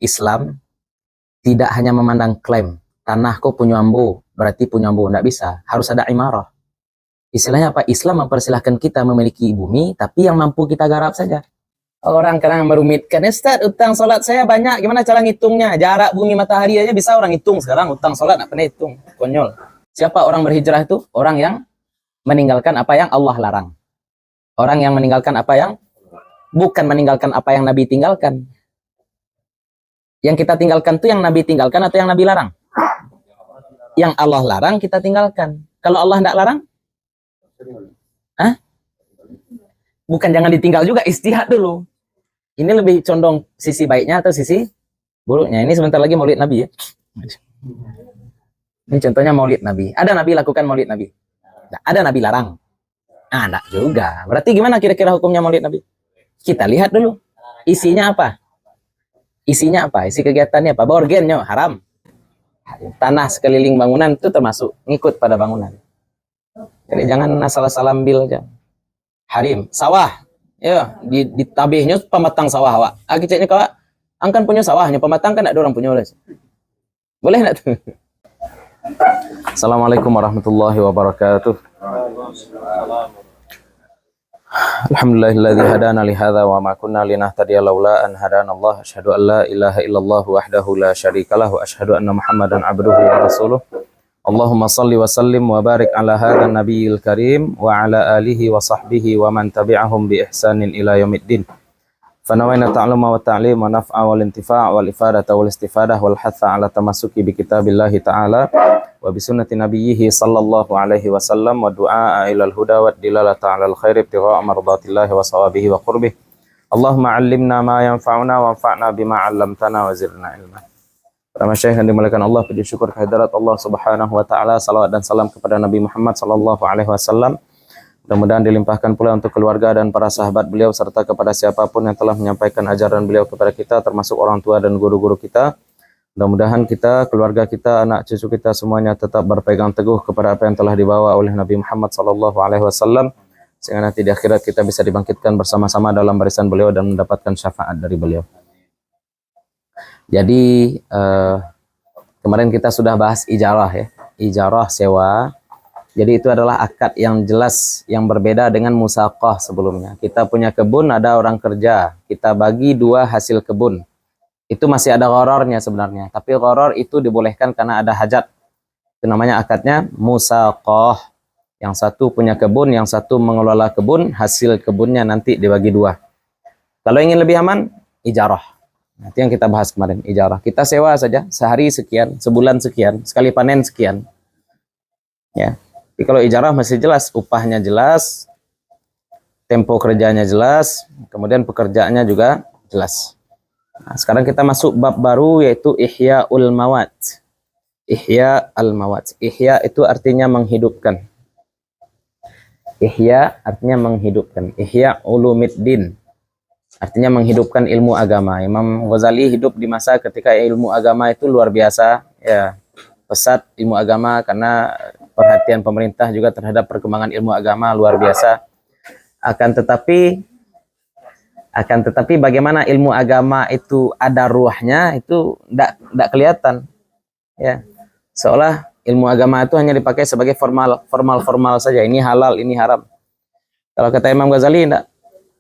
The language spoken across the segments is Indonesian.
Islam tidak hanya memandang klaim, tanahku punya ambu, berarti punya ambu. Tidak bisa, harus ada imarah. Istilahnya apa? Islam mempersilahkan kita memiliki bumi, tapi yang mampu kita garap saja. Orang kadang merumitkan, Ustaz, utang sholat saya banyak, gimana cara ngitungnya? Jarak bumi matahari aja bisa orang hitung sekarang, utang sholat nggak pernah hitung. Konyol. Siapa orang berhijrah itu? Orang yang meninggalkan apa yang Allah larang. Orang yang meninggalkan apa yang, bukan meninggalkan apa yang Nabi tinggalkan. Yang kita tinggalkan itu yang Nabi tinggalkan atau yang Nabi larang? Yang Allah larang kita tinggalkan. Kalau Allah tidak larang? Hah? Bukan jangan ditinggal juga, istihad dulu. Ini lebih condong sisi baiknya atau sisi buruknya. Ini sebentar lagi maulid Nabi ya. Ini contohnya maulid Nabi. Ada Nabi lakukan maulid Nabi? Nah, ada Nabi larang? Ah, enggak juga. Berarti gimana kira-kira hukumnya maulid Nabi? Kita lihat dulu. Isinya apa? Isinya apa? Isi kegiatannya apa? Borgennya haram. Tanah sekeliling bangunan itu termasuk ngikut pada bangunan. Jadi jangan asal-asal ambil aja. Harim. Sawah. Ya, di tabihnya pematang sawah awak. Akicetnya kawak, angkan punya sawahnya, pematang kan ada orang punya oleh. Boleh enggak tuh? Assalamualaikum warahmatullahi wabarakatuh. Alhamdulillahilladzi hadana li hadza wa ma kunna linahtadiya laula an hadana Allah. Asyhadu an la ilaha illallah wahdahu la syarikalah wa asyhadu anna Muhammadan abduhu wa rasuluh. Allahumma salli wa sallim wa barik ala hadzal nabiyil karim wa ala alihi wa sahbihi wa man tabi'ahum bi ihsanin ila yaumiddin. Fa nawayna ta'alluma wa ta'lim wa naf'a wal intifa' wal ifadata wal istifadah wal hatha ala tamassuki bi kitabillahi ta'ala wa bi sunnati nabiyyih sallallahu alaihi wasallam wa du'a ila al huda wa dilalata ala al khair ibtigha'a mardatillahi wa sawabihi wa qurbih. Allahumma 'allimna ma yanfa'una wa anfa'na bima 'allamtana wa zidna ilma. Para masyayikh yang dimuliakan Allah, puji syukur kehadirat Allah Subhanahu wa taala, salawat dan salam kepada Nabi Muhammad sallallahu alaihi wasallam. Mudah-mudahan dilimpahkan pula untuk keluarga dan para sahabat beliau serta kepada siapapun yang telah menyampaikan ajaran beliau kepada kita, termasuk orang tua dan guru-guru kita. Mudah-mudahan kita, keluarga kita, anak cucu kita semuanya tetap berpegang teguh kepada apa yang telah dibawa oleh Nabi Muhammad sallallahu alaihi wasallam, sehingga nanti di akhirat kita bisa dibangkitkan bersama-sama dalam barisan beliau dan mendapatkan syafaat dari beliau. Jadi kemarin kita sudah bahas ijarah ya, ijarah sewa. Jadi itu adalah akad yang jelas yang berbeda dengan musaqah sebelumnya. Kita punya kebun, ada orang kerja, kita bagi dua hasil kebun. Itu masih ada ghararnya sebenarnya, tapi gharar itu dibolehkan karena ada hajat. Itu namanya akadnya musaqah. Yang satu punya kebun, yang satu mengelola kebun, hasil kebunnya nanti dibagi dua. Kalau ingin lebih aman, ijarah. Itu yang kita bahas kemarin, ijarah. Kita sewa saja, sehari sekian, sebulan sekian, sekali panen sekian. Ya. Tapi kalau ijarah masih jelas, upahnya jelas, tempo kerjanya jelas, kemudian pekerjaannya juga jelas. Nah, sekarang kita masuk bab baru, yaitu Ihya'ul Mawat. Ihya al-Mawat. Ihya itu artinya menghidupkan. Ihya artinya menghidupkan. Ihya Ulumiddin. Artinya menghidupkan ilmu agama. Imam Ghazali hidup di masa ketika ilmu agama itu luar biasa, ya, pesat ilmu agama, karena perhatian pemerintah juga terhadap perkembangan ilmu agama luar biasa. Akan tetapi bagaimana ilmu agama itu ada ruahnya, itu tidak kelihatan. Ya, seolah ilmu agama itu hanya dipakai sebagai formal saja. Ini halal, ini haram. Kalau kata Imam Ghazali, tidak.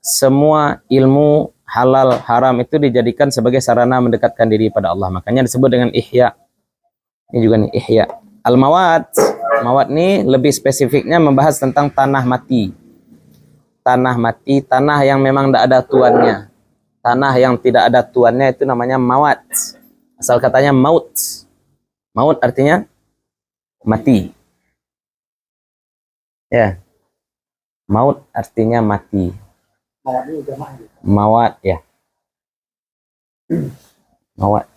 Semua ilmu halal haram itu dijadikan sebagai sarana mendekatkan diri pada Allah. Makanya disebut dengan ihya. Ini juga nih ihya. Al-Mawat. Mawat ini lebih spesifiknya membahas tentang tanah mati. Tanah mati, tanah yang memang tidak ada tuannya. Tanah yang tidak ada tuannya itu namanya mawat. Asal katanya maut. Maut artinya mati. Ya. Maut artinya mati. Mawat ya. Mawat.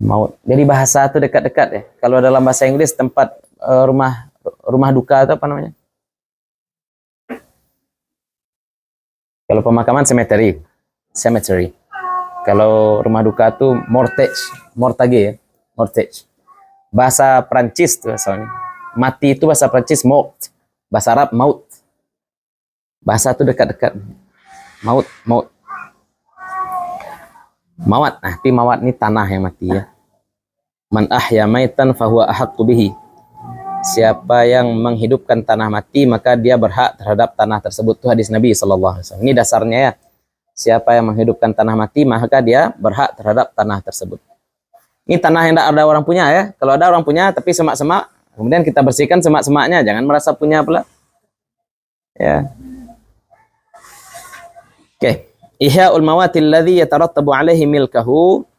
Maut. Jadi bahasa itu dekat-dekat ya. Kalau dalam bahasa Inggris tempat rumah duka itu apa namanya? Kalau pemakaman cemetery. Cemetery. Kalau rumah duka itu mortage ya. Mortage. Bahasa Prancis tuh asalnya. Mati itu bahasa Prancis mort. Bahasa Arab maut. Bahasa itu dekat-dekat. Maut. Mawat. Nah, tapi mawat ini tanah yang mati ya. Man ahya maitan fahuwa ahaqqu bihi. Siapa yang menghidupkan tanah mati, maka dia berhak terhadap tanah tersebut. Itu hadis Nabi SAW. Ini dasarnya ya. Siapa yang menghidupkan tanah mati, maka dia berhak terhadap tanah tersebut. Ini tanah yang tidak ada orang punya ya. Kalau ada orang punya, tapi semak-semak, kemudian kita bersihkan semak-semaknya. Jangan merasa punya pula. Ya. Oke. Ihya'ul mawatil ladzi yatarattabu alaihi milkahu.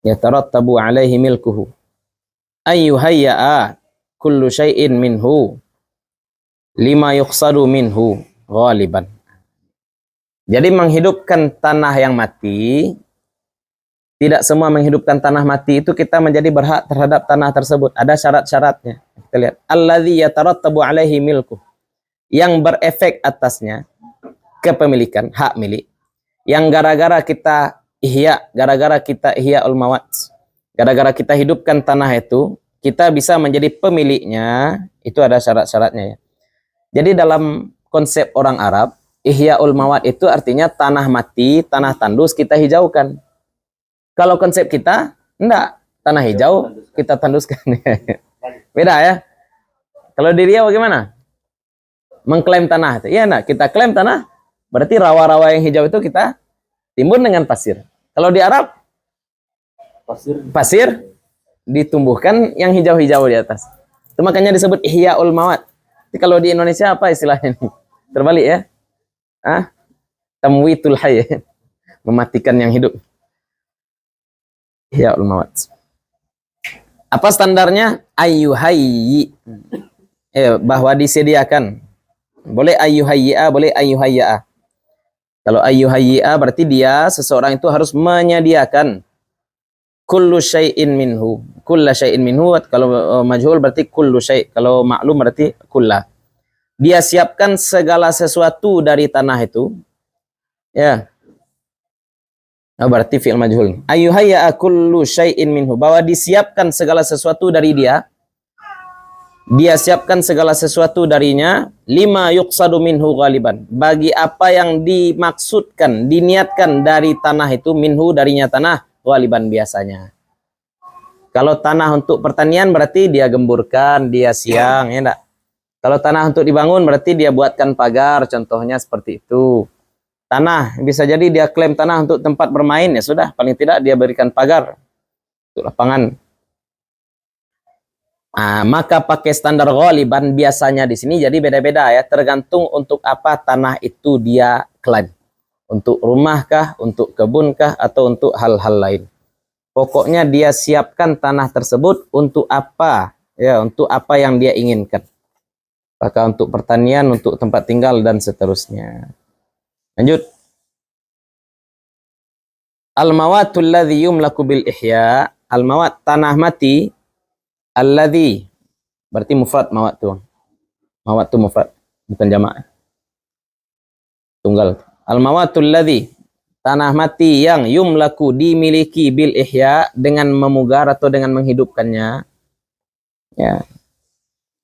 Yatarattabu alaihi milkuhu. Ayyuhayya'a kullu syai'in minhu lima yuqsadu minhu ghaliban. Jadi menghidupkan tanah yang mati, tidak semua menghidupkan tanah mati itu kita menjadi berhak terhadap tanah tersebut. Ada syarat-syaratnya. Kita lihat. Alladzi yatarattabu alaihi milkuh. Yang berefek atasnya kepemilikan, hak milik. Yang gara-gara kita ihya ul mawat. Gara-gara kita hidupkan tanah itu, kita bisa menjadi pemiliknya, itu ada syarat-syaratnya ya. Jadi dalam konsep orang Arab, ihyaul mawat itu artinya tanah mati, tanah tandus kita hijaukan. Kalau konsep kita, enggak, tanah hijau kita tanduskan. Beda ya. Kalau di Riau bagaimana? Mengklaim tanah. Iya enggak, kita klaim tanah, berarti rawa-rawa yang hijau itu kita timbun dengan pasir. Kalau di Arab, pasir ditumbuhkan yang hijau-hijau di atas. Itu makanya disebut ihyaul mawat. Jadi kalau di Indonesia apa istilahnya ini? Terbalik ya. Tamwitul hayy. Mematikan yang hidup. Ihyaul mawat. Apa standarnya? Ayyuhayyi. Bahwa disediakan. Boleh ayyuhayyi'a, boleh ayyuhayya'a. Kalau ayyuhayyi'a berarti dia, seseorang itu harus menyediakan kullu syai'in minhu. Kulla syai'in minhu. Kalau majhul berarti kullu syai'. Kalau maklum berarti kulla. Dia siapkan segala sesuatu dari tanah itu. Ya. Berarti fi'il majhul. Ayyuhayya'a kullu syai'in minhu. Bahwa disiapkan segala sesuatu dari dia. Dia siapkan segala sesuatu darinya. Lima yuqsadu minhu ghaliban. Bagi apa yang dimaksudkan, diniatkan dari tanah itu. Minhu darinya tanah. Ghaliban biasanya. Kalau tanah untuk pertanian berarti dia gemburkan, dia siang. Ya enggak? Kalau tanah untuk dibangun berarti dia buatkan pagar. Contohnya seperti itu. Tanah, bisa jadi dia klaim tanah untuk tempat bermain. Ya sudah, paling tidak dia berikan pagar. Untuk lapangan. Maka pakai standar ghaliban biasanya di sini jadi beda-beda ya, tergantung untuk apa tanah itu dia klaim. Untuk rumahkah, untuk kebunkah, atau untuk hal-hal lain. Pokoknya dia siapkan tanah tersebut untuk apa? Ya, untuk apa yang dia inginkan. Apakah untuk pertanian, untuk tempat tinggal dan seterusnya. Lanjut. Al-mawatul ladzi yumlaku bil ihya. Al-mawat tanah mati. Alladzi berarti mufrad mawat tu. Mawat tu mufrad, bukan jamak. Tunggal. Al-mawatul ladzi tanah mati yang yumlaku dimiliki bil ihya dengan memugar atau dengan menghidupkannya. Ya.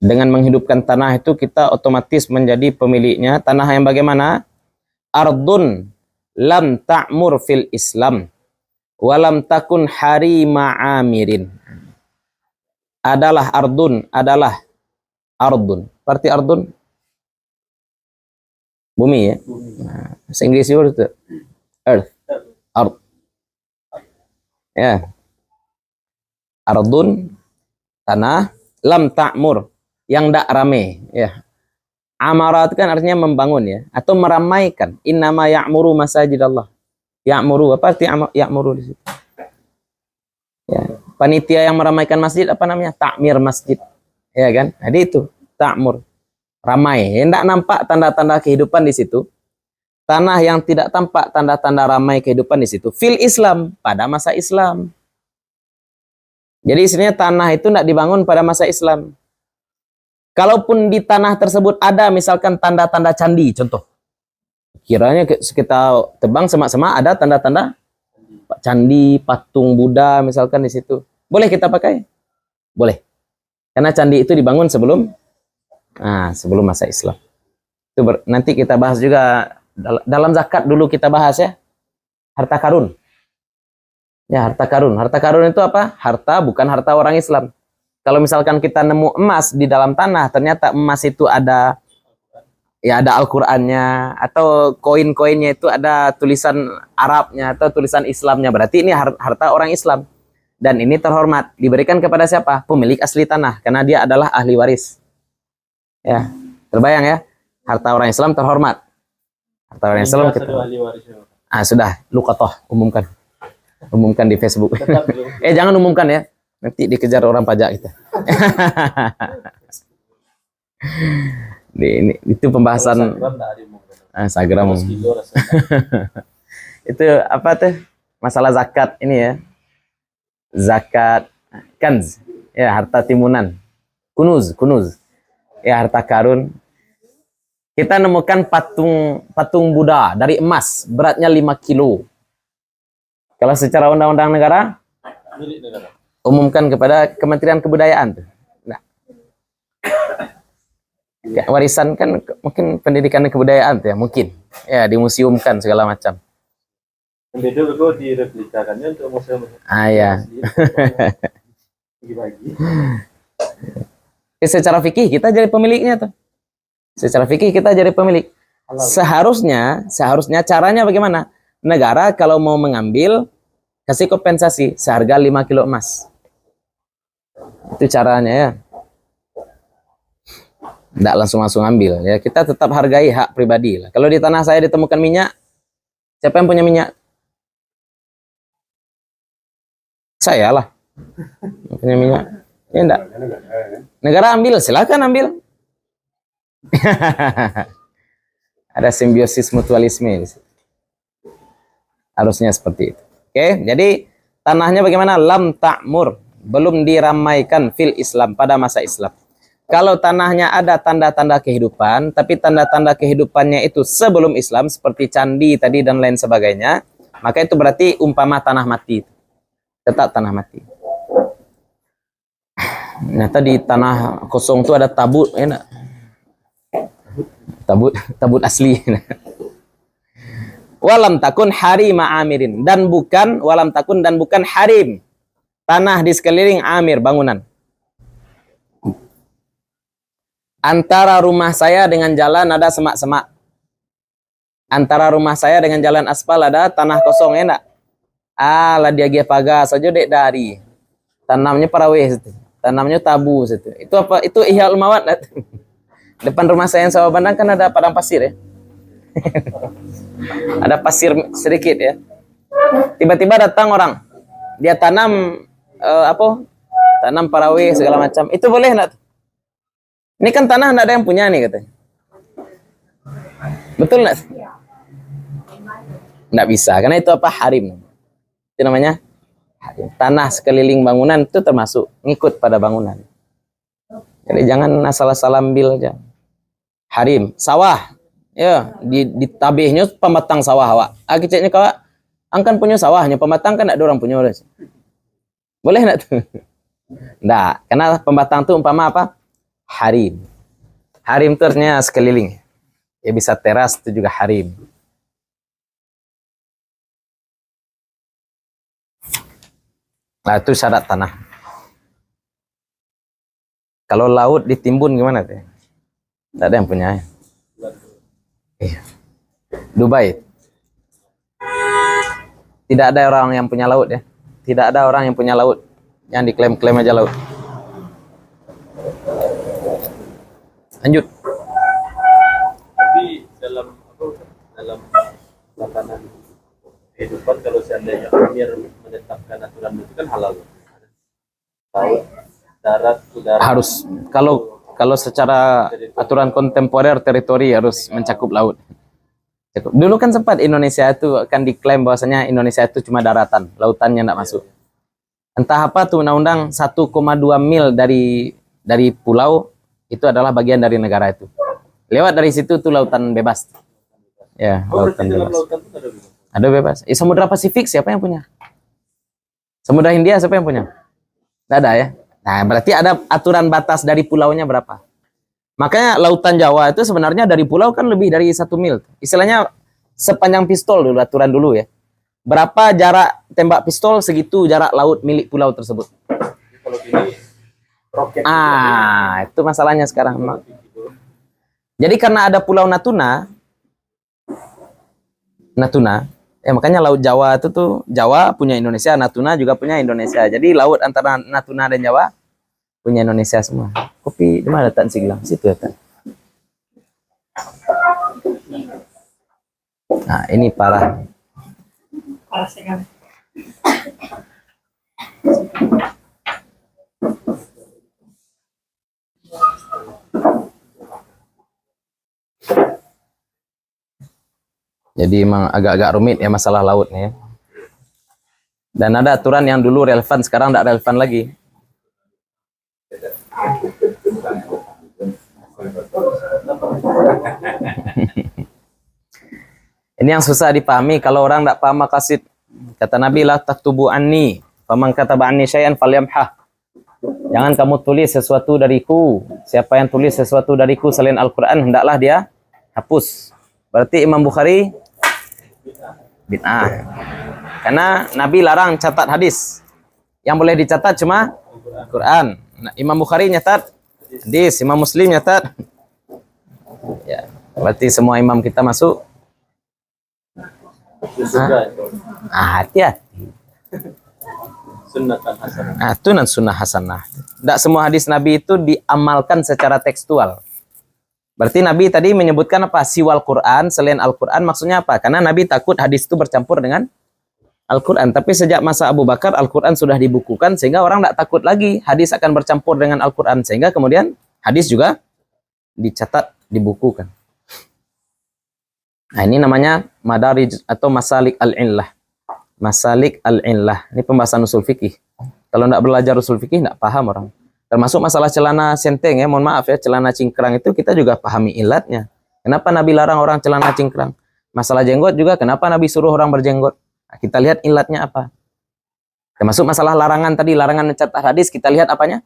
Dengan menghidupkan tanah itu kita otomatis menjadi pemiliknya. Tanah yang bagaimana? Ardun lam ta'mur fil Islam walam takun harima amirin. Adalah ardun. Berarti ardun bumi ya. Nah, bahasa Inggris itu earth, ard. Ya. Ardun tanah, lam ta'mur yang tidak rame ya. Amara itu kan artinya membangun ya, atau meramaikan. Innama ya'muru masajidallah. Ya'muru, apa arti ya'muru di situ? Ya, panitia yang meramaikan masjid apa namanya? Takmir masjid. Ya kan? Jadi itu takmur. Ramai. Tidak nampak tanda-tanda kehidupan di situ. Tanah yang tidak tampak tanda-tanda ramai kehidupan di situ. Fil Islam, pada masa Islam. Jadi istilahnya tanah itu tidak dibangun pada masa Islam. Kalaupun di tanah tersebut ada misalkan tanda-tanda candi, contoh. Kiranya kita tebang semak-semak ada tanda-tanda candi, patung Buddha misalkan di situ. Boleh kita pakai? Boleh. Karena candi itu dibangun sebelum masa Islam. Itu nanti kita bahas juga Dalam zakat dulu kita bahas ya, harta karun. Ya, harta karun. Harta karun itu apa? Harta bukan harta orang Islam. Kalau misalkan kita nemu emas di dalam tanah, ternyata emas itu ada ya ada Al-Qur'annya atau koin-koinnya itu ada tulisan Arabnya atau tulisan Islamnya, berarti ini harta orang Islam. Dan ini terhormat, diberikan kepada siapa? Pemilik asli tanah, karena dia adalah ahli waris. Ya, terbayang ya? Harta orang Islam terhormat. Harta orang Islam kita. Sudah, luqatoh, umumkan. Umumkan di Facebook. Jangan umumkan ya. Nanti dikejar orang pajak kita. Itu pembahasan Instagram. Itu apa tuh? Masalah zakat ini ya. Zakat kanz. Ya, harta timunan. Kunuz. Ya, harta karun. Kita nemukan patung Buddha dari emas, beratnya 5 kilo. Kalau secara undang-undang negara, milik negara. Umumkan kepada Kementerian Kebudayaan. Nah, warisan kan mungkin pendidikan dan kebudayaan ya, mungkin. Ya, dimuseumkan segala macam. Beda kok direplikakannya untuk museum. Ya. Bagi-bagi. Secara fikih kita jadi pemiliknya tuh. Secara fikih kita jadi pemilik. Seharusnya caranya bagaimana? Negara kalau mau mengambil kasih kompensasi seharga 5 kilo emas. Itu caranya ya. Tidak langsung ambil ya. Kita tetap hargai hak pribadi lah. Kalau di tanah saya ditemukan minyak, siapa yang punya minyak? Saya lah. Punya minyak. Ya enggak. Negara ambil, silakan ambil. Ada simbiosis mutualisme. Harusnya seperti itu. Oke, jadi tanahnya bagaimana? Lam ta'mur, belum diramaikan fil Islam pada masa Islam. Kalau tanahnya ada tanda-tanda kehidupan, tapi tanda-tanda kehidupannya itu sebelum Islam seperti candi tadi dan lain sebagainya, maka itu berarti umpama tanah mati. Tetap tanah mati. Nah, tadi tanah kosong itu ada tabut, enak. Tabut asli. Walam takun harima amirin, dan bukan harim tanah di sekeliling amir bangunan. Antara rumah saya dengan jalan ada semak-semak. Antara rumah saya dengan jalan aspal ada tanah kosong, enak. Lah dia paga saja dek dari. Tanamnya paraweh situ. Tanamnya tabu situ. Itu apa? Itu Ihya Ulmawat. Depan rumah saya yang sawah bandang kan ada padang pasir ya. Ada pasir sedikit ya. Tiba-tiba datang orang. Dia tanam tanam paraweh segala macam. Itu boleh enggak? Ini kan tanah enggak ada yang punya nih katanya. Betul enggak? Enggak bisa karena itu apa? Harim. Itu namanya harim. Tanah sekeliling bangunan itu termasuk ngikut pada bangunan. Jadi jangan asal-asal ambil aja. Harim, sawah. Ya, di tabihnya pematang sawah awak. Keceknya kawak, angkan punya sawahnya pematang kan ada orang punya orang. Boleh enggak tuh? Enggak, karena pematang itu umpama apa? Harim. Harim itu artinya sekeliling. Ya bisa teras itu juga harim. Nah, itu syarat tanah. Kalau laut ditimbun gimana tuh? Tidak ada yang punya. Iya. Dubai. Tidak ada orang yang punya laut ya. Tidak ada orang yang punya laut. Yang diklaim-klaim aja laut. Lanjut. Tapi dalam tatanan kehidupan kalau seandainya amir menetapkan aturan itu kan halal. Laut, darat, udara. Harus. Kalau secara aturan kontemporer teritori harus mencakup laut. Dulu kan sempat Indonesia itu akan diklaim bahwasanya Indonesia itu cuma daratan, lautannya enggak masuk. Entah apa tuh undang-undang 1,2 mil dari pulau itu adalah bagian dari negara itu. Lewat dari situ tuh lautan bebas. Ya, lautan bebas. Ada bebas. Samudra Pasifik siapa yang punya? Samudra Hindia siapa yang punya? Enggak ada ya. Nah, berarti ada aturan batas dari pulaunya berapa. Makanya lautan Jawa itu sebenarnya dari pulau kan lebih dari 1 mil. Istilahnya sepanjang pistol dulu, aturan dulu ya. Berapa jarak tembak pistol, segitu jarak laut milik pulau tersebut. Kalau gini roket Itu masalahnya sekarang. Jadi karena ada pulau Natuna, ya makanya Laut Jawa itu tuh, Jawa punya Indonesia, Natuna juga punya Indonesia. Jadi laut antara Natuna dan Jawa punya Indonesia semua. Kopi di mana Tan Siglang? Situ ya Tan. Nah, ini parah. Parah sekali. Jadi emang agak-agak rumit ya masalah laut nih ya. Dan ada aturan yang dulu relevan, sekarang tidak relevan lagi. Ini yang susah dipahami kalau orang tidak paham maqasid. Kata Nabi, la taktubu anni, faman kataba anni syai'an falyamhah. Jangan kamu tulis sesuatu dariku. Siapa yang tulis sesuatu dariku selain Al-Quran, hendaklah dia hapus. Berarti Imam Bukhari bid'ah. Karena Nabi larang catat hadis. Yang boleh dicatat cuma Quran. Nah, Imam Bukhari nyatat hadis, Imam Muslim nyatat. Ya, berarti semua imam kita masuk. Hati-hati. Sunnatan hasanah. Itu sunnah hasanah. Tidak semua hadis Nabi itu diamalkan secara tekstual. Berarti Nabi tadi menyebutkan apa? Siwal Quran, selain Al-Quran, maksudnya apa? Karena Nabi takut hadis itu bercampur dengan Al-Quran. Tapi sejak masa Abu Bakar, Al-Quran sudah dibukukan, sehingga orang tidak takut lagi hadis akan bercampur dengan Al-Quran. Sehingga kemudian hadis juga dicatat, dibukukan. Nah, ini namanya madarij atau masalik al-illah. Masalik al-illah. Ini pembahasan usul fikih. Kalau tidak belajar usul fikih, tidak paham orang. Termasuk masalah celana senteng ya, mohon maaf ya, celana cingkrang itu kita juga pahami ilatnya. Kenapa Nabi larang orang celana cingkrang? Masalah jenggot juga, kenapa Nabi suruh orang berjenggot? Nah, kita lihat ilatnya apa. Termasuk masalah larangan tadi, larangan mencatat hadis, kita lihat apanya?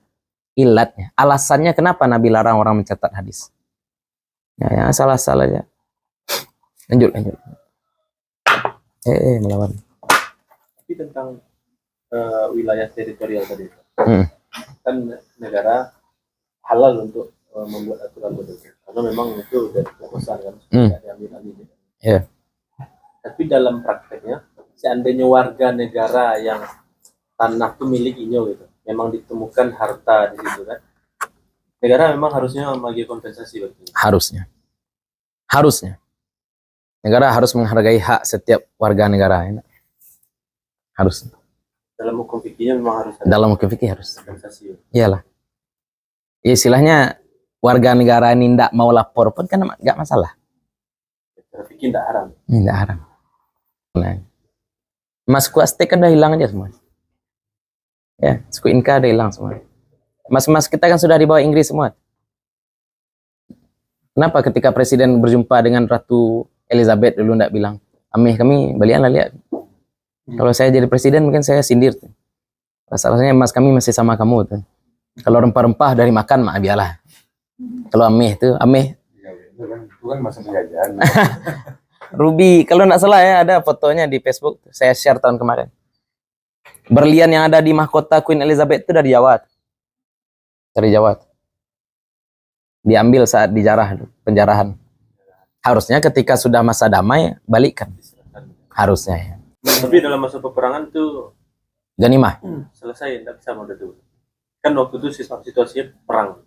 Ilatnya. Alasannya kenapa Nabi larang orang mencatat hadis. Ya, salah-salah ya. Lanjut. Melawan. Tapi tentang wilayah teritorial tadi. Kan negara halal untuk membuat aturan begitu karena memang itu udah keputusan kan diambil. Yeah. Tapi dalam prakteknya seandainya warga negara yang tanah itu milik inyo gitu memang ditemukan harta di situ kan negara memang harusnya membagi kompensasi begitu. Harusnya negara harus menghargai hak setiap warga negara ya. Harus. Dalam hukum fikihnya memang harus ada. Dalam hukum fikih harus. Kompensasi. Iyalah. Ya, istilahnya warga negara ini tidak mau lapor pun kan nggak masalah. Secara fikih tidak haram. Tidak haram. Nah, Mas Kuastek kan udah hilang aja semua. Ya, suku Inka udah hilang semua. Mas kita kan sudah dibawa Inggris semua. Kenapa ketika presiden berjumpa dengan Ratu Elizabeth dulu tidak bilang, ameh kami balian lah lihat. Kalau saya jadi presiden mungkin saya sindir. Masalahnya mas kami masih sama kamu tuh. Kalau rempah-rempah dari makan mah biarlah. Kalau ameh itu Itu kan masa penjajahan. Ruby, kalau nggak salah ya ada fotonya di Facebook. Saya share tahun kemarin. Berlian yang ada di mahkota Queen Elizabeth itu dari Jawa. Dari Jawa. Diambil saat dijarah penjarahan. Harusnya ketika sudah masa damai balikkan. Harusnya ya. Tapi dalam masa peperangan tuh Ganimah. selesai tidak bisa mode itu. Kan waktu itu situasinya perang.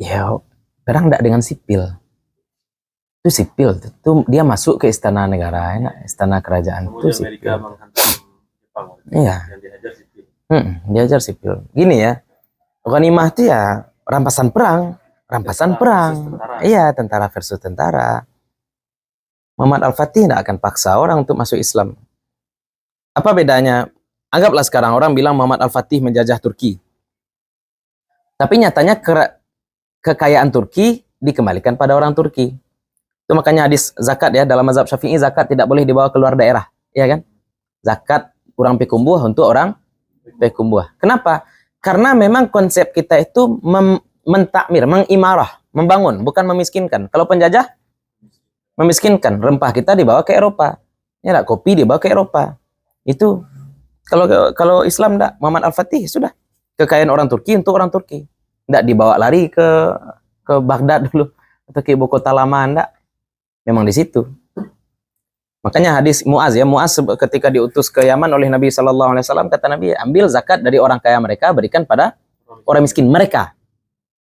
Ya, perang tidak dengan sipil. Itu sipil. Itu dia masuk ke istana negara, istana kerajaan. Kemudian Itu Amerika sipil. menghantam Jepang. Iya. Yang dihajar sipil. Diajar sipil. Gini ya, Ganimah itu ya rampasan perang. Rampasan perang. Tentara. Iya, tentara versus tentara. Muhammad Al-Fatih tidak akan paksa orang untuk masuk Islam. Apa bedanya? Anggaplah sekarang orang bilang Muhammad Al-Fatih menjajah Turki. Tapi nyatanya kekayaan Turki dikembalikan pada orang Turki. Itu makanya hadis zakat ya, dalam mazhab Syafi'i zakat tidak boleh dibawa keluar daerah, ya kan? Zakat orang pekumbuh untuk orang pekumbuh. Kenapa? Karena memang konsep kita itu mentakmir, mengimarah, membangun, bukan memiskinkan. Kalau penjajah memiskinkan. Rempah kita dibawa ke Eropa. Ya enggak, kopi dibawa ke Eropa. Itu kalau Islam enggak, Muhammad Al-Fatih sudah kekayaan orang Turki untuk orang Turki. Enggak dibawa lari ke Baghdad dulu atau ke ibu kota lama, enggak. Memang di situ. Makanya hadis Muaz ya, Muaz ketika diutus ke Yaman oleh Nabi Shallallahu Alaihi Wasallam, kata Nabi, ambil zakat dari orang kaya mereka, berikan pada orang miskin mereka,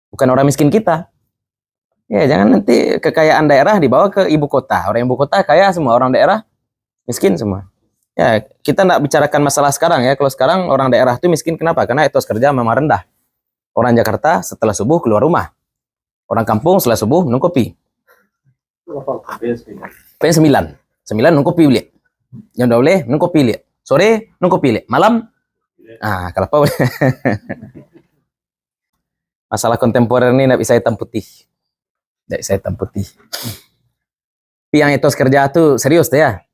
bukan orang miskin kita. Ya, jangan nanti kekayaan daerah dibawa ke ibu kota. Orang ibu kota kaya semua, orang daerah miskin semua. Ya, kita nggak bicarakan masalah sekarang ya. Kalau sekarang orang daerah itu miskin, kenapa? Karena etos kerja memang rendah. Orang Jakarta setelah subuh keluar rumah. Orang kampung setelah subuh minum kopi. P9. 9 minum kopi beli. Jam 12 minum kopi beli. Sore minum kopi beli. Malam kalau apa boleh. Masalah kontemporer ini tidak bisa hitam putih. Tidak bisa hitam putih. Tapi yang etos kerja itu serius deh ya.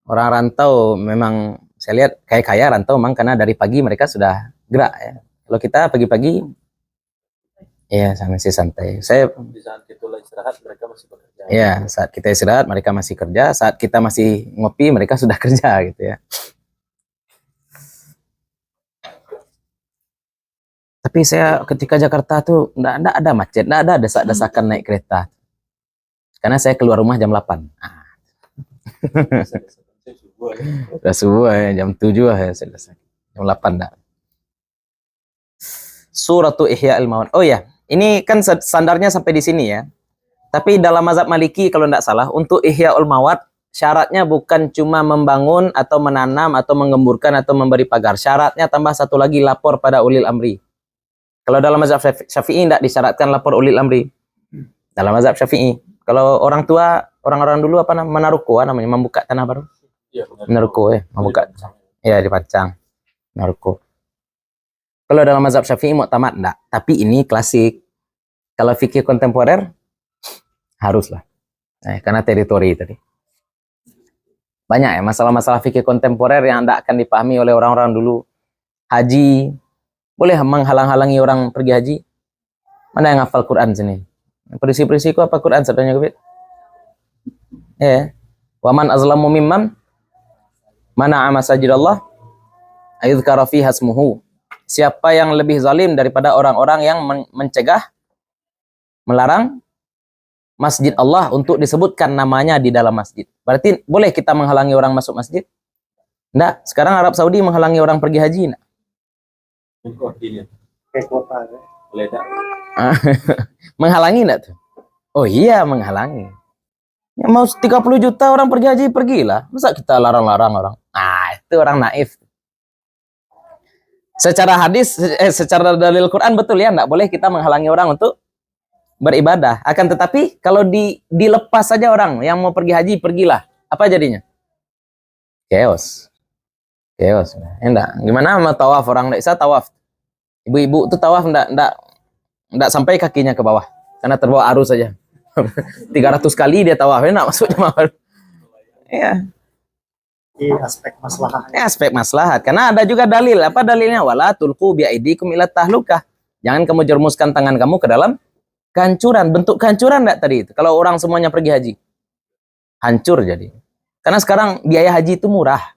Orang rantau memang saya lihat kayak kaya rantau memang karena dari pagi mereka sudah gerak ya. Kalau kita pagi-pagi ya masih santai. Saya Di saat kita istirahat mereka masih bekerja. ya, saat kita istirahat mereka masih kerja, saat kita masih ngopi mereka sudah kerja gitu ya. Tapi saya ketika Jakarta tuh enggak ada macet, enggak ada desak-desakan naik kereta. Karena saya keluar rumah jam 8. Udah subuh ya, jam 7 ya saya selesai. Jam 8 enggak. Suratul Ihya al-Mawad. Oh ya, ini kan standarnya sampai di sini ya. Tapi dalam mazhab Maliki kalau tidak salah, untuk Ihya ul-Mawad syaratnya bukan cuma membangun atau menanam atau menggemburkan atau memberi pagar. Syaratnya tambah satu lagi, lapor pada ulil amri. Kalau dalam mazhab Syafi'i tidak disyaratkan lapor ulil amri. Dalam mazhab Syafi'i. Kalau orang tua, orang-orang dulu apa namanya, menaruko namanya, membuka tanah baru. Iya, Menaruko ya, membuka. Ya, dipacang. Menaruko. Kalau dalam mazhab Syafi'i mu'tamad enggak, tapi ini klasik. Kalau fikih kontemporer haruslah. Karena teritori tadi. Banyak ya masalah-masalah fikih kontemporer yang enggak akan dipahami oleh orang-orang dulu. Haji boleh menghalang-halangi orang pergi haji? Mana yang hafal Quran sini? Perisi-perisiku apa Quran sebenarnya, Gubit? Ya. Waman azlamu mimman mana'a masajidallah ayuzkara fiha ismuhu. Siapa yang lebih zalim daripada orang-orang yang mencegah, melarang masjid Allah untuk disebutkan namanya di dalam masjid. Berarti boleh kita menghalangi orang masuk masjid? Enggak. Sekarang Arab Saudi menghalangi orang pergi haji enggak? Kayak kota ya. Boleh tak? Menghalangi enggak tuh? Oh iya, menghalangi. Ya, mau 30 juta orang pergi haji, pergilah. Masa kita larang-larang orang? Itu orang naif. Secara hadis, secara dalil Quran betul ya, enggak boleh kita menghalangi orang untuk beribadah. Akan tetapi kalau dilepas saja orang yang mau pergi haji, pergilah. Apa jadinya? Chaos. Chaos. Enggak. Gimana sama tawaf, orang enggak bisa tawaf. Ibu-ibu tuh tawaf enggak sampai kakinya ke bawah karena terbawa arus saja. 300 kali dia tawaf, enggak masuk jemaah. Iya. Di aspek maslahat. Aspek maslahat. Karena ada juga dalil. Apa dalilnya? Wala tulqu biaidikum ila tahlukah. Jangan kamu jerumuskan tangan kamu ke dalam kehancuran. Bentuk kehancuran enggak tadi itu? Kalau orang semuanya pergi haji. Hancur jadi. Karena sekarang biaya haji itu murah.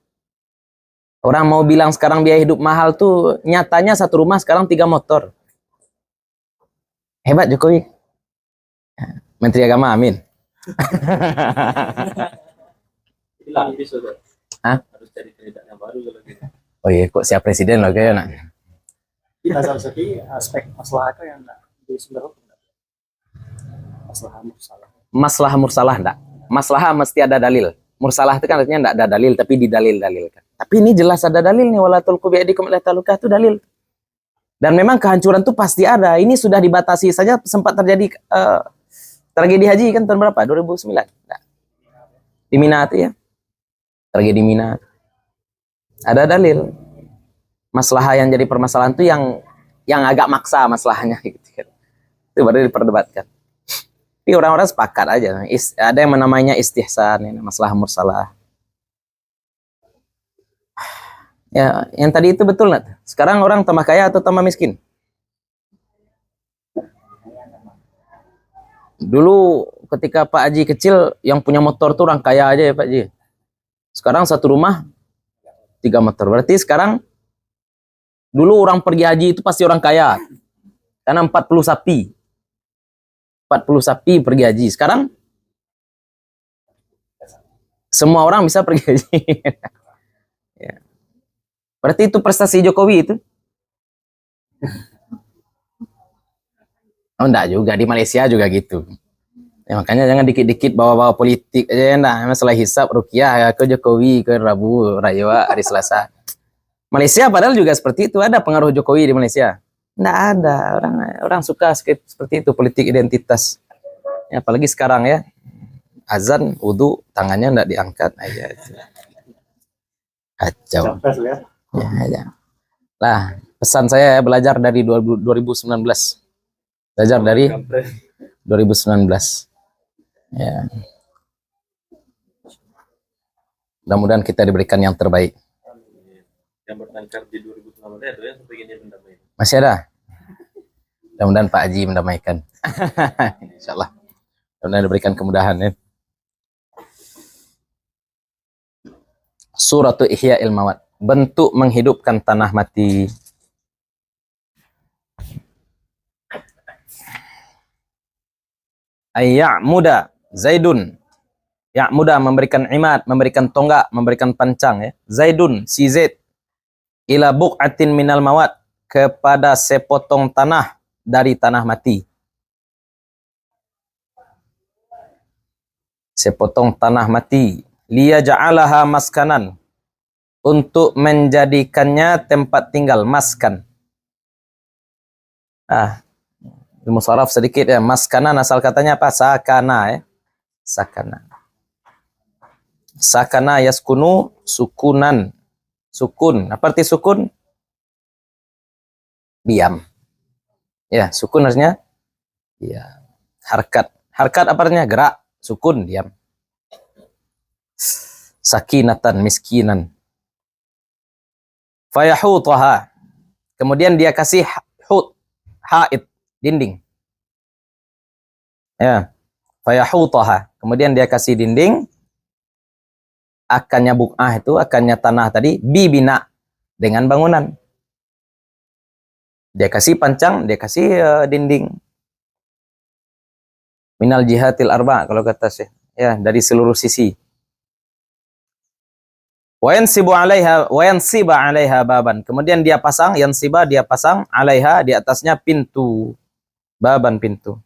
Orang mau bilang sekarang biaya hidup mahal tuh nyatanya satu rumah sekarang 3 motor. Hebat Jokowi. Menteri Agama, amin. Hilang sudah. Harus cari kandidat yang baru kalau gitu. Oh iya, kok siap presiden loh kayaknya. Di mazhab Syafi'i aspek maslahat itu yang enggak di sumber hukum. Masalah mursalah. Masalah mursalah enggak? Masalah mesti ada dalil. Mursalah itu kan artinya enggak ada dalil tapi didalil-dalilkan. Tapi ini jelas ada dalil nih, wala tulqu biaidikum ila talukah itu dalil. Dan memang kehancuran itu pasti ada. Ini sudah dibatasi saja, sempat terjadi tragedi haji kan tahun berapa? 2009. Nah, di Mina itu ya. Tragedi Mina. Ada dalil. Masalah yang jadi permasalahan itu yang agak maksa masalahnya gitu kan. Itu baru diperdebatkan. Tapi orang-orang sepakat aja. Ada yang namanya istihsan, masalah mursalah. Ya, yang tadi itu betul nggak? Sekarang orang tambah kaya atau tambah miskin? Dulu ketika Pak Haji kecil, yang punya motor tuh orang kaya aja ya Pak Haji. Sekarang satu rumah 3 motor. Berarti sekarang, dulu orang pergi haji itu pasti orang kaya. Karena 40 sapi. 40 sapi pergi haji. Sekarang semua orang bisa pergi haji. Ya. Berarti itu prestasi Jokowi itu. Oh enggak juga, di Malaysia juga gitu. Ya, makanya jangan dikit-dikit bawa-bawa politik aja. Nah, masalah hisab, rukiah, ke Jokowi, ke Rabu, Raya, hari Selasa. Malaysia padahal juga seperti itu, ada pengaruh Jokowi di Malaysia. Enggak ada, orang suka seperti itu, politik identitas. Ya, apalagi sekarang ya, azan, wudu, tangannya enggak diangkat aja. Kacau. Capres ya. Ya. Lah, pesan saya ya, belajar dari 2019. Belajar dari 2019. Ya. Mudah-mudahan kita diberikan yang terbaik. Yang bertengkar di 2019 itu ya sampai gini mendamai. Masih ada? Mudah-mudahan Pak Haji mendamaikan. Insyaallah. Mudah-mudahan diberikan kemudahan ya. Suratu Ihya'il Mawat. Bentuk menghidupkan tanah mati. Ayya'muda Zaidun. Ya'muda memberikan imad, memberikan tonggak, memberikan pancang ya. Zaidun, si Zaid. Ila buq'atin minal mawat. Kepada sepotong tanah dari tanah mati. Sepotong tanah mati. Liya ja'alaha maskanan. Untuk menjadikannya tempat tinggal, maskan. Ilmu saraf sedikit ya. Maskanan asal katanya apa? Sakana ya. Sakana. Sakana yaskunu sukunan. Sukun. Apa arti sukun? Diam. Ya, sukun artinya ya. Harkat. Harkat apa artinya? Gerak. Sukun, diam. Sakinatan, miskinan. Fayahutaha. Kemudian dia kasih hut, haid, dinding. Ya. Fayahutaha. Kemudian dia kasih dinding. Akannya buk'ah itu, akannya tanah tadi, bibina. Dengan bangunan. Dia kasih pancang, dia kasih dinding. Minal jihatil arba, kalau kata Syekh. Ya, dari seluruh sisi. Wayansiba 'alaiha baban. Kemudian dia pasang, yansiba dia pasang 'alaiha di atasnya pintu. Baban pintu.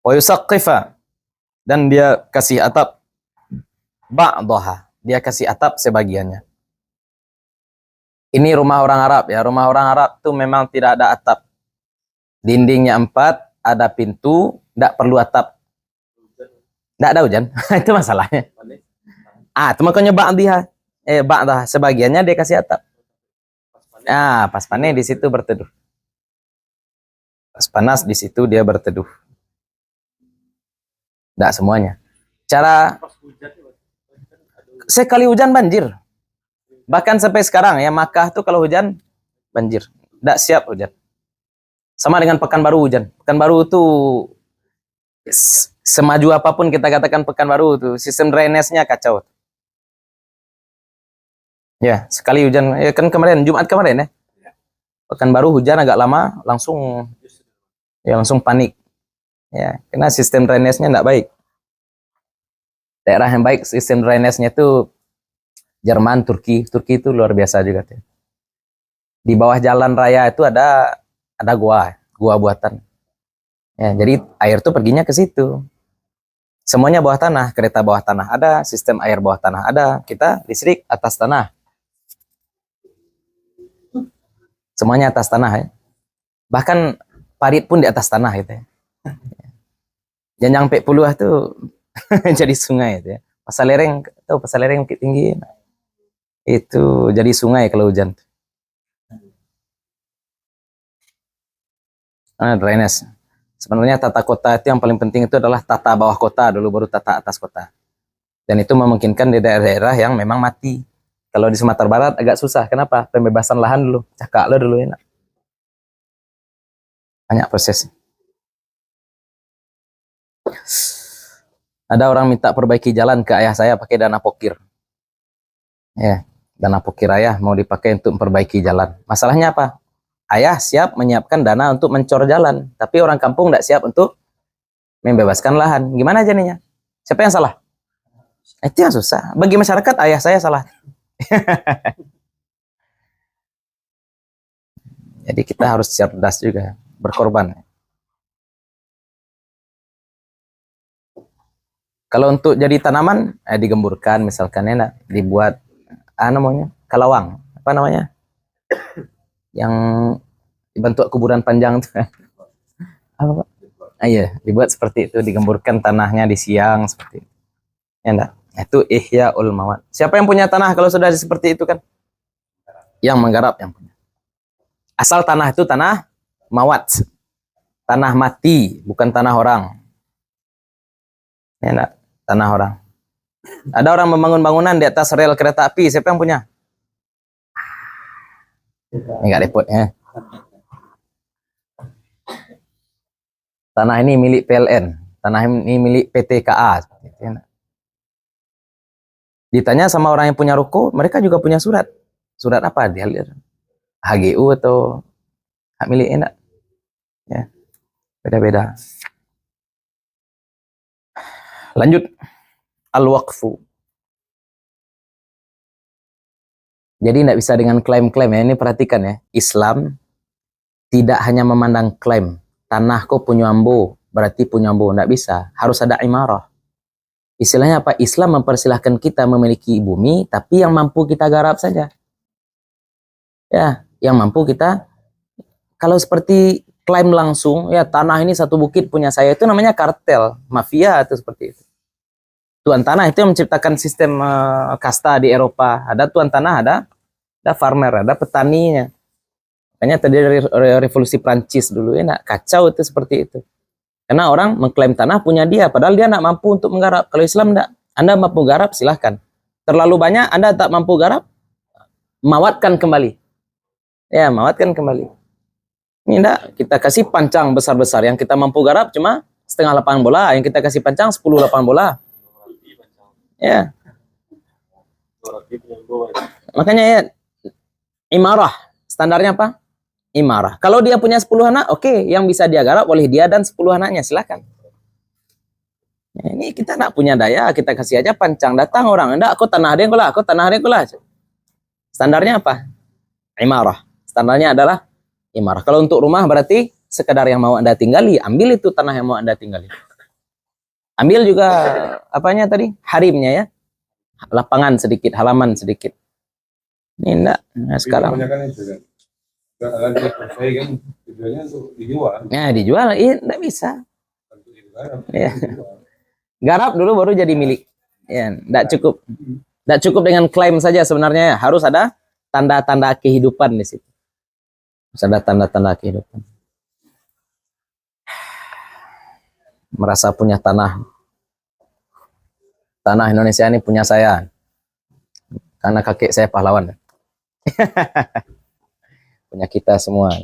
Wa yusaqqifa dan dia kasih atap ba'daha. Dia kasih atap sebagiannya. Ini rumah orang Arab ya. Rumah orang Arab tuh memang tidak ada atap. Dindingnya 4, ada pintu, tidak perlu atap. Tidak ada hujan. Itu masalahnya. Itu makanya ba'dah. Sebagiannya dia kasih atap. Pas panen di situ berteduh. Pas panas di situ dia berteduh. Tidak semuanya. Cara sekali hujan banjir. Bahkan sampai sekarang ya, Makkah tuh kalau hujan banjir. Tidak siap hujan. Sama dengan Pekanbaru hujan. Pekanbaru tuh semaju apapun kita katakan Pekanbaru tuh sistem drainase-nya kacau. Ya, sekali hujan ya kan kemarin Jumat kemarin ya. Pekanbaru hujan agak lama langsung panik. Ya, karena sistem drainase-nya enggak baik. Daerah yang baik sistem drainase-nya itu Jerman, Turki. Turki itu luar biasa juga tuh. Di bawah jalan raya itu ada gua buatan. Ya, jadi air tuh perginya ke situ. Semuanya bawah tanah, kereta bawah tanah ada, sistem air bawah tanah ada, kita listrik atas tanah. Semuanya atas tanah ya. Bahkan parit pun di atas tanah gitu ya. Janjang Pek Puluh tuh jadi sungai itu ya. Pasar lereng Bukit Tinggi. Itu jadi sungai kalau hujan. Drainase. Sebenarnya tata kota itu yang paling penting itu adalah tata bawah kota dulu, baru tata atas kota. Dan itu memungkinkan di daerah-daerah yang memang mati. Kalau di Sumatera Barat agak susah. Kenapa? Pembebasan lahan dulu. Cakak lo dulu enak. Banyak proses. Ada orang minta perbaiki jalan ke ayah saya pakai dana pokir. Ya, dana pokir ayah mau dipakai untuk memperbaiki jalan. Masalahnya apa? Ayah siap menyiapkan dana untuk mencor jalan, tapi orang kampung tidak siap untuk membebaskan lahan. Gimana jadinya? Siapa yang salah? Itu yang susah. Bagi masyarakat, ayah saya salah. Jadi kita harus cerdas juga, berkorban. Kalau untuk jadi tanaman, digemburkan misalkan, enak, dibuat namanya kalawang, apa namanya? Yang dibentuk kuburan panjang itu. Apa, Pak? Iya, dibuat seperti itu, digemburkan tanahnya di siang seperti itu. Enak. Itu ihyaul mawat. Siapa yang punya tanah kalau sudah seperti itu kan? Yang menggarap yang punya. Asal tanah itu tanah mawat. Tanah mati, bukan tanah orang. Enak, tanah orang. Ada orang membangun bangunan di atas rel kereta api, siapa yang punya? Enggak repot ya. Tanah ini milik PLN, tanah ini milik PT KA. Ditanya sama orang yang punya ruko, mereka juga punya surat. Surat apa? Dia lihat. HGU atau hak milik, enak. Ya. Beda-beda. Lanjut. Al-waqfu. Jadi tidak bisa dengan klaim-klaim ya. Ini perhatikan ya. Islam tidak hanya memandang klaim. Tanahku punya ambo, berarti punya ambo. Tidak bisa. Harus ada imarah. Istilahnya apa? Islam mempersilahkan kita memiliki bumi, tapi yang mampu kita garap saja. Ya, yang mampu kita. Kalau seperti klaim langsung, ya tanah ini satu bukit punya saya, itu namanya kartel, mafia atau seperti itu. Tuan tanah itu yang menciptakan sistem kasta di Eropa. Ada tuan tanah, ada farmer, ada petaninya. Makanya tadi dari revolusi Prancis dulu, ya, kacau itu seperti itu. Karena orang mengklaim tanah punya dia, padahal dia tidak mampu untuk menggarap. Kalau Islam tidak, Anda mampu garap, silahkan. Terlalu banyak, Anda tak mampu garap, mawatkan kembali. Ya, mawatkan kembali. Ini enggak, kita kasih pancang besar-besar. Yang kita mampu garap cuma setengah lapangan bola, yang kita kasih pancang 10 lapangan bola. Ya. Makanya ya, imarah. Standarnya apa? Imarah. Kalau dia punya 10 anak, oke, yang bisa dia garap oleh dia dan 10 anaknya, silakan. Ya, ini kita tidak punya daya, kita kasih aja pancang. Datang orang, enggak, aku tanah dia lah, aku tanah dia lah. Standarnya apa? Imarah. Standarnya adalah imarah. Kalau untuk rumah berarti sekedar yang mau Anda tinggali, ambil itu tanah yang mau Anda tinggali. Ambil juga apanya tadi? Harimnya ya. Lapangan sedikit, halaman sedikit. Ini enggak. Nah, sekarang. Kan tujuannya untuk dijual. Ya, dijual, iya, enggak bisa. Ya. Garap dulu baru jadi milik. Ya, enggak cukup. Enggak cukup dengan klaim saja sebenarnya, harus ada tanda-tanda kehidupan di situ. Harus ada tanda-tanda kehidupan. Merasa punya tanah. Tanah Indonesia ini punya saya. Karena kakek saya pahlawan. Punya kita semua.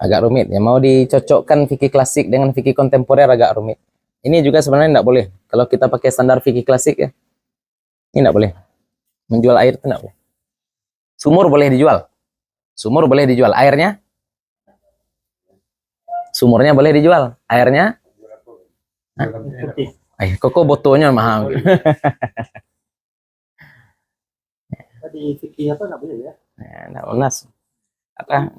Agak rumit ya, mau dicocokkan fikih klasik dengan fikih kontemporer agak rumit. Ini juga sebenarnya tidak boleh. Kalau kita pakai standar fikih klasik ya, ini tidak boleh. Menjual air itu tidak boleh. Sumur boleh dijual. Sumur boleh dijual. Airnya? Sumurnya boleh dijual. Airnya? Kok botonya mahal. Di fikih apa nggak boleh ya? Nah, unas. Apa?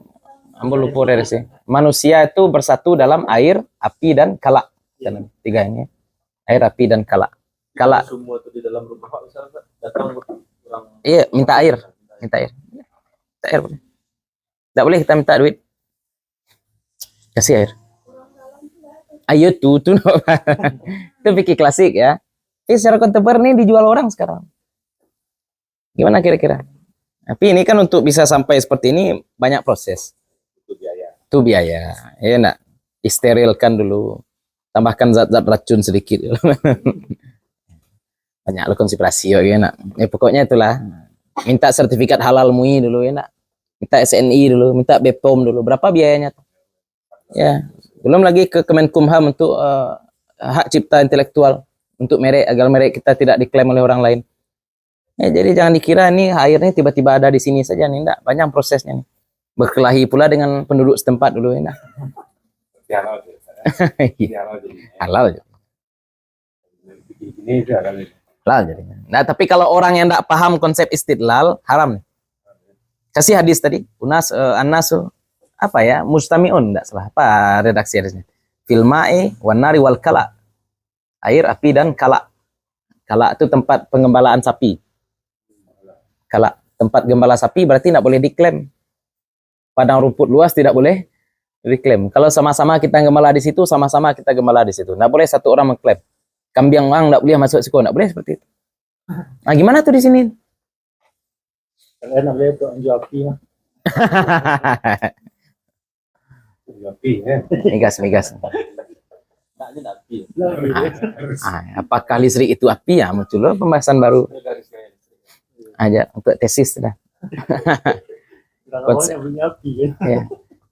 Ambil lupa dari sih. Manusia itu bersatu dalam air, api, dan kala. Dan tiga ini. Air, api, dan kala. Kala. Semua itu di dalam rumah Pak misalnya datang orang. Iya, minta air. Minta air. Minta air boleh. Tidak boleh kita minta duit. Kasih air. Ayo tuh. Itu fikih klasik ya. Tapi secara kontemporer ini dijual orang sekarang. Gimana kira-kira? Tapi ini kan untuk bisa sampai seperti ini banyak proses. Itu biaya. Ya enggak? Disterilkan dulu. Tambahkan zat-zat racun sedikit. Banyak lo konspirasi ya nak. Ya pokoknya itulah. Minta sertifikat halal MUI dulu ya nak. Minta SNI dulu, minta BPOM dulu. Berapa biayanya tuh? Ya, belum lagi ke Kemenkumham untuk hak cipta intelektual untuk merek agar merek kita tidak diklaim oleh orang lain. Ya, jadi jangan dikira nih airnya tiba-tiba ada di sini saja nih, enggak, banyak prosesnya nih. Berkelahi pula dengan penduduk setempat dulu ya. Halal aja. Iya. Halal jadi. Halal. Ini itu halal. Halal jadinya. Nah, tapi kalau orang yang enggak paham konsep istidlal, haram nih. Kasih hadis tadi, annasu apa ya? Mustami'un, enggak salah. Apa redaksi hadisnya? Fil ma'i wan nari wal kala. Air, api dan kala. Kala itu tempat pengembalaan sapi. Kala tempat gembala sapi berarti enggak boleh diklaim. Padang rumput luas tidak boleh diklaim. Kalau sama-sama kita gembala di situ, sama-sama kita gembala di situ. Enggak boleh satu orang mengklaim. Kambing orang enggak boleh masuk situ, enggak boleh seperti itu. Nah, gimana tuh di sini? Kalian boleh tuh anjur api mah. Api ya. Migas. Taknya api. Apakah listrik itu api ya? Muncul loh pembahasan baru aja untuk tesis dah. Konsep punya api kan. Ya.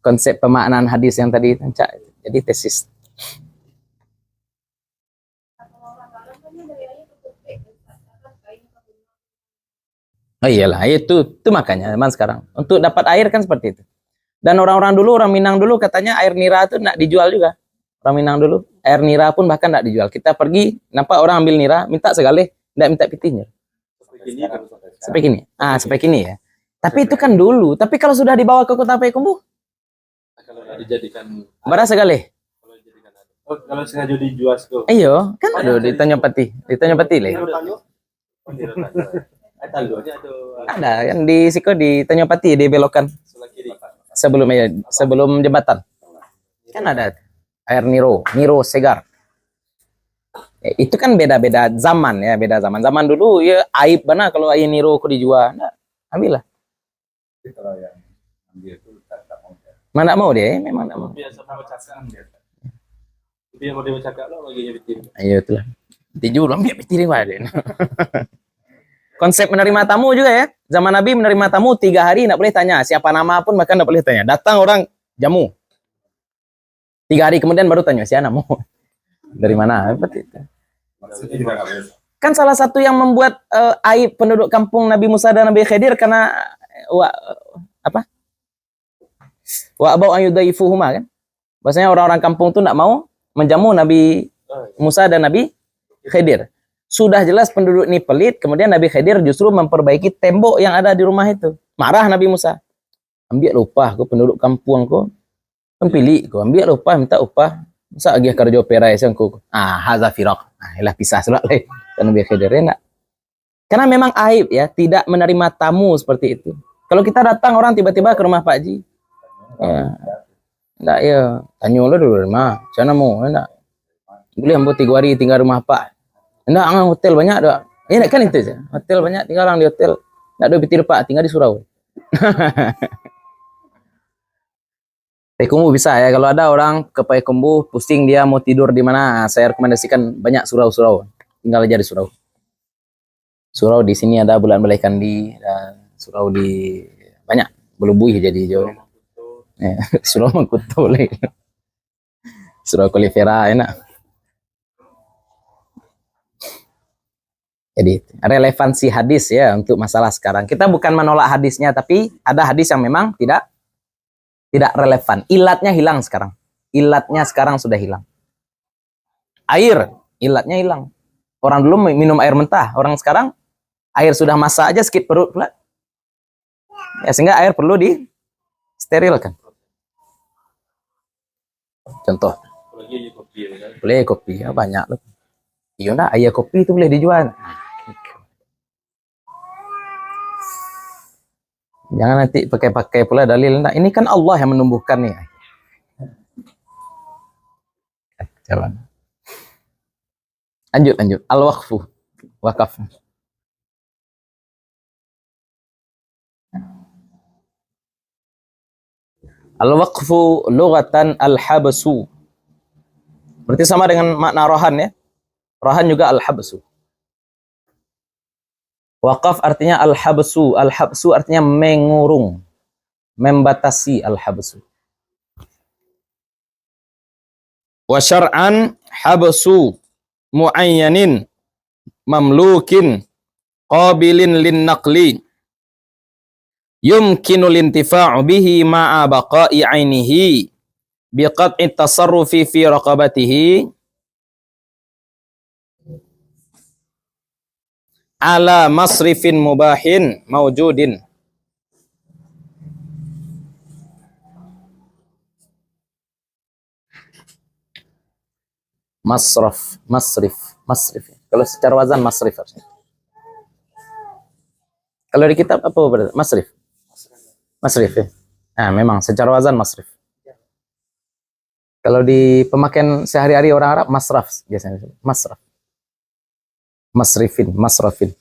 Konsep pemaknaan hadis yang tadi Cak, jadi tesis. Oh iyalah, itu makanya zaman sekarang untuk dapat air kan seperti itu. Dan orang-orang dulu, orang Minang dulu katanya air nira itu enggak dijual juga. Orang Minang dulu, air nira pun bahkan enggak dijual. Kita pergi, nampak orang ambil nira, minta segalih, enggak minta pitinya. Seperti ini. Seperti ini ya. Tapi itu kan dulu. Tapi kalau sudah dibawa ke kota Payakumbuh, Kalau dijadikan bara segalih. kalau sengaja dijual ke Ayo, kan aduh di Tanjung Pati leh. Ada kan di Siko di Tanjung Pati di belokan sebelah kiri. sebelum jembatan. Kan ada air Niro segar. Itu kan beda-beda zaman ya, beda zaman. Zaman dulu ya aib benar kalau air Niro ku dijual. Nah, ambillah. Kalau yang ambil itu tak mau. Mana mau dia, memang tak mau. Biasa mau cakap dia. Dia mau dia cakap lo lagi nyebitin. Ayo itulah. Dijual ambil piring wae. Konsep menerima tamu juga ya. Zaman Nabi menerima tamu 3 hari enggak boleh tanya siapa nama pun, bahkan enggak boleh tanya. Datang orang jamu. 3 hari kemudian baru tanya siapa namamu. Dari mana? Seperti itu. Maksudnya kita nggak boleh. Kan salah satu yang membuat aib penduduk kampung Nabi Musa dan Nabi Khidir karena wa abau ayudaifuhuma kan. Bahasanya orang-orang kampung itu enggak mau menjamu Nabi Musa dan Nabi Khidir. Sudah jelas penduduk ini pelit, kemudian Nabi Khidir justru memperbaiki tembok yang ada di rumah itu. Marah Nabi Musa. Ambil upah ku penduduk kampung ku. Pilih ku ambil upah, minta upah. Masa agih kerja perai sangku. Haza firaq. Ilah pisah surat lain. Dan Nabi Khidir enggak. Karena memang aib ya, tidak menerima tamu seperti itu. Kalau kita datang orang tiba-tiba ke rumah Pak Ji. Ya. Enggak ya, tanya lo dulu rumah. Sana mau enggak. Boleh ambil 3 hari tinggal rumah Pak. Enggak, hotel banyak dah. Ya kan itu aja. Hotel banyak, tinggal orang di hotel. Enggak ada pitir Pak, tinggal di surau. Payakumbuh bisa ya, kalau ada orang ke Payakumbuh pusing dia mau tidur di mana, saya rekomendasikan banyak surau-surau. Tinggal aja di surau. Surau di sini ada Bulan Balai Kandi, dan surau di banyak. Belubuih jadi hijau. Ya, surau Mangkuto boleh. Surau Kolifera enak. Jadi relevansi hadis ya untuk masalah sekarang. Kita bukan menolak hadisnya, tapi ada hadis yang memang tidak relevan. Ilatnya hilang sekarang. Ilatnya sekarang sudah hilang. Air, ilatnya hilang. Orang dulu minum air mentah, orang sekarang air sudah masak aja skip perut pula. Ya, sehingga air perlu disterilkan. Contoh. Boleh kopi, ya, banyak loh. Iya enggak, air kopi itu boleh dijual. Jangan nanti pakai-pakai pula dalil. Nah, ini kan Allah yang menumbuhkan nih. Jalan. Lanjut. Al-waqfu. Wakaf. Al-waqfu lughatan al-habsu. Berarti sama dengan makna rohan ya. Rohan juga al-habsu. Waqaf artinya al-habsu. Al-habsu artinya mengurung, membatasi al-habsu. Wa syar'an habsu muayyanin mamlukin qabilin lin naqli yumkinu lintifa'u bihi ma'a baqa'i 'ainihi biqat'i tasarrufi fi raqabatihi ala masrifin mubahin mawjudin. Masraf, masrif, masrif. Kalau secara wazan masrif harusnya. Kalau di kitab apa berarti? Masrif. Masrif ya. Nah, memang secara wazan masrif. Kalau di pemakaian sehari-hari orang Arab masraf biasanya. Masraf. Masrifin, masrafin.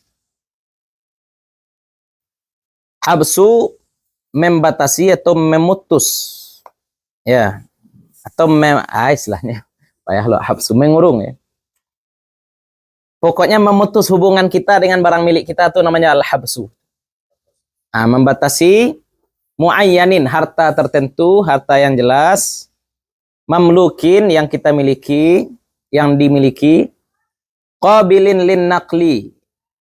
Habsu membatasi atau memutus. Ya. Atau istilahnya payah lo habsu mengurung ya. Pokoknya memutus hubungan kita dengan barang milik kita itu namanya al-habsu. Nah, membatasi muayyanin harta tertentu, harta yang jelas, mamlukin yang kita miliki, yang dimiliki, qabilin lin naqli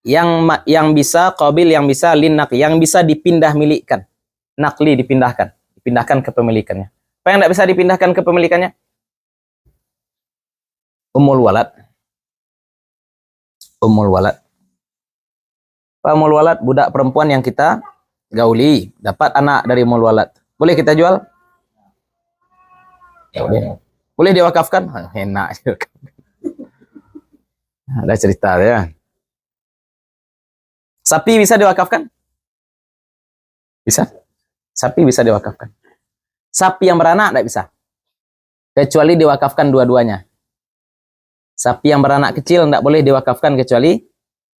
yang bisa qabil yang bisa lin naqli yang bisa dipindah milikkan. Naqli dipindahkan ke pemilikannya. Apa yang tidak bisa dipindahkan ke pemilikannya? Ummul walad. Ummul walad. Ummul walad budak perempuan yang kita gauli, dapat anak dari ummul walad. Boleh kita jual? Ya boleh. Boleh diwakafkan? Enak. Ada cerita ya. Sapi bisa diwakafkan? Bisa. Sapi bisa diwakafkan. Sapi yang beranak tidak bisa. Kecuali diwakafkan dua-duanya. Sapi yang beranak kecil tidak boleh diwakafkan kecuali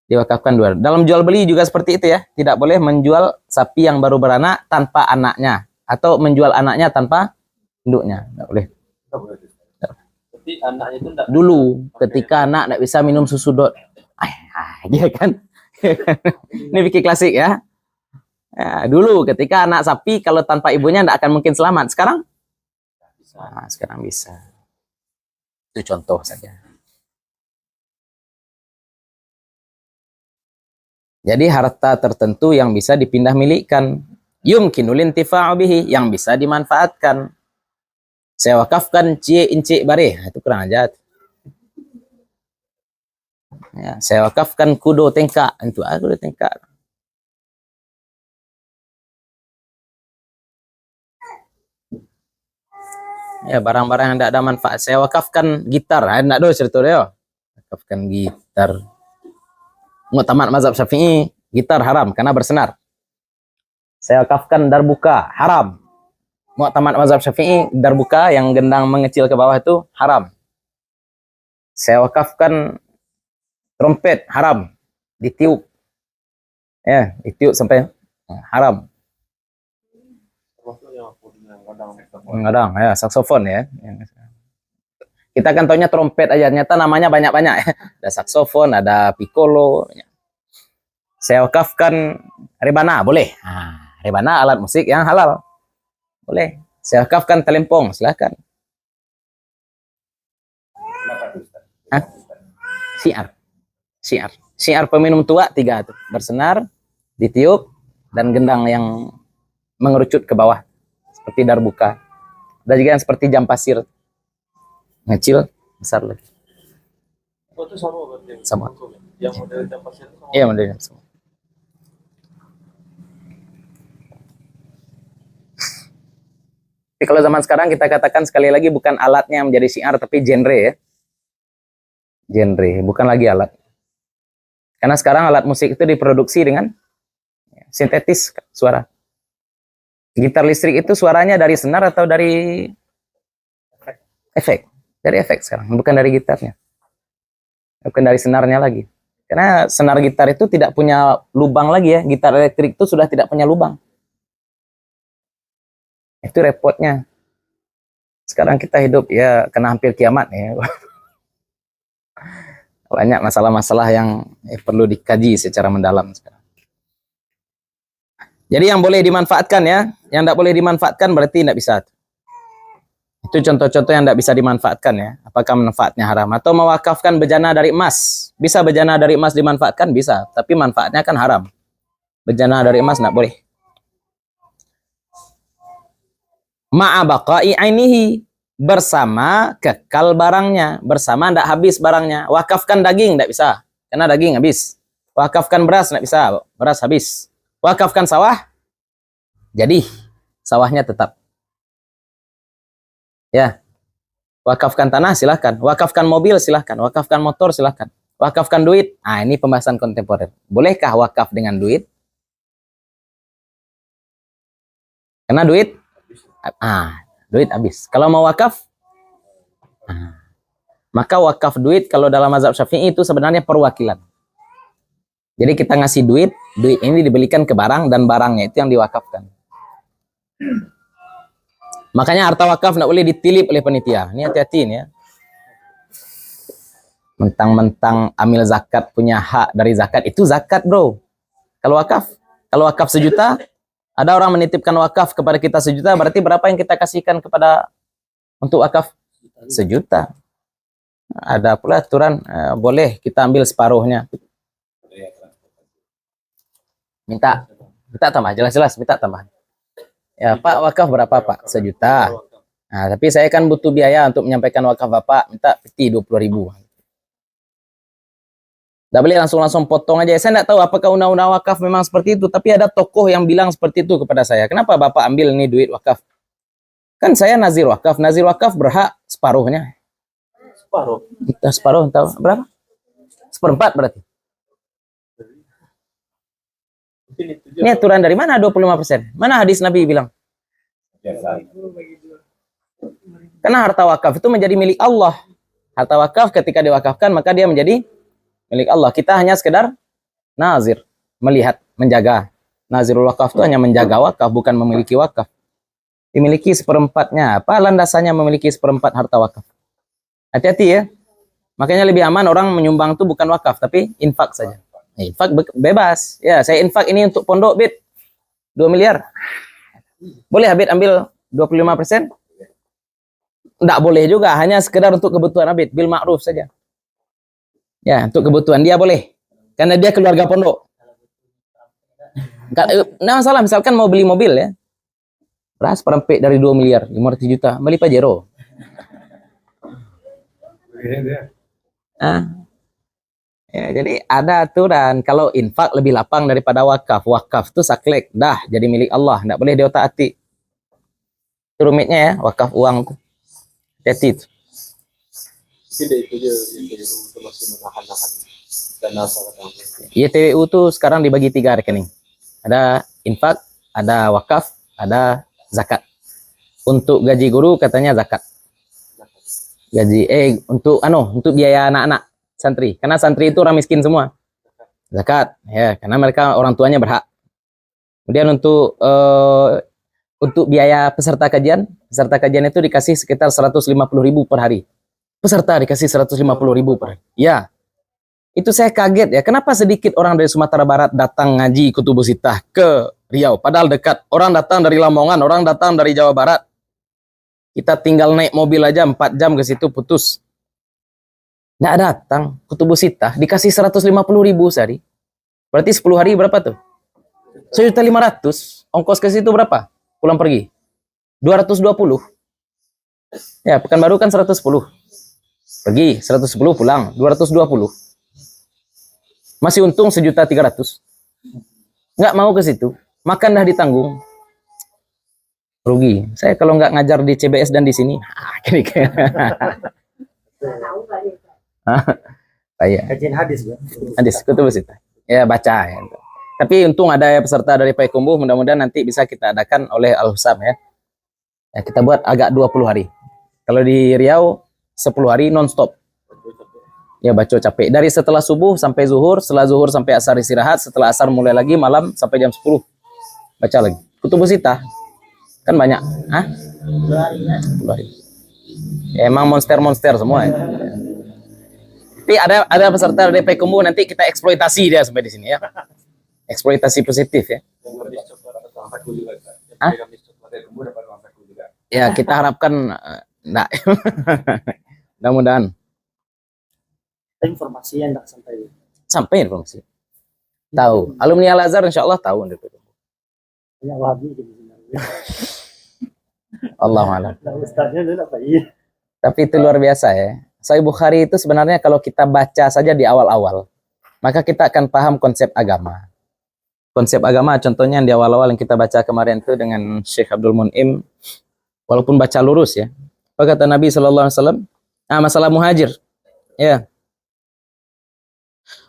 diwakafkan dua. Dalam jual beli juga seperti itu ya. Tidak boleh menjual sapi yang baru beranak tanpa anaknya. Atau menjual anaknya tanpa induknya. Tidak boleh. Berarti anaknya itu enggak Dulu ketika anak tidak bisa minum susu dot. Dia kan. Ini bikin klasik ya. Ya. Dulu ketika anak sapi kalau tanpa ibunya tidak akan mungkin selamat. Sekarang? Nah, sekarang bisa. Itu contoh saja. Jadi harta tertentu yang bisa dipindah milikkan, yumkinul intifa'u bihi, yang bisa dimanfaatkan. Saya wakafkan cie inci bare, itu kurang ajar. Ya, saya wakafkan kudo tengkak, itu kudo tengkak. Ya, barang-barang yang tidak ada manfaat. Saya wakafkan gitar, tidak ada cerita dia. Wakafkan gitar. Mu'tamad mazhab Syafi'i, gitar haram karena bersenar. Saya wakafkan darbuka, haram. Mu'tamad mazhab Syafi'i, darbuka yang gendang mengecil ke bawah itu haram. Saya wakafkan trompet, haram. Ditiup. Ya, ditiup sampai haram. termasuk yang Kadang ya, saksofon ya. Kita kan taunya trompet aja, ternyata namanya banyak-banyak ya. Ada saksofon, ada piccolo. Saya wakafkan rebana, boleh. Rebana alat musik yang halal. Boleh. Saya wakafkan telempong, silakan. Syiar. Syiar. Syiar peminum tua 3 tuh. Bersenar, ditiup, dan gendang yang mengerucut ke bawah. Seperti darbuka. Ada juga yang seperti jam pasir. Ngecil, besar lagi. Oh, itu sama berarti. Sama. Yang model jam pasir itu sama. Iya, modelnya sama. Tapi kalau zaman sekarang kita katakan sekali lagi bukan alatnya yang menjadi syiar, tapi genre ya. Genre, bukan lagi alat. Karena sekarang alat musik itu diproduksi dengan sintetis suara. Gitar listrik itu suaranya dari senar atau dari efek? Dari efek sekarang, bukan dari gitarnya. Bukan dari senarnya lagi. Karena senar gitar itu tidak punya lubang lagi ya. Gitar elektrik itu sudah tidak punya lubang. Itu repotnya. Sekarang kita hidup ya kena hampir kiamat ya. Banyak masalah-masalah yang perlu dikaji secara mendalam sekarang. Jadi yang boleh dimanfaatkan ya, yang tidak boleh dimanfaatkan berarti tidak bisa. Itu contoh-contoh yang tidak bisa dimanfaatkan ya. Apakah manfaatnya haram? Atau mewakafkan bejana dari emas. Bisa bejana dari emas dimanfaatkan? Bisa. Tapi manfaatnya kan haram. Bejana dari emas tidak boleh. Ma'abaqa'i ainihi. Bersama kekal barangnya. Bersama tidak habis barangnya. Wakafkan daging tidak bisa. Karena daging habis. Wakafkan beras tidak bisa. Beras habis. Wakafkan sawah, jadi sawahnya tetap. Ya, wakafkan tanah silahkan, wakafkan mobil silahkan, wakafkan motor silahkan, wakafkan duit. Ah, ini pembahasan kontemporer. Bolehkah wakaf dengan duit? Karena duit, duit habis. Kalau mau wakaf, maka wakaf duit kalau dalam mazhab Syafi'i itu sebenarnya perwakilan. Jadi kita ngasih duit, duit ini dibelikan ke barang, dan barangnya itu yang diwakafkan. Makanya harta wakaf tidak boleh ditilip oleh panitia. Ini hati-hati ini ya. Mentang-mentang amil zakat punya hak dari zakat, itu zakat bro. Kalau wakaf 1 juta, ada orang menitipkan wakaf kepada kita 1 juta, berarti berapa yang kita kasihkan kepada untuk wakaf? 1 juta. Ada pula aturan, boleh kita ambil separuhnya. Minta tambah, jelas-jelas minta tambah. Ya Pak, wakaf berapa Pak? 1 juta. Nah, tapi saya kan butuh biaya untuk menyampaikan wakaf Bapak, minta peti 20.000. Tidak boleh langsung potong aja. Saya tidak tahu apakah undang-undang wakaf memang seperti itu, tapi ada tokoh yang bilang seperti itu kepada saya. Kenapa Bapak ambil ini duit wakaf? Kan saya nazir wakaf berhak separuhnya. Separuh. Kita separuh, tahu berapa? 1/4 berarti. Ini aturan dari mana 25%? Mana hadis Nabi bilang? Karena harta wakaf itu menjadi milik Allah. Harta wakaf ketika diwakafkan maka dia menjadi milik Allah. Kita hanya sekedar nazir, melihat, menjaga. Nazirul wakaf itu hanya menjaga wakaf, bukan memiliki wakaf. Dimiliki 1/4-nya. Apa landasannya memiliki 1/4 harta wakaf? Hati-hati ya. Makanya lebih aman orang menyumbang itu bukan wakaf, tapi infak saja. Infak bebas. Ya, saya infak ini untuk pondok Bid 2 miliar. Boleh Abid ambil 25%? Enggak boleh juga, hanya sekedar untuk kebutuhan Abid, bil ma'ruf saja. Ya, untuk kebutuhan dia boleh. Karena dia keluarga pondok. Nah, masalah misalkan mau beli mobil ya. Beras perempik dari 2 miliar, 500 juta, beli Pajero. Ya, jadi ada aturan. Kalau infak lebih lapang daripada wakaf. Wakaf itu saklek, dah jadi milik Allah, tidak boleh diotak-atik. Itu rumitnya ya, wakaf uang itu. Hati-hati itu. Tidak itu dia itu masih menahan-nahan dana sahabat. Iya, TWU tuh sekarang dibagi 3 rekening. Ada infak, ada wakaf, ada zakat. Untuk gaji guru katanya zakat. Gaji untuk biaya anak-anak santri, karena santri itu orang miskin semua, zakat ya, karena mereka orang tuanya berhak. Kemudian untuk biaya peserta kajian itu dikasih sekitar 150.000 per hari. Peserta dikasih 150.000 per hari. Ya, itu saya kaget ya, kenapa sedikit orang dari Sumatera Barat datang ngaji Kutubus Sittah ke Riau, padahal dekat. Orang datang dari Lamongan, orang datang dari Jawa Barat. Kita tinggal naik mobil aja 4 jam ke situ putus. Nggak datang, Kutubus Sittah dikasih 150.000 sehari. Berarti 10 hari berapa tuh? 1.500.000. Ongkos ke situ berapa? Pulang pergi 220. Ya, Pekanbaru kan 110. Pergi 110 pulang 220. Masih untung 1.300.000. Nggak mau ke situ. Makan dah ditanggung. Rugi. Saya kalau nggak ngajar di CBS dan di sini, saya Kajian hadis, Bang. hadis Kutubus Sittah. Ya, baca ya. Tapi untung ada ya peserta dari Payakumbuh, mudah-mudahan nanti bisa kita adakan oleh Al-Husam ya. Ya, kita buat agak 20 hari. Kalau di Riau 10 hari non-stop. Ya, baca capek. Dari setelah subuh sampai zuhur, setelah zuhur sampai asar istirahat, setelah asar mulai lagi, malam sampai jam 10. Baca lagi. Kutubus Sittah. Kan banyak. 10 hari. Ya, emang monster-monster semua ya. Tapi ada peserta DP Kumbu, nanti kita eksploitasi dia sampai di sini ya. Eksploitasi positif ya. Yang habis coklat atau angpatku juga. Hah? Yang habis coklat itu dapat angpatku juga. Ya, kita harapkan enggak. Mudah-mudahan Informasi yang tidak sampai informasi. Tahu. Alumni Al-Azhar insyaallah tahu DP Kumbu. banyak wahabi gitu sebenarnya. Allahu a'lam. Nah, ustaznya dulu apa iya? Tapi itu luar biasa ya. Sahih Bukhari itu sebenarnya kalau kita baca saja di awal-awal, maka kita akan paham konsep agama. Konsep agama contohnya yang di awal-awal yang kita baca kemarin itu dengan Syekh Abdul Mun'im, walaupun baca lurus ya. Apa kata Nabi SAW? Masalah muhajir. Ya.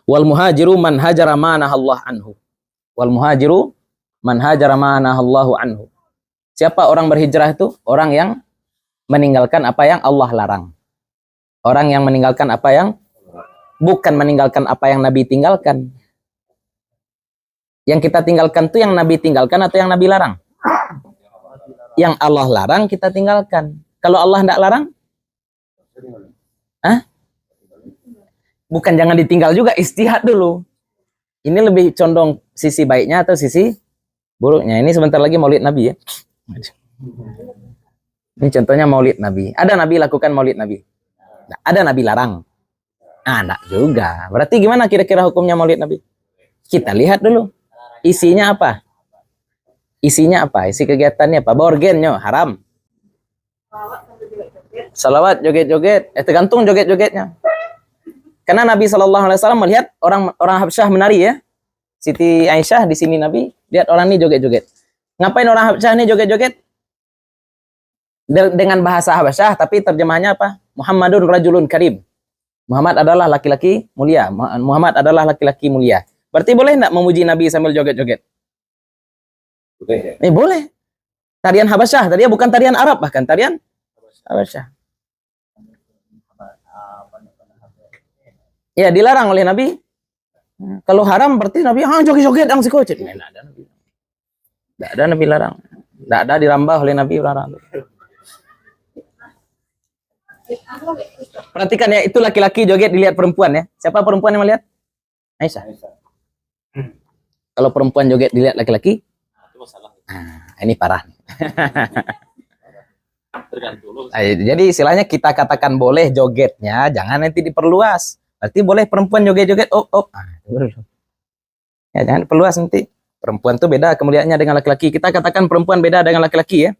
Wal muhajiru man hajara ma nahallahu anhu. Wal muhajiru man hajara ma nahallahu anhu. Siapa orang berhijrah itu? Orang yang meninggalkan apa yang Allah larang. Orang yang meninggalkan apa yang bukan meninggalkan apa yang Nabi tinggalkan. Yang kita tinggalkan itu yang Nabi tinggalkan atau yang Nabi larang? Yang Allah larang kita tinggalkan. Kalau Allah tidak larang? Bukan jangan ditinggal juga, istihad dulu. Ini lebih condong sisi baiknya atau sisi buruknya. Ini sebentar lagi Maulid Nabi ya. Ini contohnya Maulid Nabi. Ada Nabi lakukan Maulid Nabi? Ada Nabi larang? Enggak juga. Berarti gimana kira-kira hukumnya Maulid Nabi? Kita lihat dulu. Isinya apa? Isinya apa? Isi kegiatannya apa? Borgennya haram. Salawat, joget-joget. Tergantung joget-jogetnya. Karena Nabi SAW melihat orang Habsyah menari ya. Siti Aisyah di sini Nabi lihat orang ini joget-joget. Ngapain orang Habsyah ini joget-joget? Dengan bahasa Habasyah, tapi terjemahannya apa? Muhammadun rajulun karim. Muhammad adalah laki-laki mulia. Muhammad adalah laki-laki mulia. Berarti boleh enggak memuji Nabi sambil joget-joget? Boleh. Boleh. Tarian Habasyah, tadinya bukan tarian Arab, bahkan tarian Habasyah. Ya, dilarang oleh Nabi. Kalau haram berarti Nabi joget-joget ang sikocet. Enggak ada Nabi. Enggak ada Nabi larang. Enggak ada dirambah oleh Nabi larang. Perhatikan ya, itu laki-laki joget dilihat perempuan ya. Siapa perempuan yang melihat? Aisyah. Kalau perempuan joget dilihat laki-laki, Itu masalah. ini parah. Tergantung. Jadi istilahnya kita katakan boleh jogetnya, jangan nanti diperluas. Berarti boleh perempuan joget-joget, ya jangan diperluas nanti. Perempuan itu beda kemuliaannya dengan laki-laki. Kita katakan perempuan beda dengan laki-laki ya.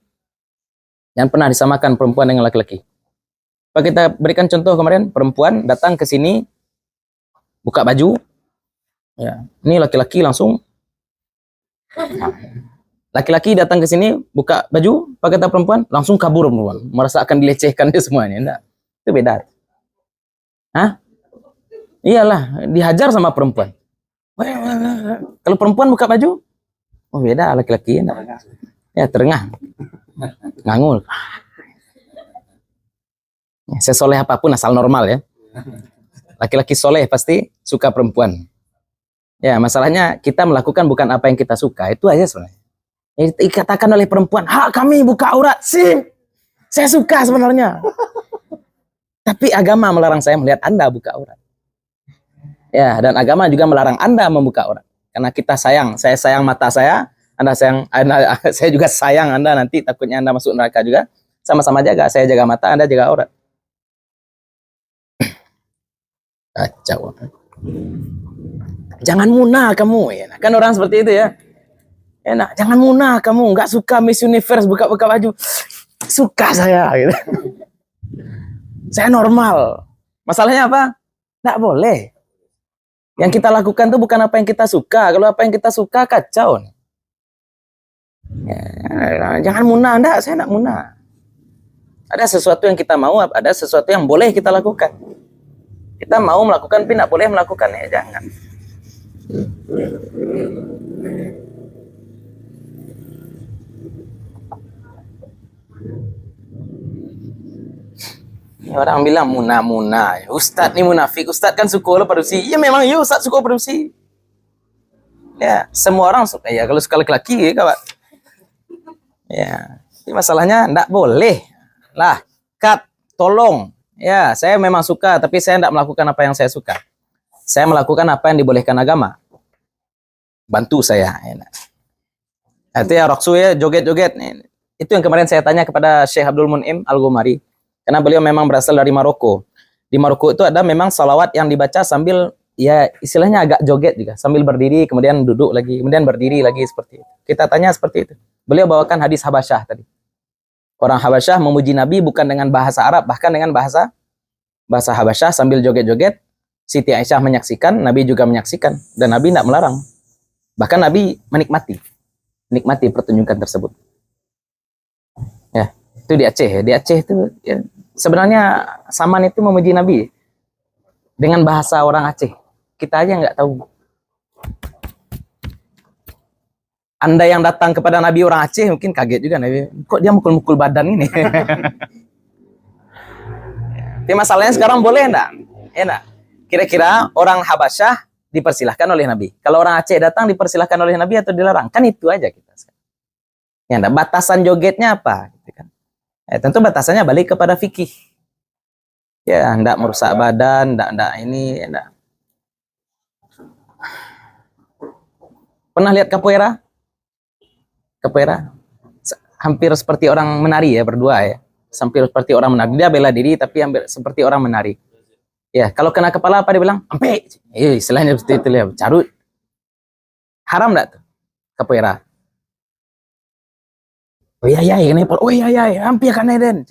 Jangan pernah disamakan perempuan dengan laki-laki. Pak kita berikan contoh kemarin, perempuan datang ke sini buka baju, ya ini laki-laki langsung. Laki-laki datang ke sini buka baju, apa kata perempuan? Langsung kabur perempuan, merasa akan dilecehkan dia semuanya. Enggak, itu beda. Iyalah, dihajar sama perempuan. Kalau perempuan buka baju, beda laki-laki. Ya terengah, ngangul. Sesoleh apapun asal normal ya. Laki-laki soleh pasti suka perempuan. Ya masalahnya kita melakukan bukan apa yang kita suka, itu aja sebenarnya. Dikatakan oleh perempuan, hak kami buka aurat sih. Saya suka sebenarnya. Tapi agama melarang saya melihat Anda buka aurat. Ya, dan agama juga melarang Anda membuka aurat. Karena kita sayang, saya sayang mata saya, Anda sayang, saya juga sayang Anda, nanti takutnya Anda masuk neraka juga. Sama-sama jaga, saya jaga mata, Anda jaga aurat. Kacau. Jangan munah kamu, ya. Kan orang seperti itu ya. Enak, jangan munah kamu, nggak suka Miss Universe buka-buka baju. Suka saya, gitu. Saya normal. Masalahnya apa? Nggak boleh. Yang kita lakukan itu bukan apa yang kita suka. Kalau apa yang kita suka, kacau. Ya, jangan munah, enggak, saya nggak munah. Ada sesuatu yang kita mau, ada sesuatu yang boleh kita lakukan. Kita mau melakukan, tapi tidak boleh melakukannya, jangan. Orang bilang munah-munah. Ustadz ini munafik. Ustadz kan suka produksi. Ya memang ya Ustadz suka produksi. Ya semua orang suka. Ya kalau suka laki-laki ya kawan. Ya. Jadi masalahnya tidak boleh lah. Cut, tolong. Ya, saya memang suka, tapi saya tidak melakukan apa yang saya suka. Saya melakukan apa yang dibolehkan agama. Bantu saya. Itu ya Roksu ya, joget-joget. Itu yang kemarin saya tanya kepada Syekh Abdul Mun'im Al-Ghumari. Karena beliau memang berasal dari Maroko. Di Maroko itu ada memang salawat yang dibaca sambil, ya istilahnya agak joget juga. Sambil berdiri, kemudian duduk lagi, kemudian berdiri lagi seperti itu. Kita tanya seperti itu. Beliau bawakan hadis Habasyah tadi. Orang Habasyah memuji Nabi bukan dengan bahasa Arab, bahkan dengan bahasa Habasyah sambil joget-joget. Siti Aisyah menyaksikan, Nabi juga menyaksikan, dan Nabi tidak melarang. Bahkan Nabi menikmati pertunjukan tersebut. Ya, itu di Aceh. Di Aceh itu ya, sebenarnya Saman itu memuji Nabi dengan bahasa orang Aceh. Kita aja nggak tahu. Anda yang datang kepada Nabi orang Aceh mungkin kaget juga, Nabi. Kok dia mukul-mukul badan ini? Tapi masalahnya sekarang boleh enggak? Enak. Kira-kira orang Habasyah dipersilahkan oleh Nabi. Kalau orang Aceh datang dipersilahkan oleh Nabi atau dilarang? Kan itu aja kita. Ya, enggak. Batasan jogetnya apa? Gitu kan. Ya, tentu batasannya balik kepada fikih. Ya, enggak merusak badan, enggak ini, enggak. Pernah lihat capoeira? Capoeira hampir seperti orang menari ya, berdua ya. Hampir seperti orang menari. Dia bela diri tapi hampir seperti orang menari. Ya, kalau kena kepala apa dia bilang? Ampe. Istilahnya seperti itu ya, carut. Haram enggak tuh? Capoeira. Oh iya ini oh iya hampir kan Eden.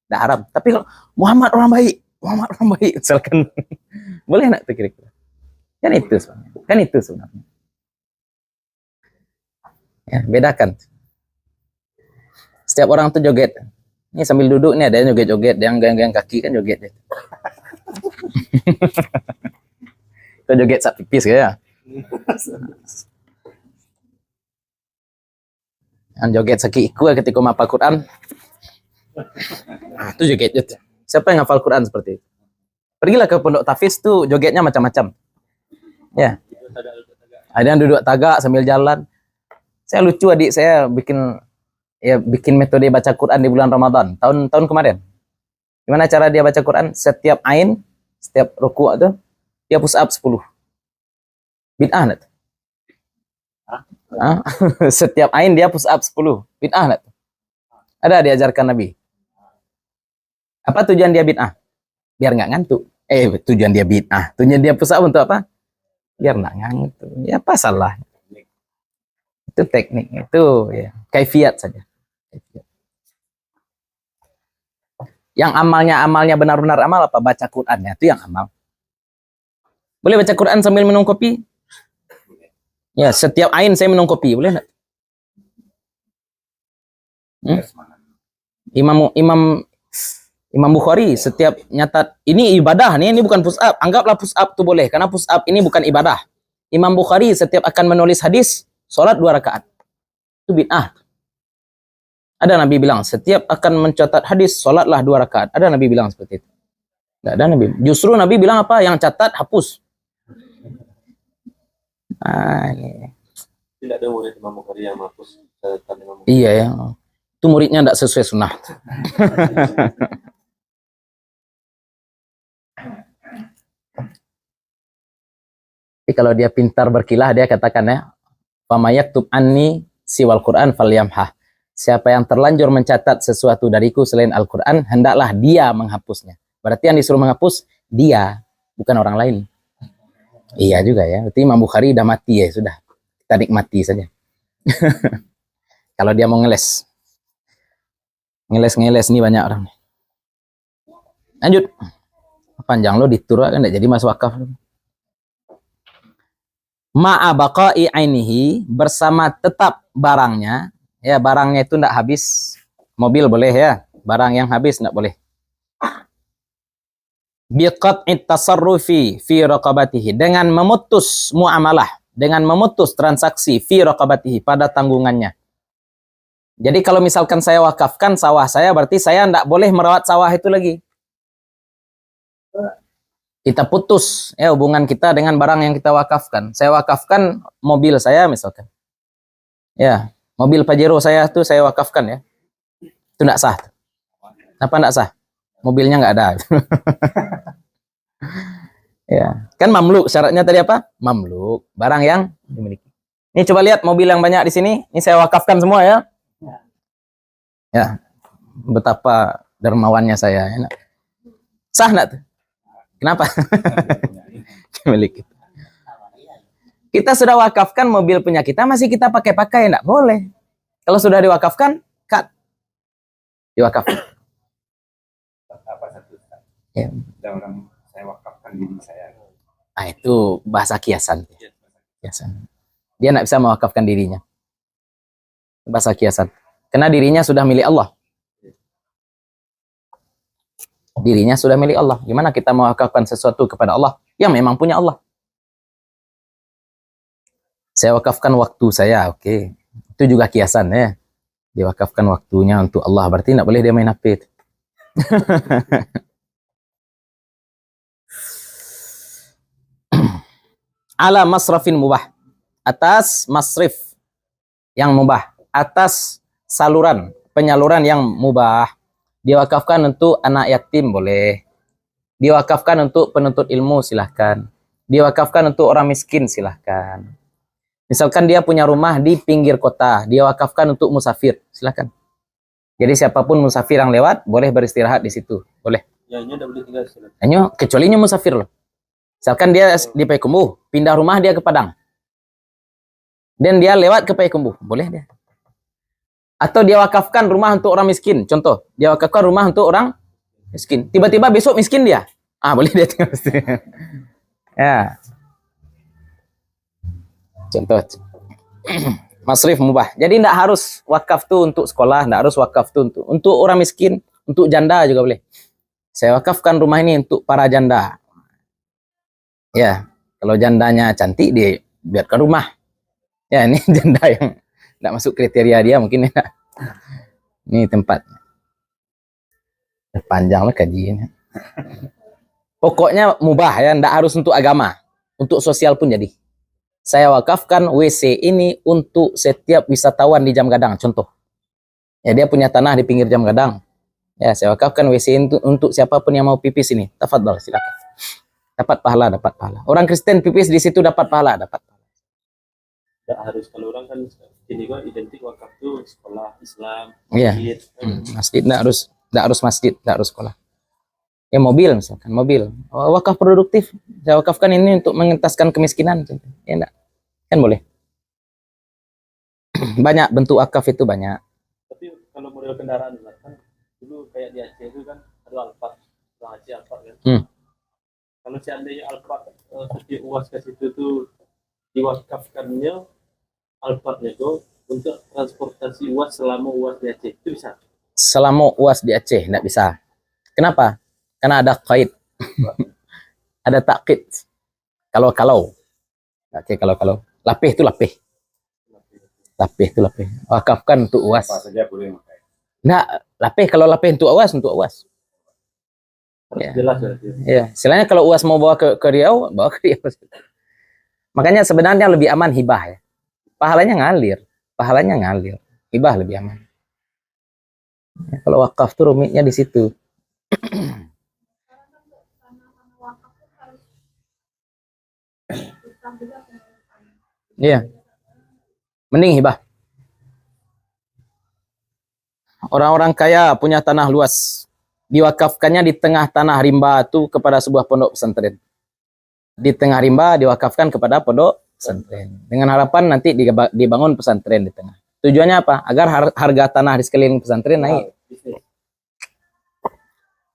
Enggak haram. Tapi kalau Muhammad orang baik misalkan boleh enggak tuh kira-kira? Kan itu sebenarnya. Ya, bedakan. Setiap orang tuh joget. Ini sambil duduk nih ada yang joget-joget, ada yang goyang-goyang kaki kan joget. Itu joget sak pipis ya. Yang joget sakiku ketika menghafal Quran. Itu joget. Siapa yang hafal Quran seperti itu? Pergilah ke pondok tahfiz tuh jogetnya macam-macam. Ya. Ada yang duduk tagak sambil jalan. Saya lucu adik saya bikin metode baca Quran di bulan Ramadan tahun kemarin. Gimana cara dia baca Quran? Setiap ain, setiap ruku' itu dia push up 10. Bid'ah enggak? Setiap ain dia push up 10. Bid'ah enggak? Ada diajarkan Nabi. Apa tujuan dia bid'ah? Biar nggak ngantuk. Tujuan dia bid'ah. Tujuan dia push up untuk apa? Biar nggak ngantuk. Ya apa salah? Itu teknik, itu ya kaifiat saja. Yang amalnya benar-benar amal apa? Baca Qurannya, itu yang amal. Boleh baca Quran sambil minum kopi? Ya, setiap ain saya minum kopi, boleh enggak? Imam Bukhari setiap nyatat ini ibadah nih, ini bukan push up. Anggaplah push up itu boleh karena push up ini bukan ibadah. Imam Bukhari setiap akan menulis hadis sholat 2 rakaat. Itu bid'ah. Ada Nabi bilang, setiap akan mencatat hadis, sholatlah 2 rakaat. Ada Nabi bilang seperti itu? Tidak ada Nabi. Justru Nabi bilang apa? Yang catat, hapus. Ini. Tidak ada murid Imam Bukhari yang hapus catatan Imam Bukhari. Iya ya. Itu muridnya tidak sesuai sunnah. Tapi kalau dia pintar berkilah, dia katakan ya, "Famayaktub anni siwal Quran falyamhah." Siapa yang terlanjur mencatat sesuatu dariku selain Al-Quran, hendaklah dia menghapusnya. Berarti yang disuruh menghapus dia, bukan orang lain. Iya juga ya. Berarti Imam Bukhari udah mati ya, sudah. Kita nikmati saja. Kalau dia mau ngeles. Ngeles nih banyak orang. Lanjut. Panjang lo ditur kan enggak jadi masuk wakaf. Ma'abaqa'i ainihi, bersama tetap barangnya. Ya, barangnya itu enggak habis. Mobil boleh ya. Barang yang habis enggak boleh. Biqat'it tasarrufi fi raqabatihi, dengan memutus muamalah, dengan memutus transaksi fi raqabatihi, pada tanggungannya. Jadi kalau misalkan saya wakafkan sawah saya, berarti saya enggak boleh merawat sawah itu lagi. Kita putus ya hubungan kita dengan barang yang kita wakafkan. Saya wakafkan mobil saya misalkan. Ya, mobil Pajero saya tuh saya wakafkan ya. Itu enggak sah. Kenapa enggak sah? mobilnya nggak ada. Ya, kan mamluk syaratnya tadi apa? Mamluk, barang yang dimiliki. Ini coba lihat mobil yang banyak di sini. Ini saya wakafkan semua ya. Ya, betapa dermawannya saya. Enak. Sah nggak tuh? Kenapa? Milik kita. Kita sudah wakafkan mobil punya kita, masih kita pakai-pakai, nggak boleh. Kalau sudah diwakafkan, cut. Diwakafkan. Apa satu Ustaz? Ya. Ada orang saya wakafkan diri saya. Nah, itu bahasa kiasan. Kiasan. Dia nggak bisa mewakafkan dirinya. Bahasa kiasan. Karena dirinya sudah milik Allah. Dirinya sudah milik Allah. Gimana kita mewakafkan sesuatu kepada Allah yang memang punya Allah? Saya wakafkan waktu saya, oke. Itu juga kiasan ya. Diwakafkan waktunya untuk Allah. Berarti nggak boleh dia main HP. Ala masrafin mubah. Atas masrif yang mubah. Atas saluran, penyaluran yang mubah. Diwakafkan untuk anak yatim boleh. Diwakafkan untuk penuntut ilmu silahkan. Diwakafkan untuk orang miskin silahkan. Misalkan dia punya rumah di pinggir kota, dia wakafkan untuk musafir, silakan. Jadi siapapun musafir yang lewat boleh beristirahat di situ, boleh. Ya, ini udah boleh tinggal di sana. Hanya kecuali musafir loh. Misalkan dia di Payakumbuh, pindah rumah dia ke Padang. Dan dia lewat ke Payakumbuh, boleh dia. Atau dia wakafkan rumah untuk orang miskin, contoh, dia wakafkan rumah untuk orang miskin. Tiba-tiba besok miskin dia. Ah, boleh dia tinggal di situ. Ya. Contoh. Masrif mubah. Jadi tidak harus wakaf tuh untuk sekolah, tidak harus wakaf tuh untuk orang miskin, untuk janda juga boleh. Saya wakafkan rumah ini untuk para janda. Ya, kalau jandanya cantik dia biarkan rumah. Ya, ini janda yang tidak masuk kriteria dia mungkin ya. Ini tempat. Panjang lah kajiannya. Pokoknya mubah ya, tidak harus untuk agama, untuk sosial pun jadi. Saya wakafkan WC ini untuk setiap wisatawan di Jam Gadang, contoh. Ya, dia punya tanah di pinggir Jam Gadang. Ya, saya wakafkan WC ini untuk siapapun yang mau pipis ini. Tafadhol, silakan. Dapat pahala, dapat pahala. Orang Kristen pipis di situ dapat pahala, dapat pahala. Tidak harus, kalau orang kan ini kok identik wakaf tuh sekolah Islam, Iya. masjid. Masjid tidak harus masjid, tidak harus sekolah. Ya, mobil misalkan, mobil. Oh, wakaf produktif. Saya wakafkan ini untuk mengentaskan kemiskinan. Ya enggak? Kan boleh. Banyak bentuk wakaf itu banyak. Tapi kalau model kendaraan kan dulu kayak di Aceh itu kan ada Alphard, orang Aceh Alphard kan. Kalau seandainya Alphard setiap UAS ke situ tuh diwakafkannya Alphardnya itu untuk transportasi UAS selama UAS di Aceh, itu bisa? Selama UAS di Aceh enggak bisa. Kenapa? Karena ada qaid. Ada takkid. Kalau. Oke, kalau. Lapih itu lapih. Lapih itu lapih. Wakafkan untuk UAS. Apa saja boleh pakai. Nah, lapih kalau lapih untuk UAS, untuk UAS. Ya. Jelas berarti. Ya, istilahnya kalau UAS mau bawa ke Riau, bawa ke Riau. Makanya sebenarnya lebih aman hibah ya. Pahalanya ngalir. Hibah lebih aman. Ya, kalau wakaf tuh rumitnya di situ. Iya. Mending hibah. Orang-orang kaya punya tanah luas. Diwakafkannya di tengah tanah rimba itu kepada sebuah pondok pesantren. Di tengah rimba diwakafkan kepada pondok pesantren. Dengan harapan nanti dibangun pesantren di tengah. Tujuannya apa? Agar harga tanah di sekeliling pesantren naik.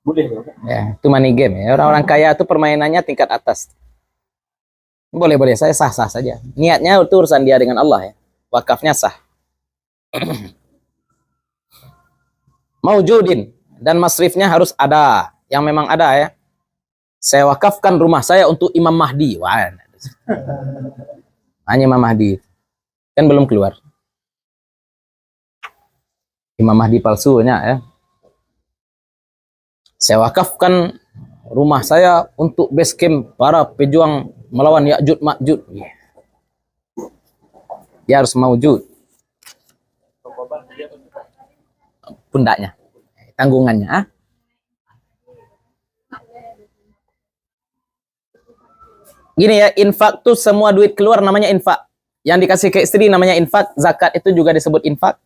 Boleh dong. Ya, itu money game ya. Orang-orang kaya itu permainannya tingkat atas. Boleh, saya sah-sah saja. Niatnya itu urusan dia dengan Allah ya. Wakafnya sah. Maujudin. Dan masrifnya harus ada. Yang memang ada ya. Saya wakafkan rumah saya untuk Imam Mahdi. Wah. Hanya Imam Mahdi. Kan belum keluar. Imam Mahdi palsunya ya. Saya wakafkan rumah saya untuk base camp para pejuang melawan Ya'juj Ma'juj. Dia harus maujud. Pundaknya, tanggungannya. Gini ya, infak tuh semua duit keluar namanya infak. Yang dikasih ke istri namanya infak, zakat itu juga disebut infak.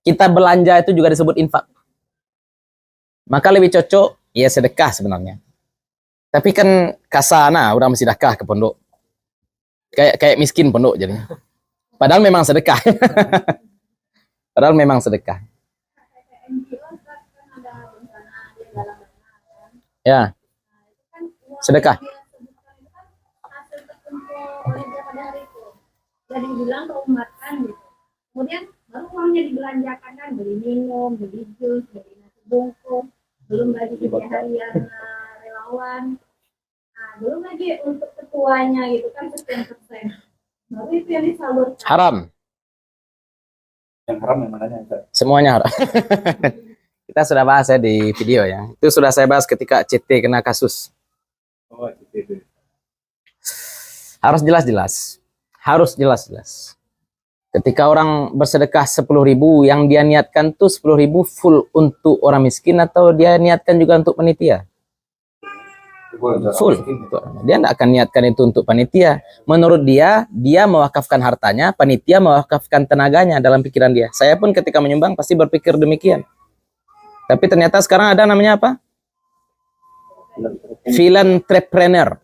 Kita belanja itu juga disebut infak. Maka lebih cocok ya sedekah sebenarnya. Tapi kan kasana orang mesti sedekah ke pondok. Kayak miskin pondok jadinya. Padahal memang sedekah. Padahal memang sedekah. Ya. Sedekah. Jadi bilang ke umat kan gitu. Kemudian baru uangnya dibelanjakan kan, beli minum, beli jus, beli nasi bungkus, belum lagi kerja harian relawan. Nah, belum lagi untuk ketuanya gitu kan sekian persen. Baru itu yang disalurkan. Haram. Yang haram yang mananya? Semuanya haram. Kita sudah bahas ya di video ya. Itu sudah saya bahas ketika CT kena kasus. Oh, itu. Harus jelas-jelas. Harus jelas-jelas. Ketika orang bersedekah 10.000, yang dia niatkan tuh 10.000 full untuk orang miskin atau dia niatkan juga untuk panitia? Full. Dia tidak akan niatkan itu untuk panitia. Menurut dia, dia mewakafkan hartanya, panitia mewakafkan tenaganya dalam pikiran dia. Saya pun ketika menyumbang pasti berpikir demikian. Tapi ternyata sekarang ada namanya apa? Philanthropreneur.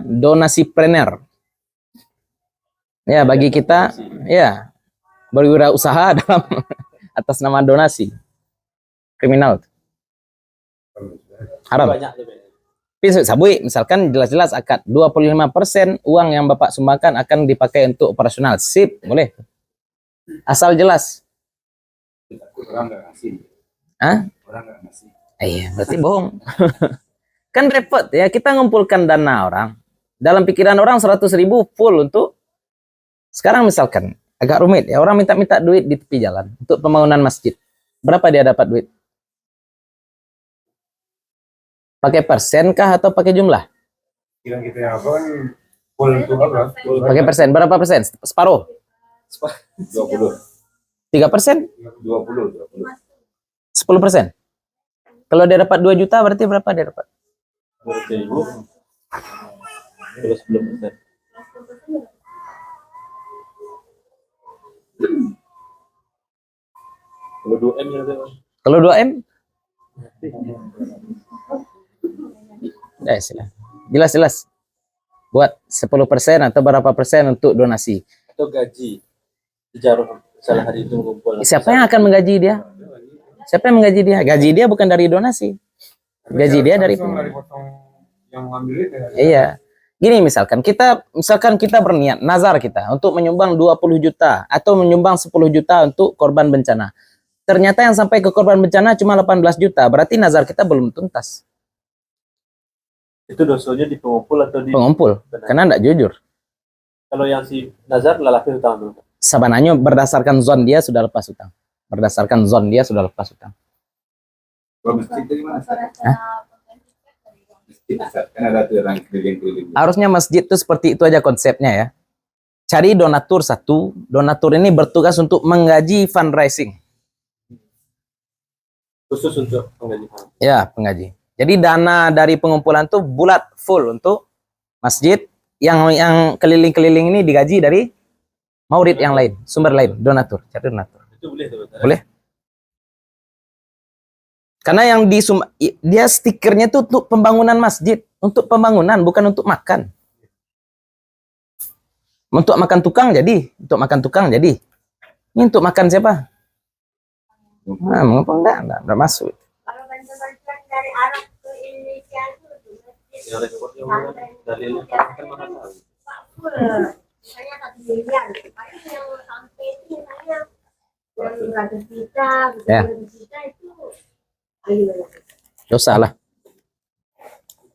Donasipreneur. Ya, bagi kita ya berwirausaha dalam atas nama donasi. Kriminal. Haram. Tapi sabui, misalkan jelas-jelas akad 25% uang yang Bapak sumbangkan akan dipakai untuk operasional. Sip, boleh. Asal jelas. Orang nggak ngasih. Hah? Orang nggak ngasih. Iya, berarti bohong. Kan repot ya, kita ngumpulkan dana orang. Dalam pikiran orang 100.000 full untuk. Sekarang misalkan, agak rumit ya, orang minta-minta duit di tepi jalan untuk pembangunan masjid. Berapa dia dapat duit? Pakai persen kah atau pakai jumlah? Kira kita yang apa kan full untuk apa? Pakai persen, berapa persen? Separuh? 20. 3%? 20. 10%? Kalau dia dapat 2 juta, berarti berapa dia dapat? 200.000 terus 10%. Kalau 2M ya Bang. Kalau 2M? Jelas-jelas. Buat 10% atau berapa persen untuk donasi. Atau gaji sejarah salah hari itu mengumpul. Siapa yang akan menggaji dia? Siapa yang menggaji dia? Gaji dia bukan dari donasi. Gaji dia dari potong yang ngambil itu. Iya. Gini misalkan kita berniat nazar kita untuk menyumbang 20 juta atau menyumbang 10 juta untuk korban bencana. Ternyata yang sampai ke korban bencana cuma 18 juta. Berarti nazar kita belum tuntas. Itu dosanya di pengumpul atau di Pengumpul. Karena tidak jujur. Kalau yang si nazar lelaki hutang dulu. Sabananya berdasarkan zon dia sudah lepas hutang. Berdasarkan zon dia sudah lepas hutang. Masjid dari mana? Kan ada tuh orang keliling-keliling. Harusnya masjid itu seperti itu aja konsepnya ya. Cari donatur satu. Donatur ini bertugas untuk menggaji fundraising. Khusus untuk penggaji. Ya, penggaji. Jadi dana dari pengumpulan itu bulat full untuk masjid. Yang keliling-keliling ini digaji dari maurid yang lain, sumber lain, donatur. Cari donatur. Itu boleh tuh. Boleh. Karena yang dia stikernya itu untuk pembangunan masjid, untuk pembangunan bukan untuk makan. Untuk makan tukang jadi, Ini untuk makan siapa? Nah, mengapa enggak masuk. Kalau bantuan dari Arab ke Indonesia itu Yang reportnya dalilnya kan mahal. full. Misalnya 1 miliar, paling yang sampai itu misalnya yang 100 juta, 100 juta itu Dosa lah.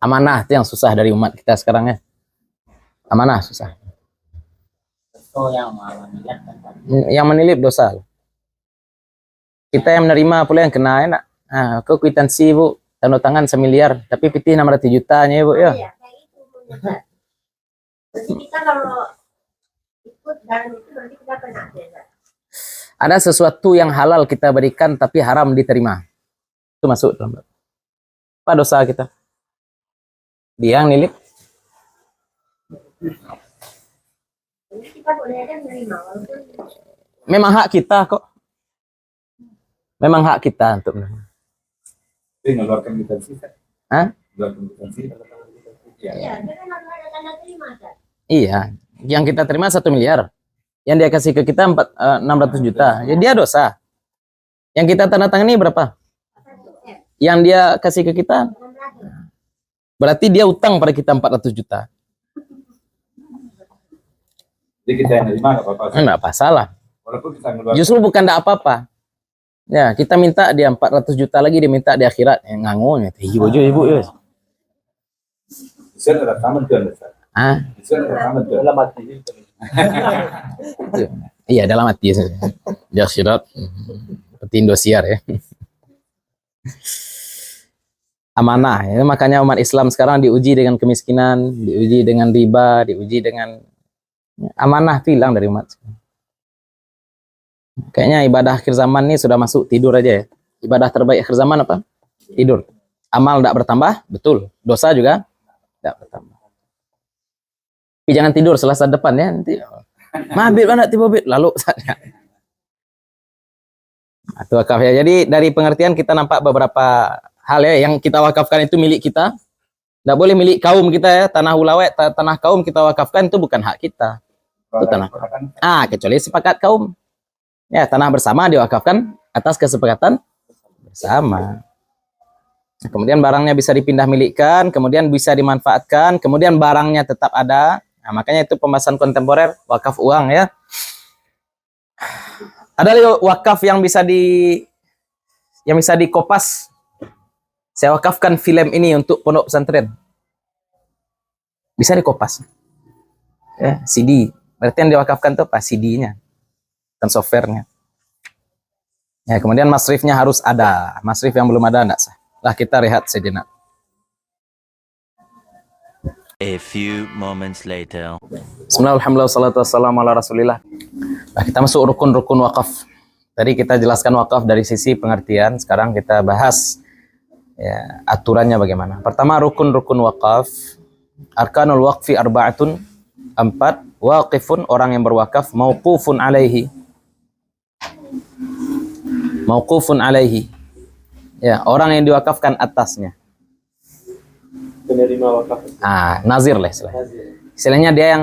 Amanah itu yang susah dari umat kita sekarang ya. Amanah susah. Yang menilip dosa. Kita yang menerima pula yang kena enak. Nah, kau kwitansi bu, tanda tangan 1 miliar, tapi pitih 600 jutanya ya bu ya. Iya, kayak itu. Berarti kita kalau ikut dalam itu berarti kita kena denda. Ada sesuatu yang halal kita berikan tapi haram diterima. Itu masuk dalam apa dosa kita? Dia yang nilik. Jadi kita boleh aja menerima walaupun Memang hak kita kok. Memang hak kita untuk menerima. Tapi ngeluarkan kwitansi kan? Hah? Ngeluarkan kwitansi. iya, dia kan harus ada tanda terima kan. Iya, yang kita terima 1 miliar. Yang dia kasih ke kita 600 juta. Ya dia dosa. Yang kita tanda tangani berapa? Yang dia kasih ke kita berarti dia utang pada kita 400 juta. Jadi kita yang nerima nggak apa-apa. Enggak apa salah. Walaupun kita ngeluarkan. Justru bukan enggak apa-apa. Ya, kita minta dia 400 juta lagi, dia minta di akhirat. Nganggunya. Ibu ya. Bisa ada rekaman tuh Anda. Ah, Bisa ada rekaman tuh. dalam hati itu. iya dalam hati di akhirat. Seperti Indosiar ya. Amanah ya, makanya umat Islam sekarang diuji dengan kemiskinan, diuji dengan riba, diuji dengan amanah itu hilang dari umat. Kayaknya ibadah akhir zaman ini sudah masuk tidur aja ya. Ibadah terbaik akhir zaman apa? Tidur. Amal tidak bertambah, betul. Dosa juga tidak bertambah. Tapi jangan tidur Selasa depan ya nanti. Mabit mana tiba bit lalu saja. Itu wakaf ya. Jadi dari pengertian kita nampak beberapa hal ya yang kita wakafkan itu milik kita. Tidak boleh milik kaum kita ya. Tanah ulawet, tanah kaum kita wakafkan itu bukan hak kita. Itu tanah. Kecuali sepakat kaum. Ya, tanah bersama diwakafkan atas kesepakatan bersama. Kemudian barangnya bisa dipindah milikkan, kemudian bisa dimanfaatkan, kemudian barangnya tetap ada. Nah, makanya itu pembahasan kontemporer wakaf uang ya. Ada wakaf yang bisa dikopas. Saya wakafkan film ini untuk pondok pesantren. Bisa dikopas. Ya, CD. Berarti yang diwakafkan itu apa? CD-nya. Dan softwarenya. Ya, kemudian masrifnya harus ada. Masrif yang belum ada enggak sah. Lah kita rehat sejenak. A few moments later. Bismillah, alhamdulillah, salatu wassalamu ala rasulillah. Nah, kita masuk rukun-rukun wakaf. Tadi kita jelaskan wakaf dari sisi pengertian. Sekarang kita bahas ya, aturannya bagaimana. Pertama, rukun-rukun wakaf. Arkanul waqfi arba'atun. 4. Waqifun, orang yang berwakaf. Mauqufun alaihi. Mauqufun alaihi. Ya, orang yang diwakafkan atasnya. Penerima wakaf. Nazir lah istilahnya. Istilahnya dia yang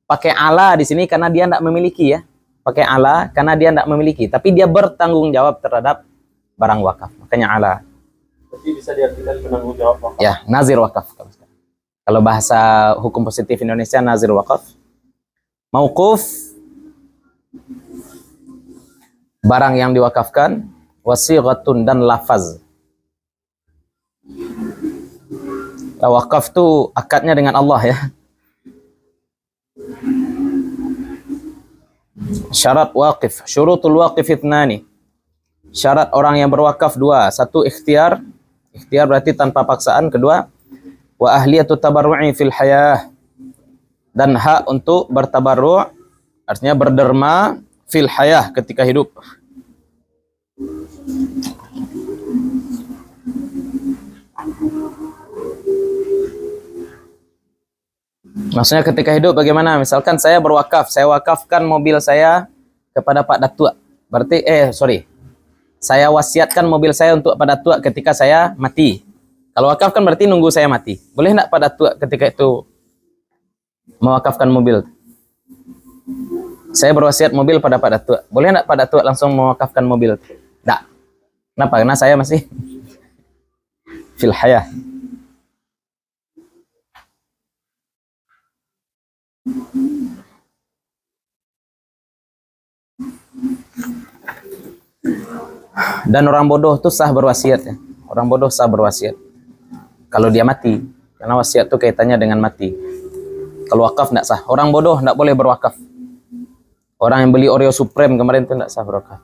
pakai ala di sini karena dia tidak memiliki ya. Pakai ala karena dia tidak memiliki, tapi dia bertanggung jawab terhadap barang wakaf. Makanya ala. Tapi bisa diartikan penanggung jawab wakaf. Ya, nazir wakaf. Kalau bahasa hukum positif Indonesia nazir wakaf. Mauquf, barang yang diwakafkan, wasighatun dan lafaz. Wakaf itu akadnya dengan Allah ya. Syarat waqif, syurutul waqif itnani. Syarat orang yang berwakaf 2. 1 ikhtiar. Ikhtiar berarti tanpa paksaan. Kedua, wa ahliyatu tabarru'i fil hayah. Dan hak untuk bertabarru' artinya berderma fil hayah ketika hidup. Maksudnya ketika hidup bagaimana? Misalkan saya berwakaf, saya wakafkan mobil saya kepada Pak Datuk. Berarti saya wasiatkan mobil saya untuk Pak Datuk ketika saya mati. Kalau wakaf kan berarti nunggu saya mati. Boleh enggak Pak Datuk ketika itu mewakafkan mobil? Saya berwasiat mobil pada Pak Datuk. Boleh enggak Pak Datuk langsung mewakafkan mobil? Enggak. Kenapa? Karena saya masih fil hayah. Dan orang bodoh itu sah berwasiat ya. Orang bodoh sah berwasiat kalau dia mati, karena wasiat itu kaitannya dengan mati. Kalau wakaf tidak sah. Orang bodoh tidak boleh berwakaf. Orang yang beli Oreo Supreme kemarin itu tidak sah berwakaf.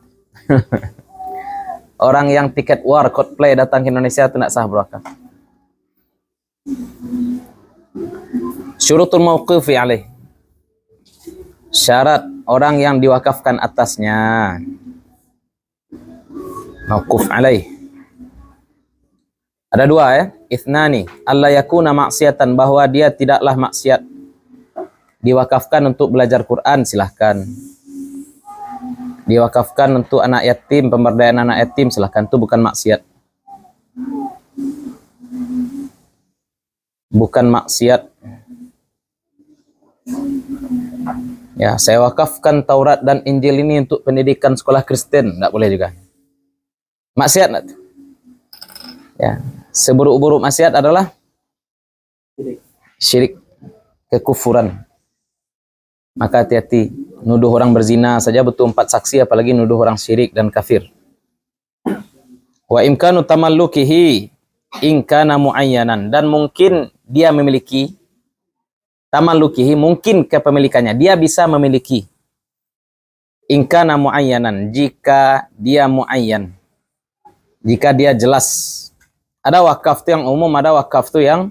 Orang yang tiket war Coldplay datang ke Indonesia itu tidak sah berwakaf. Syurutul mauqufi alaih. Syarat orang yang diwakafkan atasnya. Mauquf alaih. Ada dua ya. Ithnani, alla yakuna maksiatan, bahwa dia tidaklah maksiat. Diwakafkan untuk belajar Quran, silahkan. Diwakafkan untuk anak yatim, pemberdayaan anak yatim, silahkan. Itu bukan maksiat. Bukan maksiat. Ya, saya wakafkan Taurat dan Injil ini untuk pendidikan sekolah Kristen, tidak boleh juga. Maksiat enggak? Ya, seburuk-buruk maksiat adalah syirik, kekufuran. Maka hati-hati, nuduh orang berzina saja butuh 4 saksi, apalagi nuduh orang syirik dan kafir. Wa imkanu tamallukihi in kana muayyanan, dan mungkin dia memiliki tamallukihi, mungkin kepemilikannya, dia bisa memiliki. In kana muayyanan, jika dia muayyan, jika dia jelas. Ada wakaf itu yang umum, ada wakaf itu yang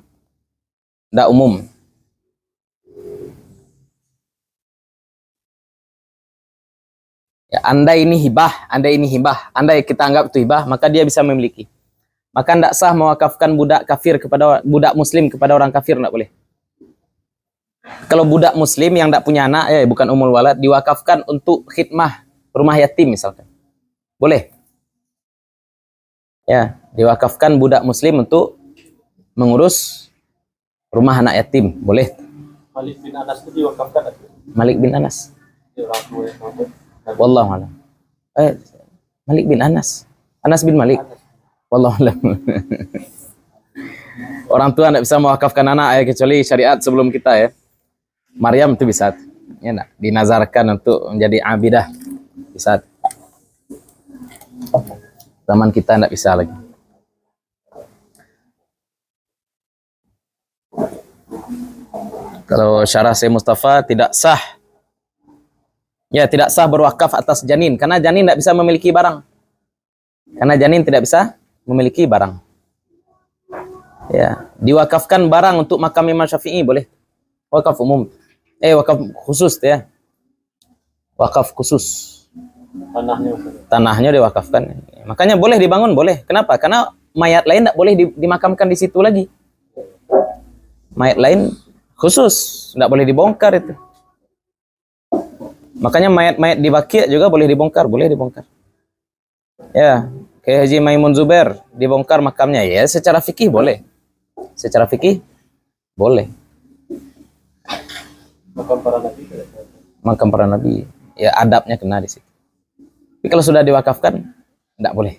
tidak umum. Ya, andai ini hibah, andai kita anggap itu hibah, maka dia bisa memiliki. Maka tidak sah mewakafkan budak kafir kepada budak muslim kepada orang kafir, tidak boleh. Kalau budak muslim yang tidak punya anak, bukan umul walad, diwakafkan untuk khidmah rumah yatim misalkan, boleh. Ya, diwakafkan budak muslim untuk mengurus rumah anak yatim, boleh. Malik bin Anas itu diwakafkan atau? Malik bin Anas. Dia orang tua yang tahu. Wallahu a'lam. Malik bin Anas. Anas bin Malik. Wallahu a'lam. Orang tua tidak bisa mewakafkan anak ya, kecuali syariat sebelum kita ya. Maryam itu bisa. Ya, nak, dinazarkan untuk menjadi abidah. Bisa. Zaman kita tidak bisa lagi. Kalau syarah Syekh Mustafa tidak sah. Ya, tidak sah berwakaf atas janin, karena janin tidak bisa memiliki barang. Karena janin tidak bisa memiliki barang. Ya, diwakafkan barang untuk makam Imam Syafi'i boleh. Wakaf umum. Wakaf khusus ya. Wakaf khusus. Tanahnya maksudnya. Tanahnya diwakafkan. Makanya boleh dibangun, boleh. Kenapa? Karena mayat lain tidak boleh dimakamkan di situ lagi. Mayat lain khusus, tidak boleh dibongkar itu. Makanya mayat-mayat di Baqi' juga boleh dibongkar, Ya, kayak Haji Maimun Zubair dibongkar makamnya, ya secara fikih boleh. Secara fikih boleh. Makam para nabi. Makam para nabi, ya adabnya kena di situ. Tapi kalau sudah diwakafkan, tidak boleh.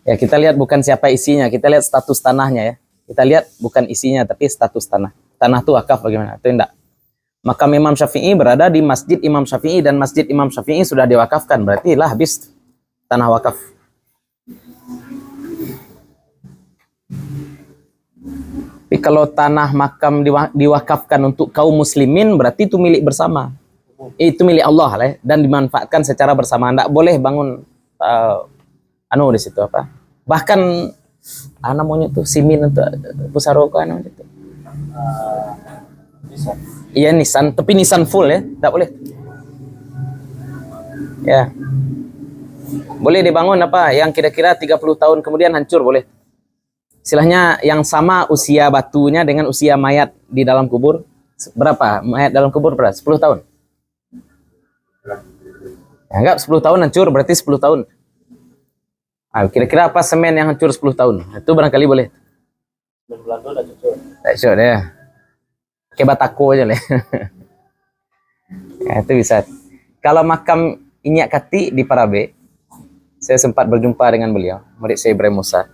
Ya, kita lihat bukan siapa isinya, kita lihat status tanahnya ya. Kita lihat bukan isinya, tapi status tanah. Tanah itu wakaf bagaimana? Itu tidak. Makam Imam Syafi'i berada di Masjid Imam Syafi'i, dan Masjid Imam Syafi'i sudah diwakafkan, berarti lah habis tanah wakaf. Tapi kalau tanah makam diwakafkan untuk kaum muslimin, berarti itu milik bersama. Itu milik Allah lah, dan dimanfaatkan secara bersama. Tidak boleh bangun di situ apa? Bahkan namanya tuh simin untuk pusaroko namanya itu. Iya Nissan, tapi Nissan full ya, tidak boleh. Ya, boleh dibangun apa yang kira-kira 30 tahun kemudian hancur, boleh. Istilahnya yang sama usia batunya dengan usia mayat di dalam kubur. Berapa? Mayat dalam kubur berapa? 10 tahun. Ya, enggak, 10 tahun hancur, berarti 10 tahun. Kira-kira apa semen yang hancur 10 tahun? Itu barangkali boleh. Belanda udah cocok. Cocok deh. Kayak batako aja lah. Ya, itu bisa. Kalau makam Inyak Kati di Parabe, saya sempat berjumpa dengan beliau, murid saya Ibrahim Musa.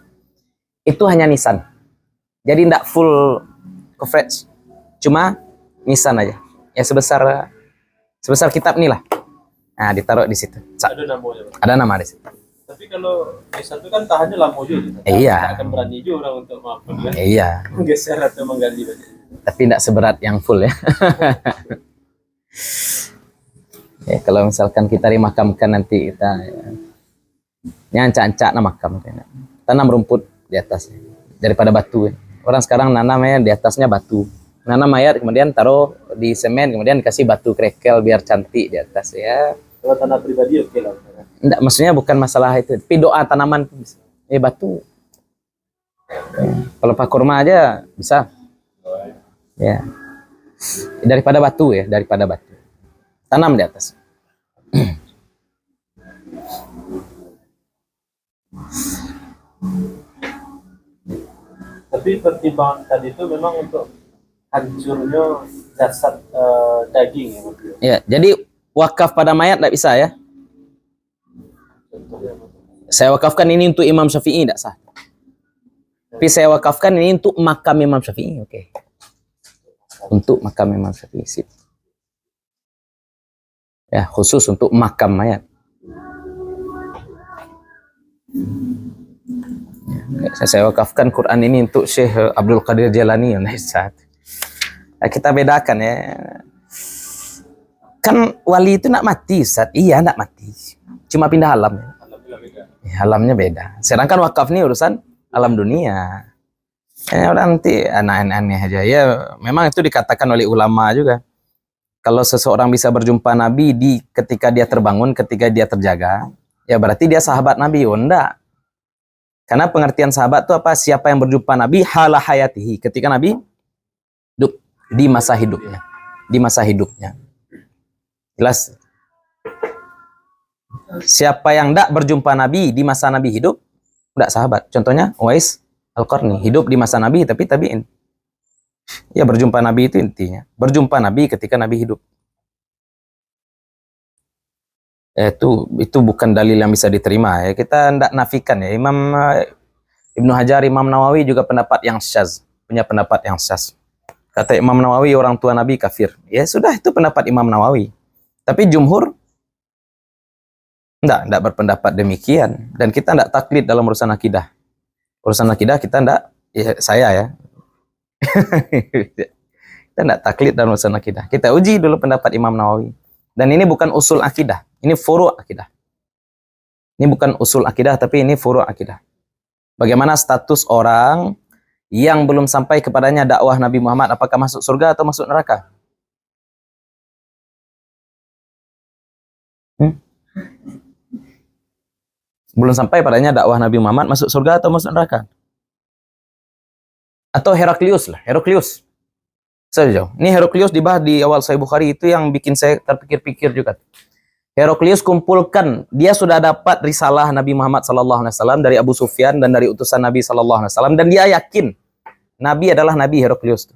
Itu hanya nisan. Jadi tidak full coverage. Cuma nisan aja. Ya sebesar kitab nih lah. Nah, ditaruh di situ. Ada namanya. Ada nama di situ. Tapi kalau nisan itu kan tahannya lama juga. Iya. Akan berani juga orang untuk maafkan. Iya. Menggeser atau mengganti baju. Tapi tidak seberat yang full ya. Ya, kalau misalkan kita dimakamkan nanti kita ya, ancak-ancak makam, tanam rumput di atas daripada batu. Orang sekarang nanamnya di atasnya batu, nanam mayat kemudian taruh di semen, kemudian kasih batu krekel biar cantik di atas ya. Kalau tanah pribadi oke lah. Enggak, maksudnya bukan masalah itu, tapi doa tanaman batu. Pelepah kurma aja bisa. Ya. Daripada batu ya, daripada batu. Tanam di atas. Tapi pertimbangan tadi itu memang untuk hancurnya jasad daging ya, Bro. Ya, jadi wakaf pada mayat tidak bisa ya. Contohnya apa? Saya wakafkan ini untuk Imam Syafi'i tidak sah. Tapi saya wakafkan ini untuk makam Imam Syafi'i, oke. Untuk makam Imam Syafi'i, sip. Ya, khusus untuk makam mayat. Ya, saya wakafkan Quran ini untuk Syekh Abdul Qadir Jalani ya, Ustaz. Nah, kita bedakan ya. Kan wali itu nak mati, Ustaz. Iya, nak mati. Cuma pindah alam. Ya, alamnya beda. Sedangkan wakaf ini urusan alam dunia. Ya, orang nanti aneh-aneh aja. Ya, memang itu dikatakan oleh ulama juga. Kalau seseorang bisa berjumpa Nabi ketika dia terbangun, ketika dia terjaga, ya berarti dia sahabat Nabi. Oh, enggak. Karena pengertian sahabat itu apa? Siapa yang berjumpa Nabi hala hayatihi, ketika Nabi hidup, di masa hidupnya. Di masa hidupnya. Jelas? Siapa yang tidak berjumpa Nabi di masa Nabi hidup, tidak sahabat. Contohnya Uwais Al-Qarni, hidup di masa Nabi tapi tabi'in. Ya, berjumpa Nabi itu intinya. Berjumpa Nabi ketika Nabi hidup. Itu bukan dalil yang bisa diterima ya. Kita tidak nafikan ya. Imam Ibnu Hajar, Imam Nawawi juga pendapat yang syaz, punya pendapat yang syaz. Kata Imam Nawawi orang tua Nabi kafir. Ya sudah, itu pendapat Imam Nawawi. Tapi jumhur tidak berpendapat demikian, dan kita tidak taklid dalam urusan akidah. Urusan akidah kita tidak, ya saya ya. Kita tidak taklid dalam urusan akidah. Kita uji dulu pendapat Imam Nawawi. Dan ini bukan usul akidah, ini furu' akidah. Ini bukan usul akidah, tapi ini furu' akidah. Bagaimana status orang yang belum sampai kepadanya dakwah Nabi Muhammad, apakah masuk surga atau masuk neraka? Belum sampai padanya dakwah Nabi Muhammad, masuk surga atau masuk neraka? Atau Heraklius lah, Heraklius. Sejauh ini Heraklius dibahas di awal Sahih Bukhari, itu yang bikin saya terpikir-pikir juga. Heraklius kumpulkan, dia sudah dapat risalah Nabi Muhammad SAW dari Abu Sufyan dan dari utusan Nabi SAW, dan dia yakin Nabi adalah Nabi Heraklius.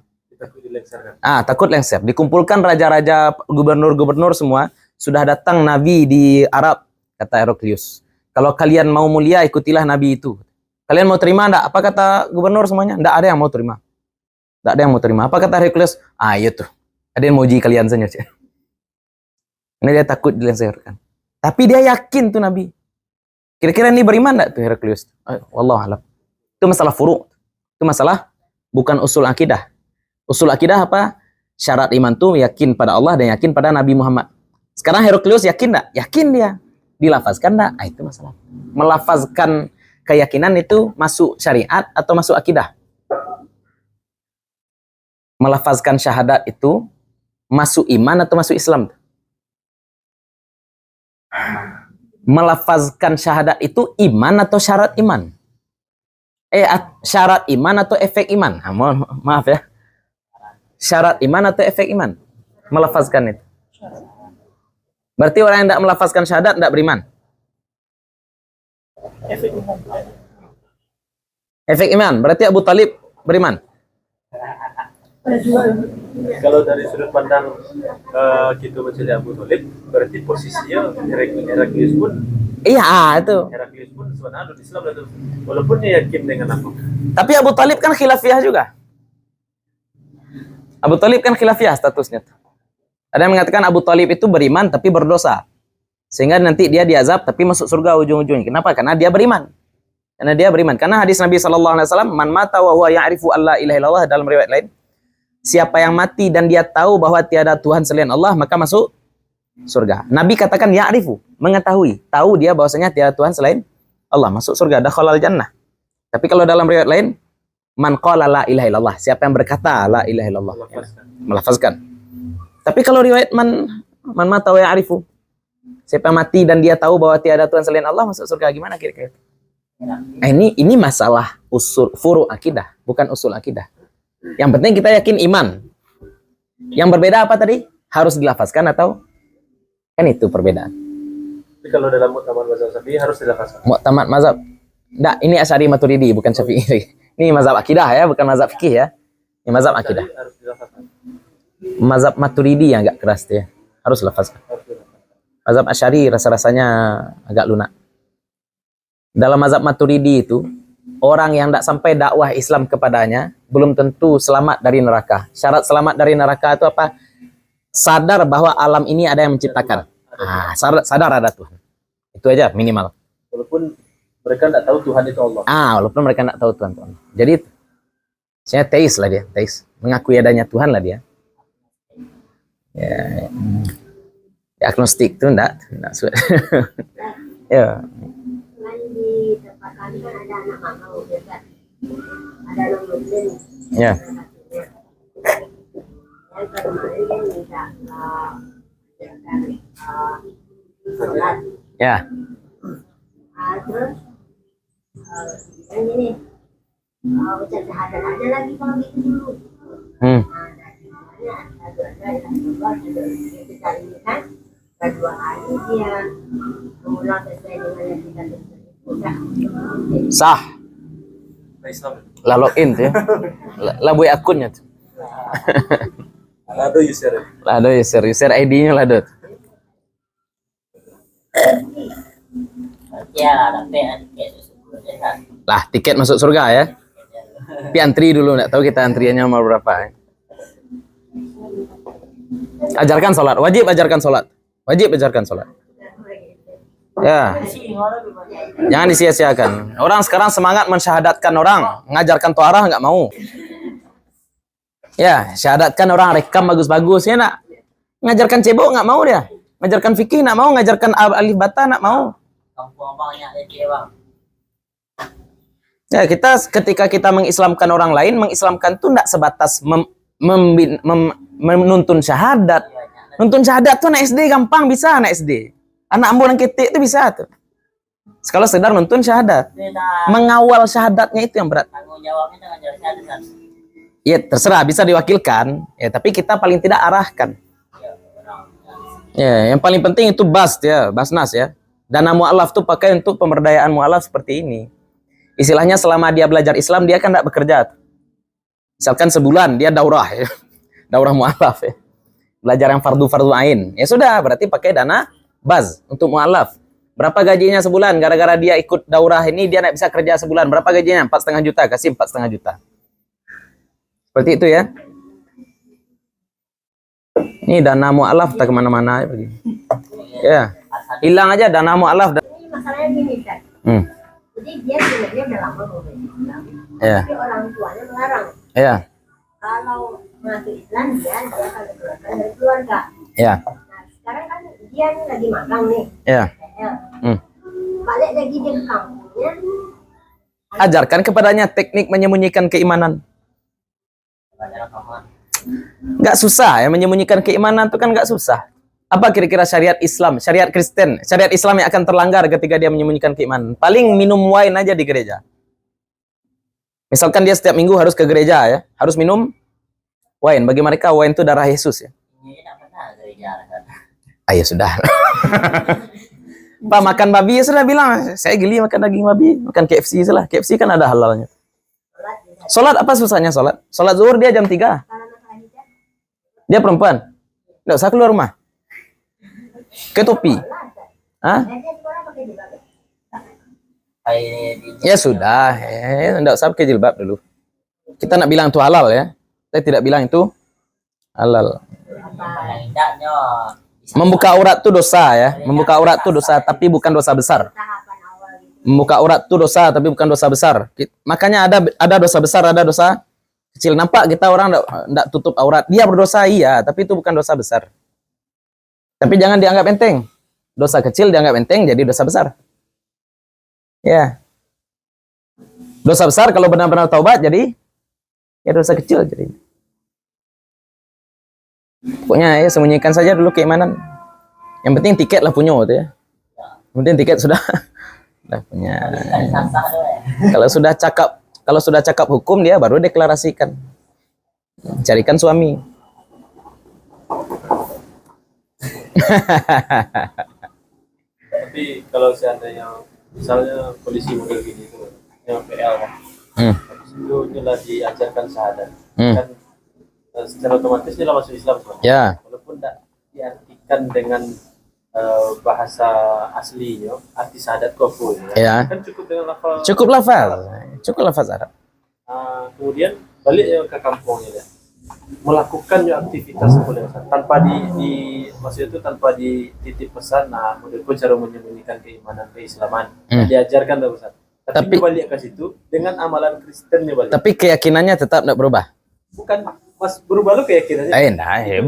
Takut lengser. Dikumpulkan raja-raja, gubernur-gubernur semua, sudah datang Nabi di Arab, kata Heraklius. Kalau kalian mau mulia, ikutilah Nabi itu. Kalian mau terima enggak? Apa kata gubernur semuanya? Enggak ada yang mau terima. Enggak ada yang mau terima. Apa kata Heraklius? Iya tuh. Ada yang mau uji kalian saja. Ini dia takut dilenserkan. Tapi dia yakin tuh Nabi. Kira-kira ini beriman enggak tuh Heraklius? Wallahualam. Itu masalah furu'. Itu masalah bukan usul akidah. Usul akidah apa? Syarat iman tuh yakin pada Allah dan yakin pada Nabi Muhammad. Sekarang Heraklius yakin enggak? Yakin dia. Dilafazkan enggak? Itu masalah. Melafazkan keyakinan itu masuk syariat atau masuk akidah? Melafazkan syahadat itu masuk iman atau masuk Islam? Melafazkan syahadat itu iman atau syarat iman? Syarat iman atau efek iman? Maaf ya. Syarat iman atau efek iman? Melafazkan itu. Berarti orang yang tidak melafazkan syahadat tidak beriman. Efek iman. Berarti Abu Talib beriman. Kalau dari sudut pandang kita baca Abu Talib, berarti posisinya Heraklius pun Heraklius pun sebenarnya di Islam itu, walaupun dia yakin dengan apa. Tapi Abu Talib kan khilafiyah juga. Abu Talib kan khilafiyah statusnya. Ada yang mengatakan Abu Talib itu beriman tapi berdosa, sehingga nanti dia diazab tapi masuk surga ujung-ujungnya. Kenapa? Karena dia beriman. Karena hadis Nabi SAW, man mata wa huwa ya'rifu alla ilaha illallah, dalam riwayat lain, siapa yang mati dan dia tahu bahwa tiada Tuhan selain Allah, maka masuk surga. Nabi katakan ya'rifu, mengetahui, tahu dia bahwasanya tiada Tuhan selain Allah, masuk surga, dakhalal jannah. Tapi kalau dalam riwayat lain, man qala la ilaha illallah, siapa yang berkata la ilaha illallah, melafazkan. Tapi kalau riwayat man mata wa ya'rifu, siapa yang mati dan dia tahu bahwa tiada Tuhan selain Allah, masuk surga, gimana kira-kira? Ini masalah usul furu akidah, bukan usul akidah. Yang penting kita yakin iman. Yang berbeda apa tadi? Harus dilafazkan atau kan itu perbedaan. Tapi kalau dalam muktamad mazhab Syafi'i harus dilafazkan. Muktamad mazhab. Enggak, ini Asy'ari Maturidi bukan Syafi'i. Ini mazhab akidah ya, bukan mazhab fikih ya. Ini mazhab akidah. Harus dilafazkan. Mazhab Maturidi yang agak keras dia. Harus dilafazkan. Harus dilafazkan. Mazhab Asy'ari rasa-rasanya agak lunak. Dalam mazhab Maturidi itu, orang yang tidak sampai dakwah Islam kepadanya belum tentu selamat dari neraka. Syarat selamat dari neraka itu apa? Sadar bahwa alam ini ada yang menciptakan. Sadar ada Tuhan. Itu aja minimal. Walaupun mereka tidak tahu Tuhan itu Allah. Walaupun mereka tidak tahu Tuhan. Jadi saya teis lah dia, teis. Mengakui adanya Tuhan lah dia. Ya, agnostik itu enggak ya. Di tempat kami kan ada anak mamau juga, ada anak muslim. Ya. Yang kemarin dia minta sholat. Ya. Terus yang gini, baca syahadat aja lagi kalau gitu dulu. Kita ini kan kedua kali dia mengulang sesuai dengan yang kita tulis. Sah. Islam. Lah login tuh ya. Lah buat akunnya tuh. Lado user. Lado user ID-nya Lado. Ya, tapi Lah tiket masuk surga ya. Tapi antri dulu, enggak tahu kita antriannya nomor berapa ya. Ajarkan sholat, wajib ajarkan sholat. Wajib ajarkan sholat. Ya. Jangan disia-siakan. Orang sekarang semangat mensyahadatkan orang, mengajarkan toarah nggak mau. Ya, syahadatkan orang rekam bagus-bagus ya nak. Ngajarkan cebok nggak mau dia. Ngajarkan fikih nggak mau, ngajarkan alif bata nggak mau. Ya, ketika kita mengislamkan orang lain, mengislamkan itu nggak sebatas menuntun syahadat. Nuntun syahadat tuh anak SD gampang, bisa anak SD. Anak ambulan ketik itu bisa tuh. Kalau sekedar nuntun syahadat. Mengawal syahadatnya itu yang berat. Tanggung jawabnya dengan syahadat. Ya terserah, bisa diwakilkan. Ya tapi kita paling tidak arahkan. Ya, yang paling penting itu basnas ya. Dana mu'alaf tuh pakai untuk pemberdayaan mu'alaf seperti ini. Istilahnya selama dia belajar Islam, dia kan tidak bekerja. Misalkan sebulan dia daurah ya. Daurah mu'alaf ya. Belajar yang fardu ain. Ya sudah, berarti pakai dana baz untuk mu'alaf. Berapa gajinya sebulan? Gara-gara dia ikut daurah ini, dia tidak bisa kerja sebulan. Berapa gajinya? 4,5 juta. Kasih 4,5 juta. Seperti itu ya. Ini dana mu'alaf tak kemana-mana. Ya. Hilang aja dana mu'alaf. Ini masalahnya gini kan. Jadi dia sebenarnya udah lama mau Islam. Ya. Tapi orang tuanya melarang. Ya. Kalau masuk Islam dia akan dikeluarkan dari keluarga. Ya. Nah sekarang kan dia nih lagi magang nih. Ya. Balik lagi dia ke kampungnya. Ajarkan kepadanya teknik menyembunyikan keimanan. Nggak susah ya, menyembunyikan keimanan itu kan nggak susah. Apa kira-kira syariat Islam, syariat Kristen, syariat Islam yang akan terlanggar ketika dia menyembunyikan keimanan? Paling minum wine aja di gereja. Misalkan dia setiap minggu harus ke gereja ya, harus minum wine. Bagi mereka wine itu darah Yesus ya. Ya sudah. Pak makan babi ya sudah bilang, saya geli makan daging babi, makan KFC salah. KFC kan ada halalnya. Salat apa susahnya salat? Salat zuhur dia jam 3. Dia perempuan. Nggak usah keluar rumah. Ke topi. Hah? Ya sudah, nggak usah pakai jilbab dulu. Kita nak bilang itu halal ya. Saya tidak bilang itu halal. Membuka aurat itu dosa ya. Membuka aurat itu dosa, tapi bukan dosa besar. Membuka aurat itu dosa, tapi bukan dosa besar. Makanya ada dosa besar, ada dosa kecil. Nampak kita orang enggak tutup aurat. Dia berdosa iya, tapi itu bukan dosa besar. Tapi jangan dianggap enteng. Dosa kecil dianggap enteng, jadi dosa besar. Ya. Dosa besar kalau benar-benar taubat jadi ya dosa kecil jadi. Pokoknya ya sembunyikan saja dulu keimanan. Yang penting tiket lah punya gitu ya. Yang penting tiket sudah Udah punya. Kan sah-sah doang ya. Kalau sudah cakap hukum dia baru deklarasikan. Carikan suami. Tapi kalau seandainya misalnya polisi model gini itu yang PL habis itu nyelah diajarkan syahadat kan secara otomatis dia masuk Islam sebenarnya. Ya. Walaupun tidak diartikan dengan bahasa aslinya arti syahadat kufur Ya. kan cukup dengan lafal Cukup lafaz Arab. kemudian balik ke kampungnya dia melakukan aktivitas seperti itu tanpa maksudnya itu tanpa dititip pesan menurutku cara menyembunyikan keimanan keislaman diajarkan dah Ustaz. Tapi balik ke situ dengan amalan Kristennya balik. Tapi keyakinannya tetap tidak berubah. Bukan Mas berubah lu keyakinannya.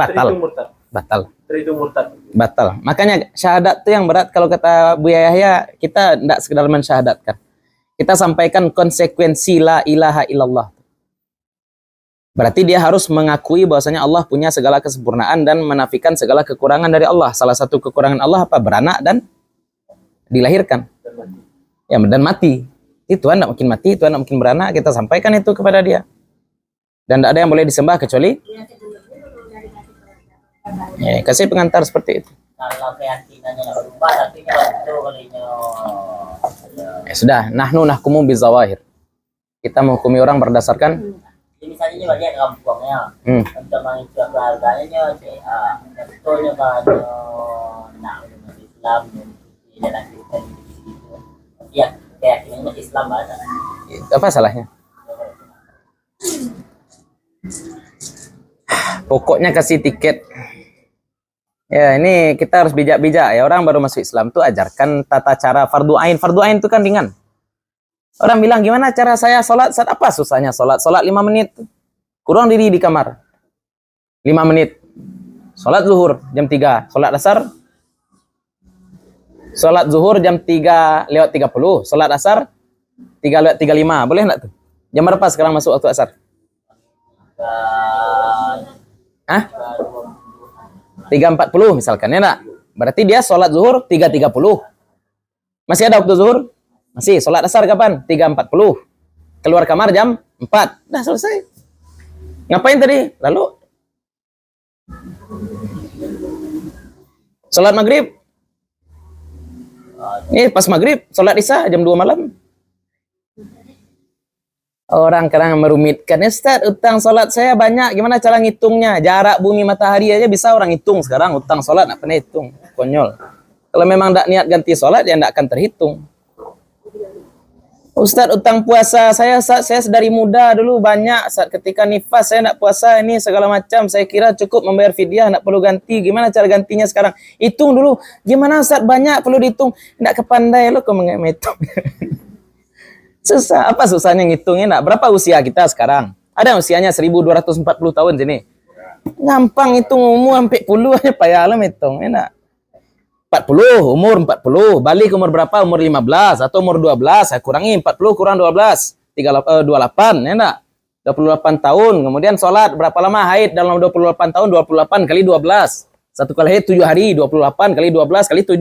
Batal. Terhitung murtad. Batal. Makanya syahadat itu yang berat kalau kata Buya Yahya, kita tidak sekedar mensyahadatkan. Kita sampaikan konsekuensi la ilaha illallah. Berarti dia harus mengakui bahwasanya Allah punya segala kesempurnaan dan menafikan segala kekurangan dari Allah. Salah satu kekurangan Allah apa? Beranak dan dilahirkan. Dan mati. Tuhan tidak mungkin mati, Tuhan tidak mungkin beranak. Kita sampaikan itu kepada dia. Dan tidak ada yang boleh disembah kecuali kasih pengantar seperti itu. Kalau keyakinannya nggak berubah, tapi waktu kalinya Sudah, nahnu nahkumu bizawahir. Kita menghukumi orang berdasarkan misalnya juga dia kampungnya untuk mengikat keluarganya betulnya kalau nak masuk Islam di dalam Kristen gitu ya keyakinannya Islam ada apa salahnya? Pokoknya kasih tiket. Ya, ini kita harus bijak-bijak ya. Orang baru masuk Islam tuh ajarkan tata cara fardu ain. Fardu ain itu kan ringan. Orang bilang, gimana cara saya sholat? Saat apa susahnya sholat? Sholat 5 menit. Kurang diri di kamar. 5 menit. Sholat zuhur jam 3. Sholat asar. Sholat zuhur jam 3 lewat 30. Sholat asar 3 lewat 35. Boleh nggak tuh? Jam berapa sekarang masuk waktu asar? 3.40 misalkan. Ya enggak? Berarti dia sholat zuhur 3.30. Masih ada waktu zuhur? Masih. Sholat asar kapan? 3.40. Keluar kamar jam 4. Dah selesai. Ngapain tadi? Lalu sholat maghrib. Ini pas maghrib. Sholat isya jam 2 malam. Orang kadang merumitkan. Ustaz, utang sholat saya banyak. Gimana cara ngitungnya? Jarak bumi matahari aja bisa orang hitung sekarang. Utang sholat nggak pernah hitung. Konyol. Kalau memang tidak niat ganti sholat, ya tidak akan terhitung. Ustaz, utang puasa saya dari muda dulu banyak. Saat ketika nifas saya nak puasa ini segala macam. Saya kira cukup membayar fidyah, nak perlu ganti. Gimana cara gantinya sekarang? Hitung dulu. Gimana Ustaz, banyak perlu dihitung. Nak kepandai lo kau menghitung. Susah. Apa susahnya ngitungnya? Nak berapa usia kita sekarang? Ada usianya 1240 tahun sini. Gampang hitung umur sampai puluh aja payah alam hitung. Enak. 40, umur 40, balik umur berapa? Umur 15 atau umur 12, saya kurangi 40 kurang 12, 28, ya enggak? 28 tahun, kemudian sholat berapa lama haid dalam 28 tahun? 28 kali 12, satu kali haid 7 hari, 28 kali 12 kali 7.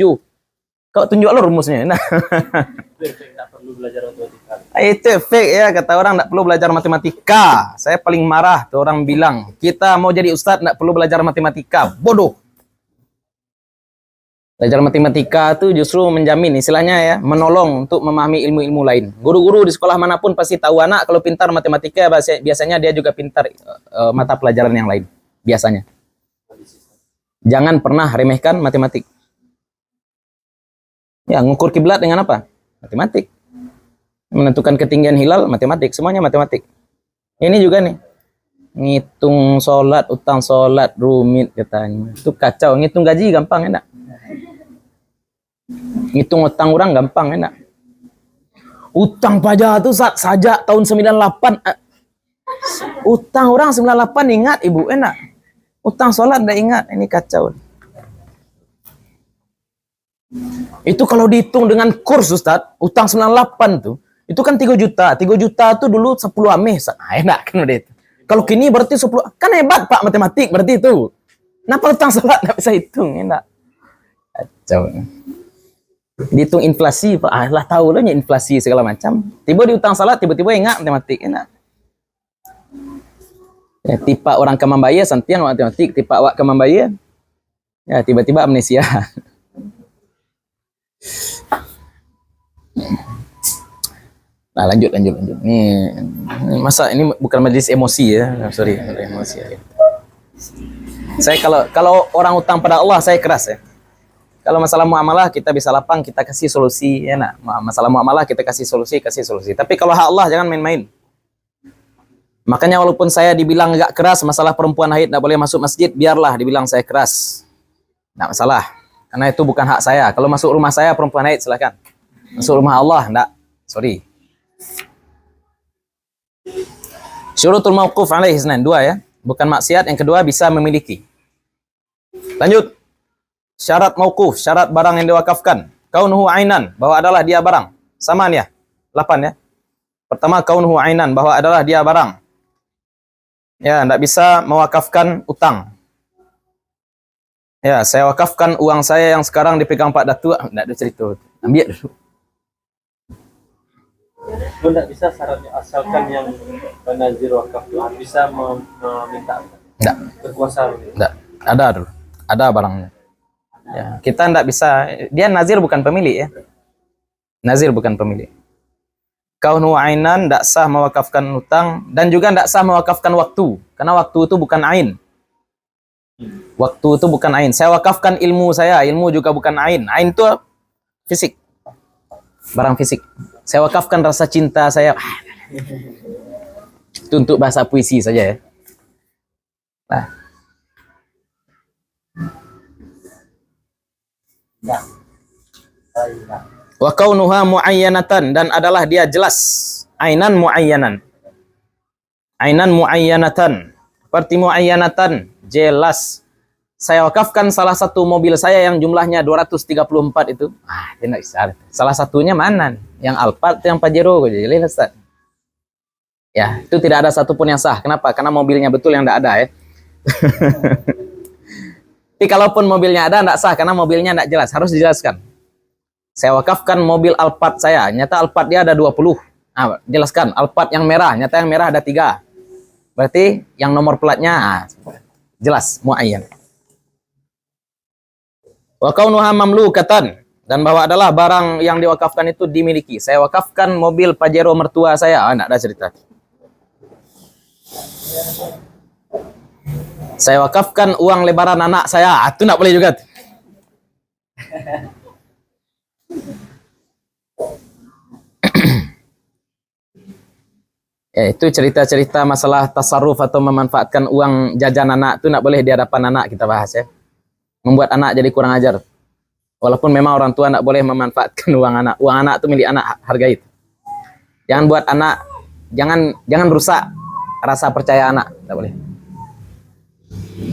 Kau tunjuk lo rumusnya, nah. Tidak perlu belajar matematika. Itu fake ya, kata orang tidak perlu belajar matematika. Saya paling marah tuh orang bilang, kita mau jadi ustadz tidak perlu belajar matematika, bodoh. Belajar matematika itu justru menjamin, istilahnya ya, menolong untuk memahami ilmu-ilmu lain. Guru-guru di sekolah manapun pasti tahu anak kalau pintar matematika, biasanya dia juga pintar mata pelajaran yang lain. Biasanya. Jangan pernah remehkan matematik. Ya, ngukur kiblat dengan apa? Matematik. Menentukan ketinggian hilal, matematik. Semuanya matematik. Ini juga nih. Ngitung sholat, utang sholat, rumit katanya. Itu kacau. Ngitung gaji gampang, enak. Ngitung utang orang gampang, enak. Utang pajak itu saja tahun 98. Utang orang 98 ingat ibu, enak. Utang sholat tidak ingat, ini kacau. Itu kalau dihitung dengan kurs Ustaz, utang 98 tuh, itu kan 3 juta. 3 juta tuh dulu 10 ameh. Enak kan udah itu. Kalau kini berarti 10, kan hebat Pak matematik berarti itu. Kenapa utang sholat nggak bisa hitung, enak. Kacau. Dihitung inflasi, lah tahu lah inflasi segala macam. Tiba diutang salat, tiba-tiba ingat matematik enak. Ya, tipa orang ke membayar santiang matematik, tipa awak ke membayar. Ya, tiba-tiba amnesia. Nah, lanjut. Nih, masa ini bukan majelis emosi ya. Sorry, emosi ya. Saya kalau orang utang pada Allah saya keras ya. Kalau masalah muamalah kita bisa lapang, kita kasih solusi ya nak. Masalah muamalah kita kasih solusi. Tapi kalau hak Allah jangan main-main. Makanya walaupun saya dibilang agak keras masalah perempuan haid tidak boleh masuk masjid, biarlah dibilang saya keras. Tidak masalah. Karena itu bukan hak saya. Kalau masuk rumah saya perempuan haid silakan. Masuk rumah Allah enggak. Sorry. Syurutul mauquf alaihi isnan, 2 ya. Bukan maksiat, yang kedua bisa memiliki. Lanjut. Syarat mauquf, syarat barang yang diwakafkan. Kaunuhu ainan, bahwa adalah dia barang. Samaan ya? 8 ya. Pertama kaunuhu ainan, bahwa adalah dia barang. Ya, tidak bisa mewakafkan utang. Ya, saya wakafkan uang saya yang sekarang dipegang Pak Datuk. Tidak ada cerita. Ambil dulu. Itu tidak bisa syaratnya, asalkan yang nazir wakaf itu bisa meminta. Tidak. Berkuasa. Tidak. Ada dulu. Ada barangnya. Ya, kita tidak bisa. Dia nazir bukan pemilik ya. Nazir bukan pemilik. Kaunu ainan, tidak sah mewakafkan utang, dan juga tidak sah mewakafkan waktu, karena waktu itu bukan ain. Waktu itu bukan ain. Saya wakafkan ilmu saya, ilmu juga bukan ain. Ain itu fisik, barang fisik. Saya wakafkan rasa cinta saya. Itu untuk bahasa puisi saja ya. Nah. Wa kaunuha muayyanatan, dan adalah dia jelas. Ainan muayyanan. Ainan muayyanatan. Seperti muayyanatan, jelas. Saya wakafkan salah satu mobil saya yang jumlahnya 234 itu. Tidak bisa. Salah satunya mana? Yang Alphard, yang Pajero. Jadi Ustaz. Ya, itu tidak ada satupun yang sah. Kenapa? Karena mobilnya betul yang tidak ada ya. Tapi kalaupun mobilnya ada, tidak sah. Karena mobilnya tidak jelas. Harus dijelaskan. Saya wakafkan mobil Alphard saya, nyata Alphard dia ada 20. Nah, jelaskan, Alphard yang merah, nyata yang merah ada 3. Berarti yang nomor platnya jelas, muayyan. Wa kaunuha mamlukatan, dan bahwa adalah barang yang diwakafkan itu dimiliki. Saya wakafkan mobil Pajero mertua saya, enggak ada cerita. Saya wakafkan uang lebaran anak saya, itu enggak boleh juga. Ya, itu cerita-cerita masalah tasarruf atau memanfaatkan uang jajan anak itu tidak boleh di hadapan anak kita bahas ya. Membuat anak jadi kurang ajar. Walaupun memang orang tua tidak boleh memanfaatkan uang anak. Uang anak itu milik anak, hargai itu. Jangan buat anak, jangan rusak rasa percaya anak, tidak boleh.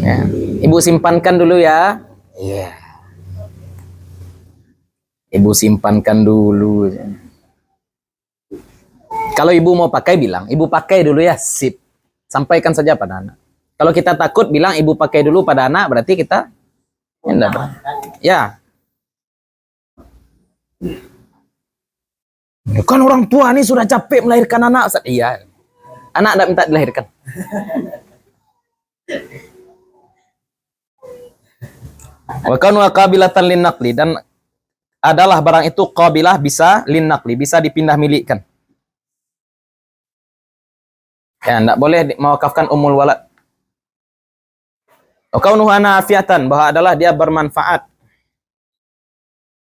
Ya. Ibu simpankan dulu ya. Iya. Ibu simpankan dulu. Kalau ibu mau pakai bilang, ibu pakai dulu ya, sip. Sampaikan saja pada anak. Kalau kita takut bilang ibu pakai dulu pada anak, berarti kita ya. Kan orang tua ini sudah capek melahirkan anak. Iya. Anak tidak minta dilahirkan. Wa kanu qabilatan linnaqli, dan adalah barang itu qabilah bisa linnaqli, bisa dipindah milikkan. Ya, tidak boleh mewakafkan umul walad. Kaunuha nafiatan, bahwa adalah dia bermanfaat.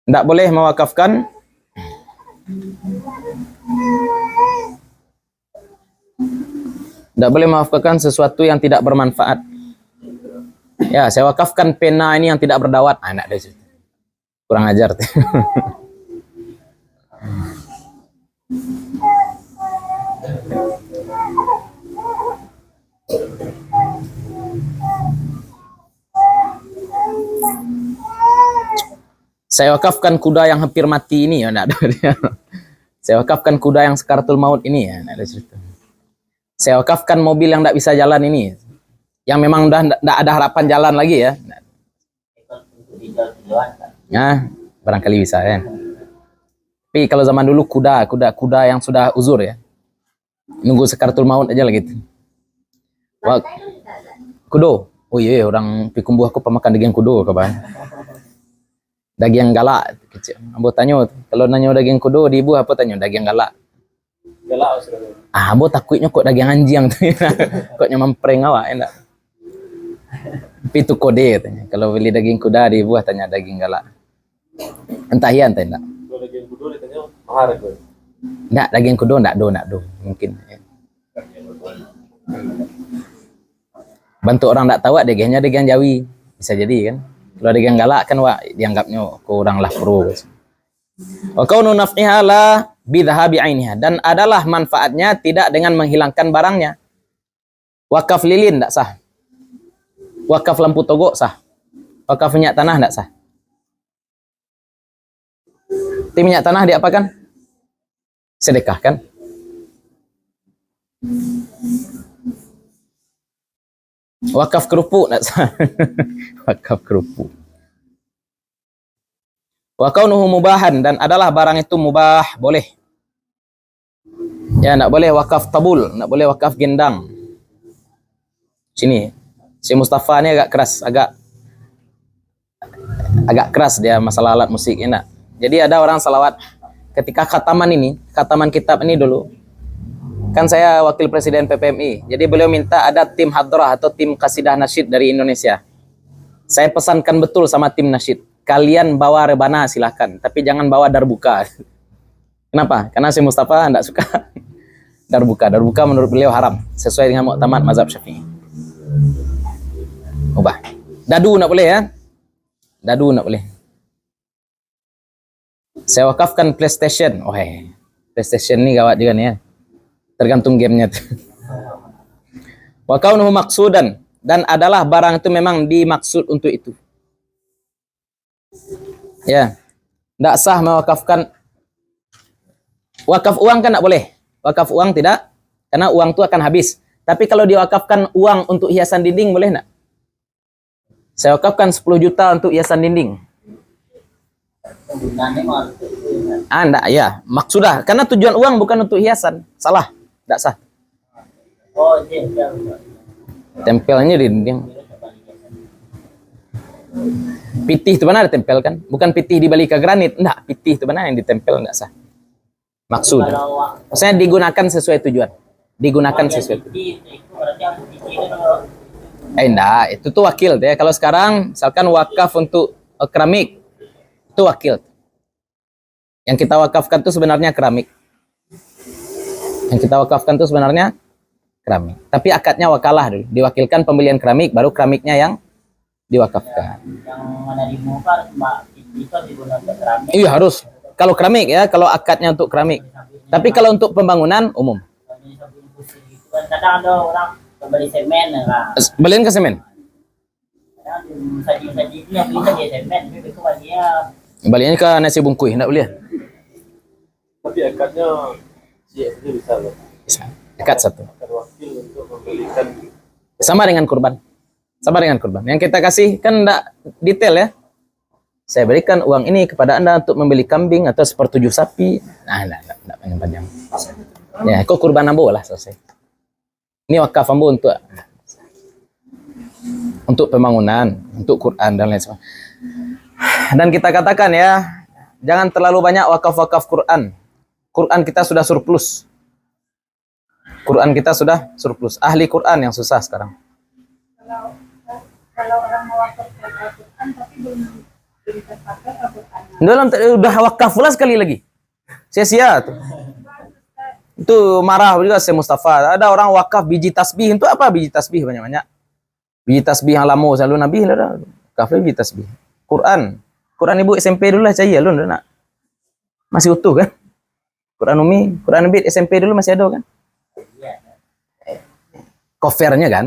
Tidak boleh mewakafkan sesuatu yang tidak bermanfaat. Ya, saya wakafkan pena ini yang tidak berdawat. Tidak ada situ. Kurang ajar. Saya wakafkan kuda yang hampir mati ini ya, enggak ada. Saya wakafkan kuda yang sekaratul maut ini ya, enggak ada cerita. Saya wakafkan mobil yang enggak bisa jalan ini, yang memang udah enggak ada harapan jalan lagi ya. Nah, Barangkali bisa ya. Tapi kalau zaman dulu kuda yang sudah uzur ya. Nunggu sekaratul maut aja lah gitu. Wah, kudo. Oh iya, orang pikumbuh aku pemakan daging kudo kawan. Daging galak kecil. Ambo tanya, kalau nanya daging kudo di ibu apa tanya daging galak. Galak Australia. Ambo takutnya kok daging anjing tuh. Koknya mempreng awak enak. Itu kode katanya. Kalau beli daging kuda di ibu tanya daging galak. Entah ya entah enggak. Kalau daging kudu ditanya mahal gue. Enggak, daging kudo enggak do. Mungkin. Bantu orang enggak tahu dagingnya daging Jawi. Bisa jadi kan. Kalau daging galak kan wah dianggapnya kurang lah pro. Wa kaunu naf'iha la bidhahabi ainiha, dan adalah manfaatnya tidak dengan menghilangkan barangnya. Wakaf lilin enggak sah. Wakaf lampu togok sah. Wakaf minyak tanah enggak sah. Tim minyak tanah diapakan? Sedekah kan? Wakaf kerupuk enggak sah. Wakaf kerupuk. Wa kaunuhu mubahan, dan adalah barang itu mubah, boleh. Ya, enggak boleh wakaf tabul, enggak boleh wakaf gendang. Sini, si Mustafa ini agak keras dia masalah alat musik enak. Jadi ada orang salawat ketika khataman kitab ini dulu. Kan saya wakil presiden PPMI. Jadi beliau minta ada tim hadrah atau tim kasidah nasyid dari Indonesia. Saya pesankan betul sama tim nasyid. Kalian bawa rebana silahkan, tapi jangan bawa darbuka. Kenapa? Karena si Mustafa enggak suka darbuka. Darbuka menurut beliau haram, sesuai dengan muktamad mazhab Syafi'i. Ubah. Dadu enggak boleh ya? Dadu enggak boleh. Saya wakafkan PlayStation. Oh, PlayStation ini gawat juga nih ya. Tergantung gamenya tuh. Wa kaunuhu maqsudan, dan adalah barang itu memang dimaksud untuk itu. Ya, tidak sah mewakafkan. Wakaf uang kan tidak boleh. Wakaf uang tidak, karena uang itu akan habis. Tapi kalau diwakafkan uang untuk hiasan dinding boleh tidak? Saya wakafkan 10 juta untuk hiasan dinding. Enggak, ya, maksudah. Karena tujuan uang bukan untuk hiasan. Salah, tidak sah. Oh, tempel. Tempelnya di dinding. Pitih itu mana ditempel kan? Bukan pitih di balik ke granit. Enggak, pitih itu mana yang ditempel enggak sah. Maksud. Maksudnya digunakan sesuai tujuan. Digunakan sesuai tujuan. Enggak, itu tuh wakil ya. Kalau sekarang misalkan wakaf untuk keramik, itu wakil. Yang kita wakafkan itu sebenarnya keramik. Yang kita wakafkan itu sebenarnya keramik. Tapi akadnya wakalah dulu. Diwakilkan pembelian keramik, baru keramiknya yang diwakafkan. Yang mana di muka itu digunakan keramik. Iya harus. Kalau keramik ya, kalau akadnya untuk keramik. Tapi kalau untuk pembangunan umum. Kadang ada orang beli semen kan. Beliin ke semen. Kadang saji-sajinya beli saja semen, tapi itu dia Balinya ke nasi bungkui, enggak boleh. Tapi akadnya CFD bisa loh. Bisa. Akad satu. Akad wakil untuk membelikan. Sama dengan kurban. Sama dengan kurban. Yang kita kasih kan enggak detail ya. Saya berikan uang ini kepada Anda untuk membeli kambing atau sepertujuh sapi. Nah, enggak panjang-panjang. Ya, kok kurban ambo lah selesai. Ini wakaf ambo untuk pembangunan, untuk Quran dan lain sebagainya. Dan kita katakan ya, jangan terlalu banyak wakaf-wakaf Quran. Quran kita sudah surplus. Quran kita sudah surplus. Ahli Quran yang susah sekarang. Kalau orang mau wakaf Quran tapi belum pakai Al-Quran. Dalam udah wakaf pula sekali lagi. Sia-sia tuh. Itu marah juga si Mustafa. Ada orang wakaf biji tasbih. Itu apa biji tasbih banyak-banyak? Biji tasbih yang lama selalu Nabi lah. Wakaf biji tasbih. Quran ibu SMP dulu lah cahaya lu nak. Masih utuh kan? Quran Umi, Quran Nabi SMP dulu masih ada kan? Covernya kan?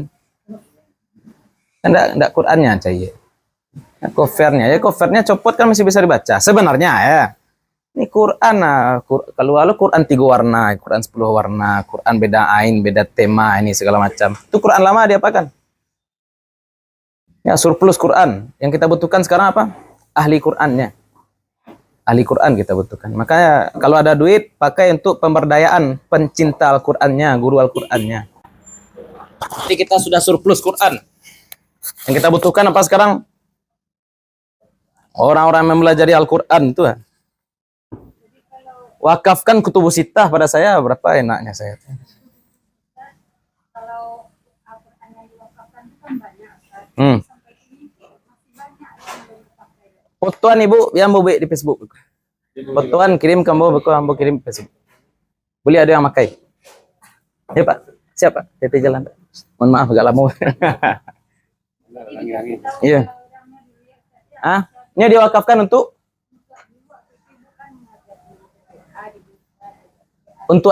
Enggak Qurannya cahaya. Covernya copot kan masih bisa dibaca. Sebenarnya ya. Ini Quran kalau Quran 3 warna, Quran 10 warna, Quran beda ain, beda tema ini segala macam. Itu Quran lama diapakan? Ya surplus Quran. Yang kita butuhkan sekarang apa? Ahli Qurannya. ahli Quran kita butuhkan. Makanya kalau ada duit, pakai untuk pemberdayaan pencinta Al-Qurannya, guru Al-Qurannya. Jadi kita sudah surplus Quran. Yang kita butuhkan apa sekarang? Orang-orang yang mempelajari Al-Quran itu. Wakafkan kutubus sittah pada saya, berapa enaknya saya. Kalau Al-Quran yang diwakafkan itu kan banyak. Sampai ini masih banyak yang belum terpakai. Fotoan ibu yang mau di Facebook. Fotoan kirim ke ambo kirim ke Facebook. Boleh ada yang pakai. Ya Pak, siapa? TT jalan. Mohon maaf agak lama. Iya. Ah, ini diwakafkan untuk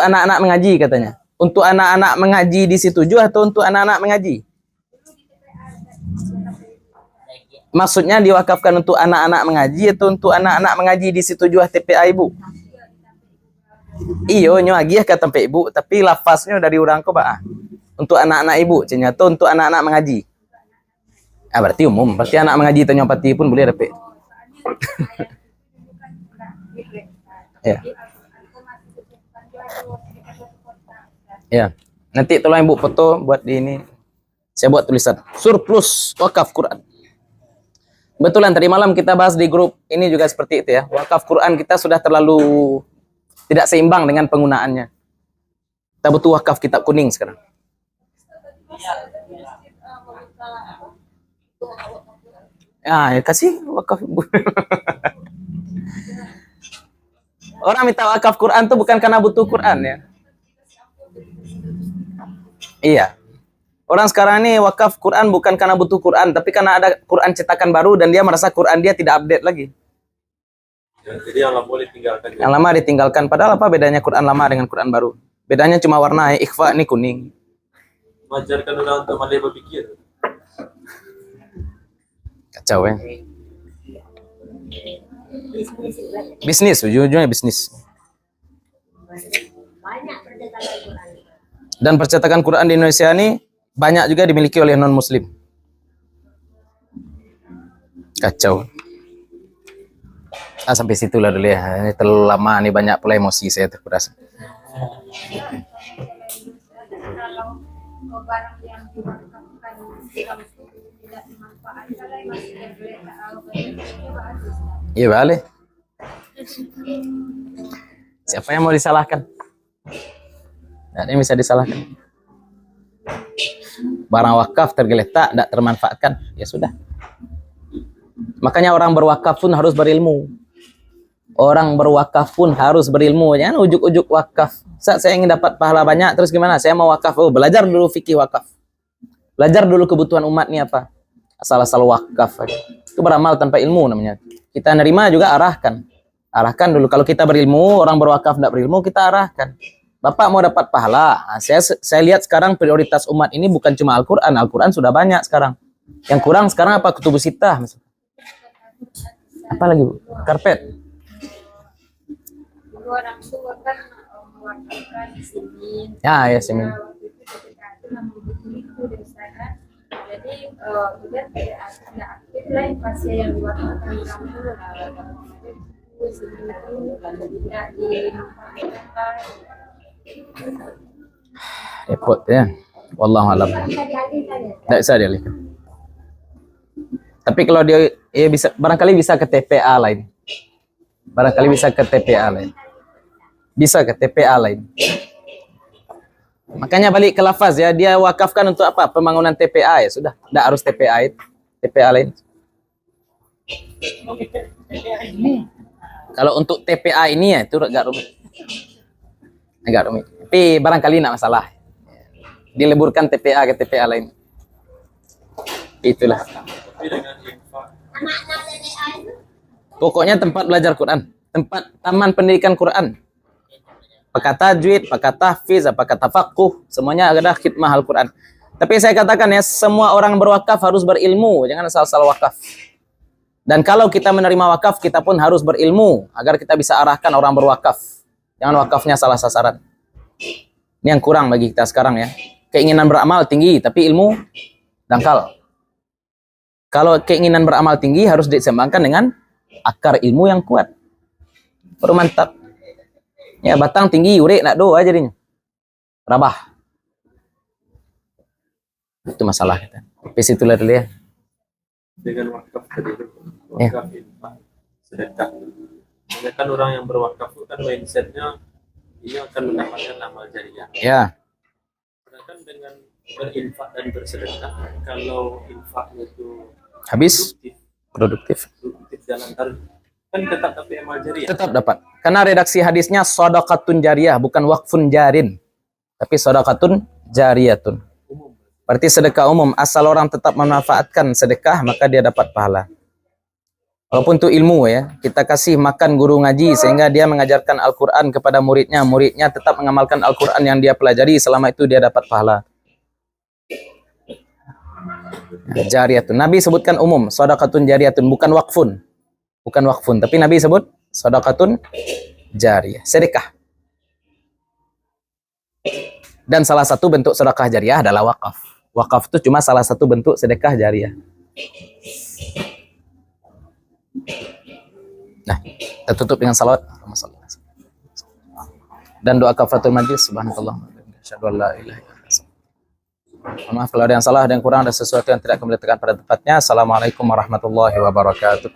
anak-anak mengaji katanya. Untuk anak-anak mengaji di situ juga atau untuk anak-anak mengaji? Maksudnya diwakafkan untuk anak-anak mengaji atau untuk anak-anak mengaji di situ juga TPA ibu? Iyo nyo agiah kata ibu, tapi lafaznya dari orang ko Pak. Untuk anak-anak ibu, cenya atau untuk anak-anak mengaji. Ah berarti umum, berarti anak mengaji tanya pati pun boleh dapat. Ya. Ya. Nanti tolong ibu foto buat di ini. Saya buat tulisan surplus wakaf Quran. Betulan tadi malam kita bahas di grup ini juga seperti itu ya. Wakaf Quran kita sudah terlalu tidak seimbang dengan penggunaannya. Kita butuh wakaf kitab kuning sekarang. Ya kasih wakaf ibu. Orang minta wakaf Quran tuh bukan karena butuh Quran ya. Iya. Orang sekarang ini wakaf Quran bukan karena butuh Quran, tapi karena ada Quran cetakan baru dan dia merasa Quran dia tidak update lagi. Ya, jadi yang lama boleh tinggalkan. Yang lama ditinggalkan. Padahal apa bedanya Quran lama dengan Quran baru? Bedanya cuma warna, ikhfa ini kuning. Mengajarkan orang untuk pandai berpikir. Kacau ya. Bisnis, ujung-ujungnya bisnis. Banyak percetakan Quran. Dan percetakan Quran di Indonesia ini banyak juga dimiliki oleh non-muslim. Kacau. Ah, sampai situlah dulu ya. Ini terlalu lama nih, banyak pula emosi saya terkuras. Kalau barang yang diwakafkan tidak dimanfaatkan, masih Iya, boleh. Siapa yang mau disalahkan? Tidak ada yang bisa disalahkan. Barang wakaf tergeletak, tidak termanfaatkan, ya sudah. Makanya orang berwakaf pun harus berilmu. Orang berwakaf pun harus berilmu. Jangan ujuk-ujuk wakaf. Saat saya ingin dapat pahala banyak, terus gimana? Saya mau wakaf. Oh, belajar dulu fikih wakaf. Belajar dulu kebutuhan umat ini apa. Asal-asal wakaf. Itu beramal tanpa ilmu namanya. Kita nerima juga arahkan. Arahkan dulu. Kalau kita berilmu, orang berwakaf tidak berilmu, kita arahkan. Bapak mau dapat pahala. Nah, saya lihat sekarang prioritas umat ini bukan cuma Al-Quran. Al-Quran sudah banyak sekarang. Yang kurang sekarang apa? Kutubus sittah. Apa lagi, Bu? Karpet. orang tua kan mewakilkan Simin. Ya, ya Simin. Waktu itu ketika itu memang itu dari sana. Jadi kemudian tidak aktif lah pasien yang diwakilkan kamu itu Simin itu tidak dimanfaatkan. Repot ya. Wallahu a'lam. Tidak bisa dialihkan. Tapi kalau dia bisa, barangkali bisa ke TPA lain. Barangkali bisa ke TPA lain. Bisa ke TPA lain. Makanya balik ke lafaz ya, dia wakafkan untuk apa? Pembangunan TPA ya sudah. Tidak harus TPA itu. TPA lain. Kalau untuk TPA ini ya itu agak rumit. Agak rumit. Tapi barangkali tidak masalah. Dileburkan TPA ke TPA lain. Itulah. Pokoknya tempat belajar Quran, tempat taman pendidikan Quran. Pakai tajwid, pakai tahfiz, pakai tafaqquh, semuanya ada khidmah Al-Quran. Tapi saya katakan ya, semua orang berwakaf harus berilmu, jangan asal-asal wakaf. Dan kalau kita menerima wakaf, kita pun harus berilmu agar kita bisa arahkan orang berwakaf. Jangan wakafnya salah sasaran. Ini yang kurang bagi kita sekarang ya. Keinginan beramal tinggi, tapi ilmu dangkal. Kalau keinginan beramal tinggi harus disembangkan dengan akar ilmu yang kuat. baru mantap. Ya batang tinggi, urek nak doa jadinya. Rabah. Itu masalah kita. Di situ lah dulu ya. Dengan wakaf tadi itu, Ya. wakaf infak sedekah. Banyak kan orang yang berwakaf itu kan mindsetnya ini akan mendapatkan amal jariah. Ya, Sedangkan dengan berinfak dan bersedekah, kalau infaknya itu habis produktif, produktif. jalan taruh, kan tetap tapi amal jariah. Tetap dapat. Karena redaksi hadisnya shadaqatun jariyah, bukan waqfun jarin. Tapi shadaqatun jariyatun. Umum. Berarti sedekah umum. Asal orang tetap memanfaatkan sedekah, maka dia dapat pahala. Walaupun itu ilmu ya, kita kasih makan guru ngaji sehingga dia mengajarkan Al-Quran kepada muridnya. Muridnya tetap mengamalkan Al-Quran yang dia pelajari, selama itu dia dapat pahala. Jariyatun. Nabi sebutkan umum, shadaqatun jariyatun, bukan waqfun. Bukan waqfun, tapi Nabi sebut shadaqatun jariyah, sedekah. Dan salah satu bentuk sedekah jariyah adalah wakaf. Wakaf itu cuma salah satu bentuk sedekah jariyah. Nah, kita tutup dengan salawat. Dan doa kafaratul majlis. Subhanallah. Asyhadu an la ilaha illallah. Maaf kalau ada yang salah, ada yang kurang, ada sesuatu yang tidak kami letakkan pada tempatnya. Assalamualaikum warahmatullahi wabarakatuh.